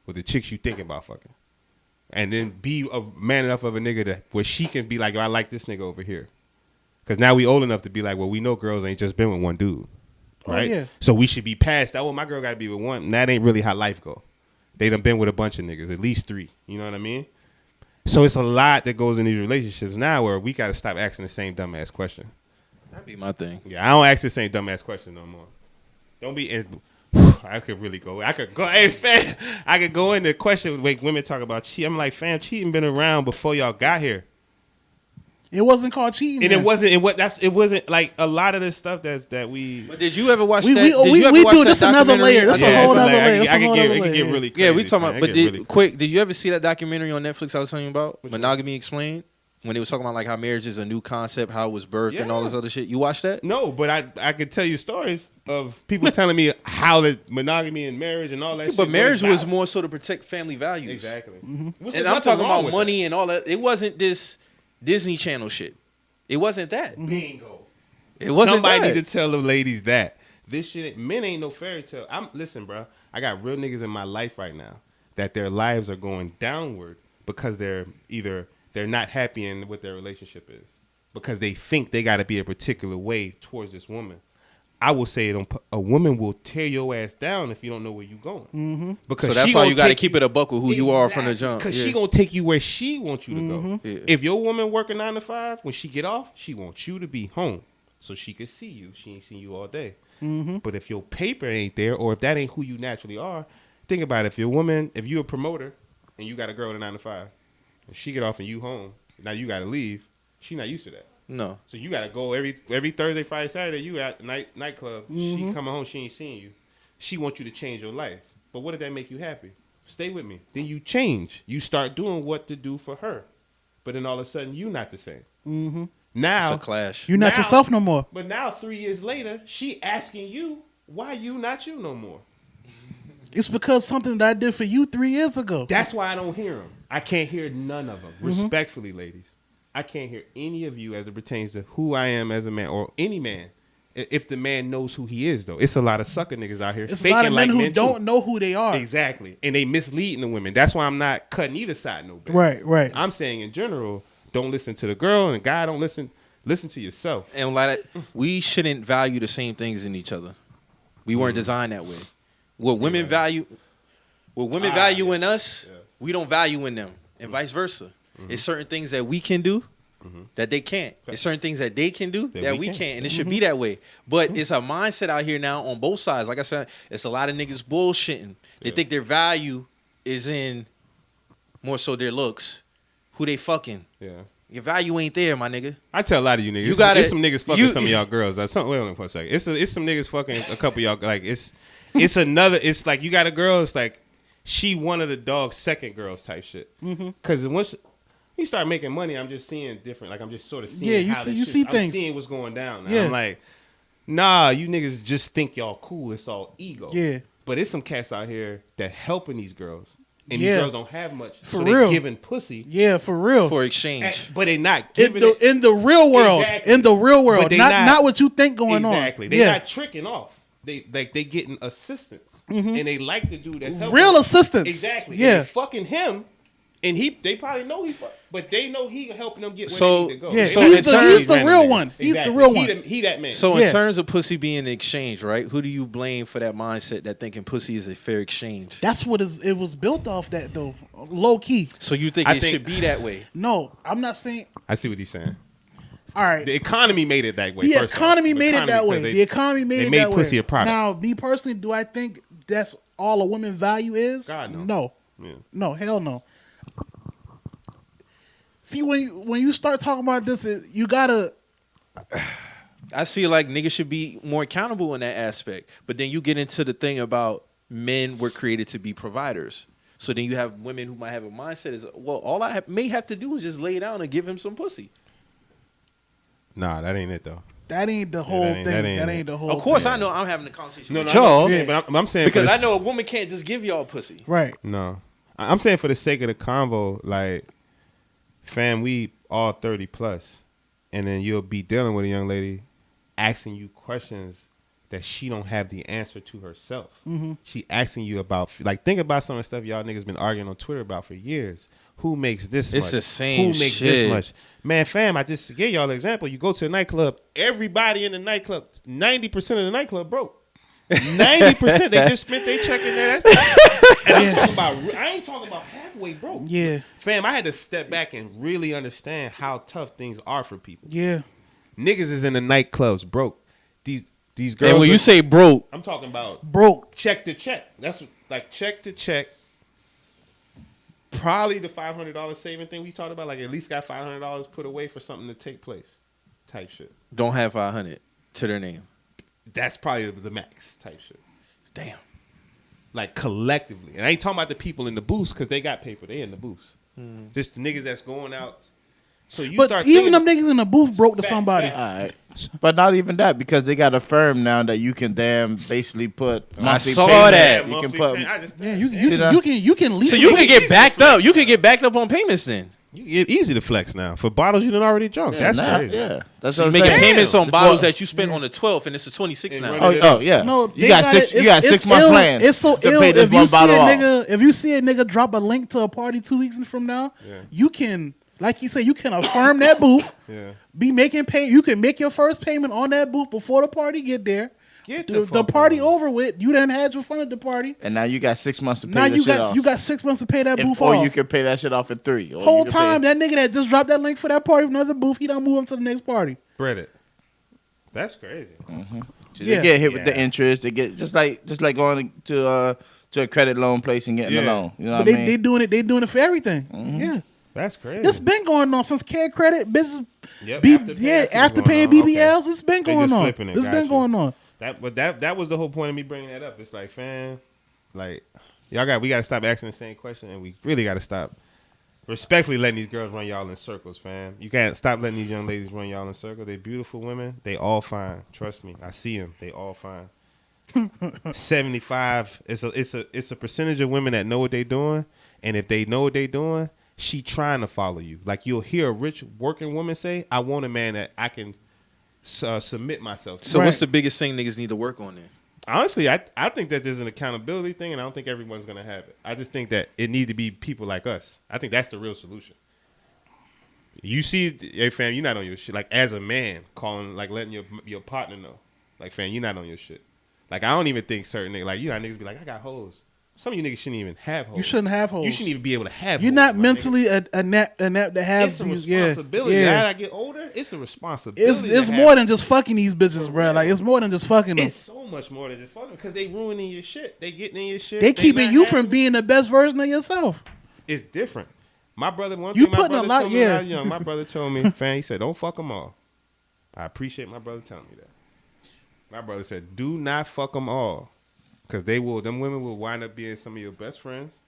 With the chicks you thinking about fucking. And then be a man enough of a nigga that where she can be like, yo, I like this nigga over here. Because now we old enough to be like, well, we know girls ain't just been with one dude. Right? Oh, yeah. So we should be past that. Oh, my girl got to be with one. And that ain't really how life go. They done been with a bunch of niggas, at least 3. You know what I mean? So it's a lot that goes in these relationships now where we got to stop asking the same dumbass question. That'd be my thing. Yeah, I don't ask the same dumbass question no more. Don't be... I could really go. Hey, fam, I could go into question like women talk about cheating. I'm like, fam, cheating been around before y'all got here. It wasn't called cheating. And man. it wasn't like a lot of the stuff that we. But did you ever watch that? We do this another layer. That's a whole other layer. I can get really crazy. Yeah, we talking about. But did you ever see that documentary on Netflix I was telling you about? Monogamy Explained. When they was talking about like how marriage is a new concept, how it was birthed, and all this other shit. You watched that? No, but I could tell you stories of people telling me how the monogamy and marriage and all that shit. But marriage was more so to protect family values. Exactly. And I'm talking about money and all that. It wasn't this Disney Channel shit. It wasn't that. Bingo. It wasn't Somebody that. need to tell the ladies that This shit, men ain't no fairy tale. Listen, bro. I got real niggas in my life right now that their lives are going downward because they're not happy in what their relationship is, because they think they got to be a particular way towards this woman. I will say a woman will tear your ass down if you don't know where you're going. Mm-hmm. Because so that's why you got to keep it a buck with who you are from the jump. Because she gonna take you where she wants you to go. Yeah. If your woman working 9 to 5, when she get off, she wants you to be home so she can see you. She ain't seen you all day. Mm-hmm. But if your paper ain't there, or if that ain't who you naturally are, think about it. If you're a promoter and you got a girl at 9 to 5, and she get off and you home, now you got to leave. She not used to that. No. So you got to go every Thursday, Friday, Saturday. You at nightclub. She coming home. She ain't seeing you. She wants you to change your life. But what did that make you happy? Stay with me. Then you change. You start doing what to do for her. But then all of a sudden, you not the same. Mm-hmm. Now it's a clash. You're not yourself no more. But now 3 years later, she asking you why you not you no more. It's because something that I did for you 3 years ago. That's why I don't hear them. I can't hear none of them. Respectfully, ladies. I can't hear any of you as it pertains to who I am as a man, or any man. If the man knows who he is, though. It's a lot of sucker niggas out here. It's a lot of men who don't know who they are. Exactly. And they misleading the women. That's why I'm not cutting either side no bad. Right. I'm saying in general, don't listen to the girl, and the guy don't listen to yourself. And like we shouldn't value the same things in each other. We weren't designed that way. What women value in us, we don't value in them, and vice versa. It's certain things that we can do that they can't. It's certain things that they can do that we can't, and it should be that way. But it's a mindset out here now on both sides. Like I said, it's a lot of niggas bullshitting. They think their value is in more so their looks, who they fucking. Yeah. Your value ain't there, my nigga. I tell a lot of you niggas. It's some niggas fucking some of y'all girls. Wait on for a second. It's some niggas fucking a couple of y'all. Like it's like you got a girl. It's like she one of the dog's second girls type shit. Because once you start making money, I'm just seeing different. Like I'm just sort of seeing. Yeah, you see things. I'm seeing what's going down. Now. Yeah. I'm like, nah, you niggas just think y'all cool. It's all ego. Yeah. But it's some cats out here that helping these girls. And these girls don't have much. For so real. They giving pussy. Yeah, for real. For exchange. But they not giving in the real world. Exactly. In the real world. But Not what you think going on. Exactly. They not tricking off. They getting assistance. And they like the dude that's helping. Real assistance. Exactly. Yeah. And they fucking him. And they probably know but they know he helping them get where they need to go. Yeah, so he's the real one. He's the real one. He that man. So in terms of pussy being exchanged, right? Who do you blame for that mindset that thinking pussy is a fair exchange? That's what it was built off that though. Low key. So you think it should be that way? No, I'm not saying. I see what he's saying. All right. The economy made it that way. The economy made it that way. The economy made it that way. They made pussy a product. Now, me personally, do I think that's all a woman value is? God, no. No. Yeah. No, hell no. See, when you start talking about this, you gotta. I feel like niggas should be more accountable in that aspect. But then you get into the thing about men were created to be providers. So then you have women who might have a mindset is, well, all I may have to do is just lay down and give him some pussy. Nah, that ain't it though. That ain't the whole thing. That ain't the whole thing. Of course, I know I'm having a conversation with y'all. Yeah. But I'm saying because I know a woman can't just give y'all pussy. Right. No. I'm saying for the sake of the convo, like, fam, we all 30 plus, and then you'll be dealing with a young lady asking you questions that she don't have the answer to herself. She asking you about, like, think about some of the stuff y'all niggas been arguing on Twitter about for years. Who makes this much? It's the same Who makes shit. this much? Man, fam, I just gave y'all an example. You go to a nightclub, everybody in the nightclub, 90% of the nightclub broke. 90% they just spent their check in there. And I'm talking about, I ain't talking about halfway broke. Yeah. Fam, I had to step back and really understand how tough things are for people. Yeah. Niggas is in the nightclubs broke. These girls. And when you say broke, I'm talking about broke. Check to check. That's like check to check. Probably the $500 saving thing we talked about. Like at least got $500 put away for something to take place. Type shit. don't have 500 to their name. That's probably the max type shit. Damn. Like collectively. And I ain't talking about the people in the booth because they got paper. They in the booth. Just the niggas that's going out. So you But start even them niggas in the booth broke to somebody. All right. But not even that, because they got a firm now that you can basically put monthly saw payment. that. You can put. Yeah, you can lease. So you can get backed up. You can get backed up on payments then. Easy to flex now. For bottles you done already drunk. Yeah, That's crazy. Yeah, that's So what you I'm making saying. payments on Before- bottles that you spent on the 12th, and it's the 26th now. Oh yeah. No, you they got got six. it. You got It's 6 month ill. plan. It's so to ill. pay this If you one see a bottle off. nigga, if you see a nigga drop a link to a party 2 weeks from now, you can, like you said, you can affirm that booth. Yeah. Be making pay. You can make your first payment on that booth before the party get there. Get The fuck party on. over with. You done had your fun at the party. And now you got 6 months to pay Now that shit off. you got 6 months to pay that booth Or off. you can pay that shit off in 3. Or Whole you can time pay- that nigga that just dropped that link for that party from another booth, he done move on to the next party. Bread it. That's crazy. They Yeah. get hit with the Yeah. interest. They get just like going to a credit loan place and getting a Yeah. loan. You know But what I mean? they doing it for everything. Yeah. That's crazy. It's been going on since CARE credit business. Yep, After after paying going on. BBLs, Okay. it's been They going just on. flipping it. It's been Gotcha. going on. That was the whole point of me bringing that up. It's like, fam, like we got to stop asking the same question, and we really got to stop respectfully letting these girls run y'all in circles, fam. You can't stop letting these young ladies run y'all in circles. They beautiful women. They all fine. Trust me, I see them. They all fine. 75. It's a percentage of women that know what they doing, and if they know what they doing, she trying to follow you. Like you'll hear a rich working woman say, "I want a man that I can submit myself to." So what's Right. the biggest thing niggas need to work on then? Honestly, I think that there's an accountability thing, and I don't think everyone's going to have it. I just think that it need to be people like us. I think that's the real solution. You see, hey, fam, you're not on your shit. Like, as a man, calling, like, letting your partner know. Like, fam, you're not on your shit. Like, I don't even think certain niggas, like, you know how niggas be like, I got hoes. Some of you niggas shouldn't even have hoes. You shouldn't have hoes. You shouldn't even be able to have You're hoes, not my mentally nigga. adept to have It's a these. responsibility. Yeah. As I get older, it's a responsibility. It's to more have- than just fucking these bitches, bro. Like it's more than just fucking them. It's so much more than just fucking because they ruining your shit. They getting in your shit. They keeping not you having- from being the best version of yourself. It's different. My brother, one You thing my putting a brother lot- told me when I yeah. was young, my brother told me, fam, he said, don't fuck them all. I appreciate my brother telling me that. My brother said, do not fuck them all. Because them women will wind up being some of your best friends.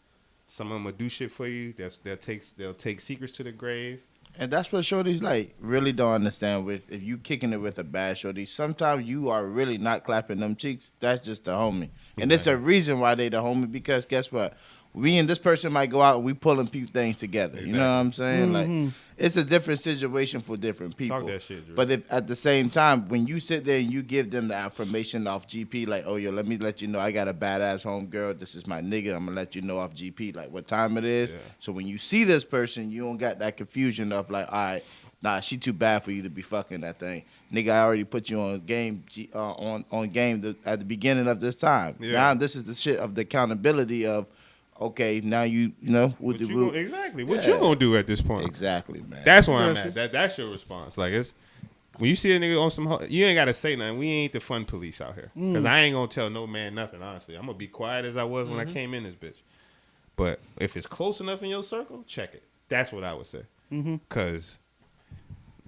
Some of them will do shit for you. They'll take secrets to the grave. And that's what shorties like really don't understand with if you kicking it with a bad shorty. Sometimes you are really not clapping them cheeks. That's just the homie, and it's a reason why they the homie because guess what? We and this person might go out and we pulling things together. You know what I'm saying? Like it's a different situation for different people. Talk that shit, Drew. But if, at the same time, when you sit there and you give them the affirmation off GP, like, oh yo, let me let you know I got a badass homegirl. This is my nigga. I'm gonna let you know off GP like what time it is. Yeah. So when you see this person, you don't got that confusion of like, all right, nah, she too bad for you to be fucking that thing. Nigga, I already put you on game on game at the beginning of this time. Yeah. Now this is the shit of the accountability of, okay, now you know What you Yeah. gonna do at this point? Exactly, man. That's where I'm at. That's your response. Like it's when you see a nigga on some, you ain't gotta say nothing. We ain't the fun police out here. Because I ain't gonna tell no man nothing. Honestly, I'm gonna be quiet as I was when I came in this bitch. But if it's close enough in your circle, check it. That's what I would say. Because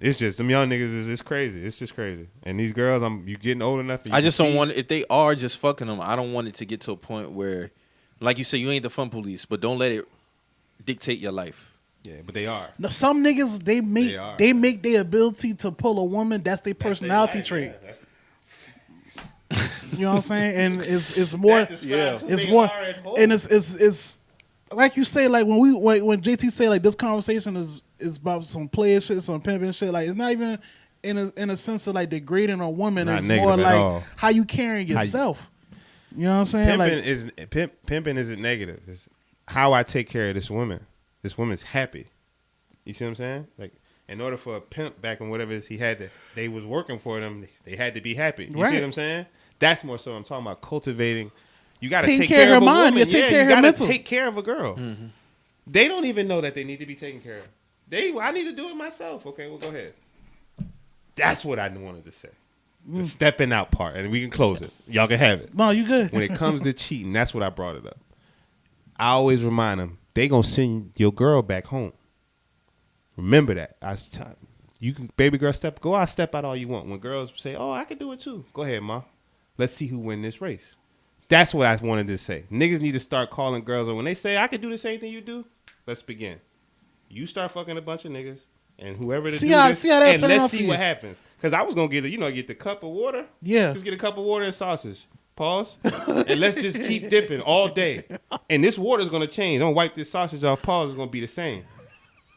it's just them young niggas it's crazy. It's just crazy. And these girls, you getting old enough. I just don't want if they are just fucking them. I don't want it to get to a point where, like you said, you ain't the fun police, but don't let it dictate your life. Yeah, but they are. Now, some niggas they are. make their ability to pull a woman. That's their personality trait. You know what I'm saying? And it's more. It's more. And it's like you say, like when JT say like this conversation is about some player shit, some pimping shit. Like it's not even in a sense of like degrading a woman. Not It's negative more at like all. how you carrying yourself. You know what I'm saying? Pimping isn't negative. It's how I take care of this woman. This woman's happy. You see what I'm saying? Like, in order for a pimp back in whatever it is they was working for them, they had to be they see Right. what I'm saying? That's more so I'm talking about cultivating. You got to Taking take care of care of her a mind. woman. You take care of you her gotta mental. take care of a girl. They don't even know that they need to be taken care of. I need to do it myself. Okay, well, go ahead. That's what I wanted to say. The stepping out part, and we can close it. Y'all can have it. No, you good. When it comes to cheating, that's what I brought it up. I always remind them, they gonna send your girl back home. Remember that. You can, baby girl, go out, step out all you want. When girls say, oh, I can do it too. Go ahead, ma. Let's see who win this race. That's what I wanted to say. Niggas need to start calling girls, and when they say, I can do the same thing you do, let's begin. You start fucking a bunch of niggas, and whoever to See do how- this, see how that and turn let's out for see you. what happens. Because I was going to get the cup of water. Yeah. Just get a cup of water and sausage. Pause. And let's just keep dipping all day. And this water's going to change. Don't wipe this sausage off. Pause is going to be the same.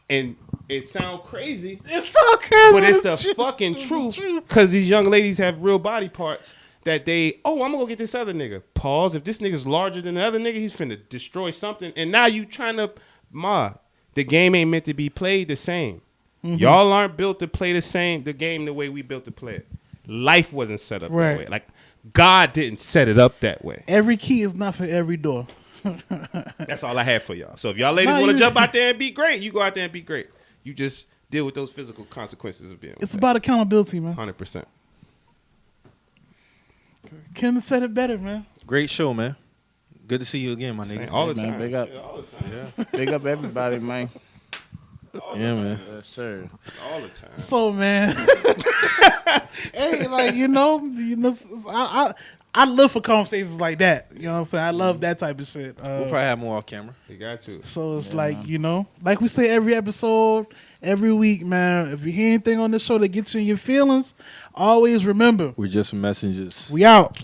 And it sounds crazy, It's so crazy, but it's the fucking truth. Because these young ladies have real body parts that they, I'm gonna go get this other nigga. Pause. If this nigga's larger than the other nigga, he's finna destroy something. And now you trying to, the game ain't meant to be played the same. Y'all aren't built to play the game the way we built to play it. Life wasn't set up that way. Like, God didn't set it up that way. Every key is not for every door. That's all I have for y'all. So if y'all ladies want to jump out there and be great, you go out there and be great. You just deal with those physical consequences of being. It's about accountability, man. 100%. Ken said it better, man. Great show, man. Good to see you again, my nigga. All the Man, time. big up. Yeah, all the time. Yeah, Big up everybody, man. yeah, man. Yes, sir. All the time. So, man, hey, like I live for conversations like that. You know what I'm saying? I love that type of shit. We'll probably have more off camera. You got to. So it's like, like we say every episode, every week, man. If you hear anything on this show that gets you in your feelings, always remember, We're just messengers. we out.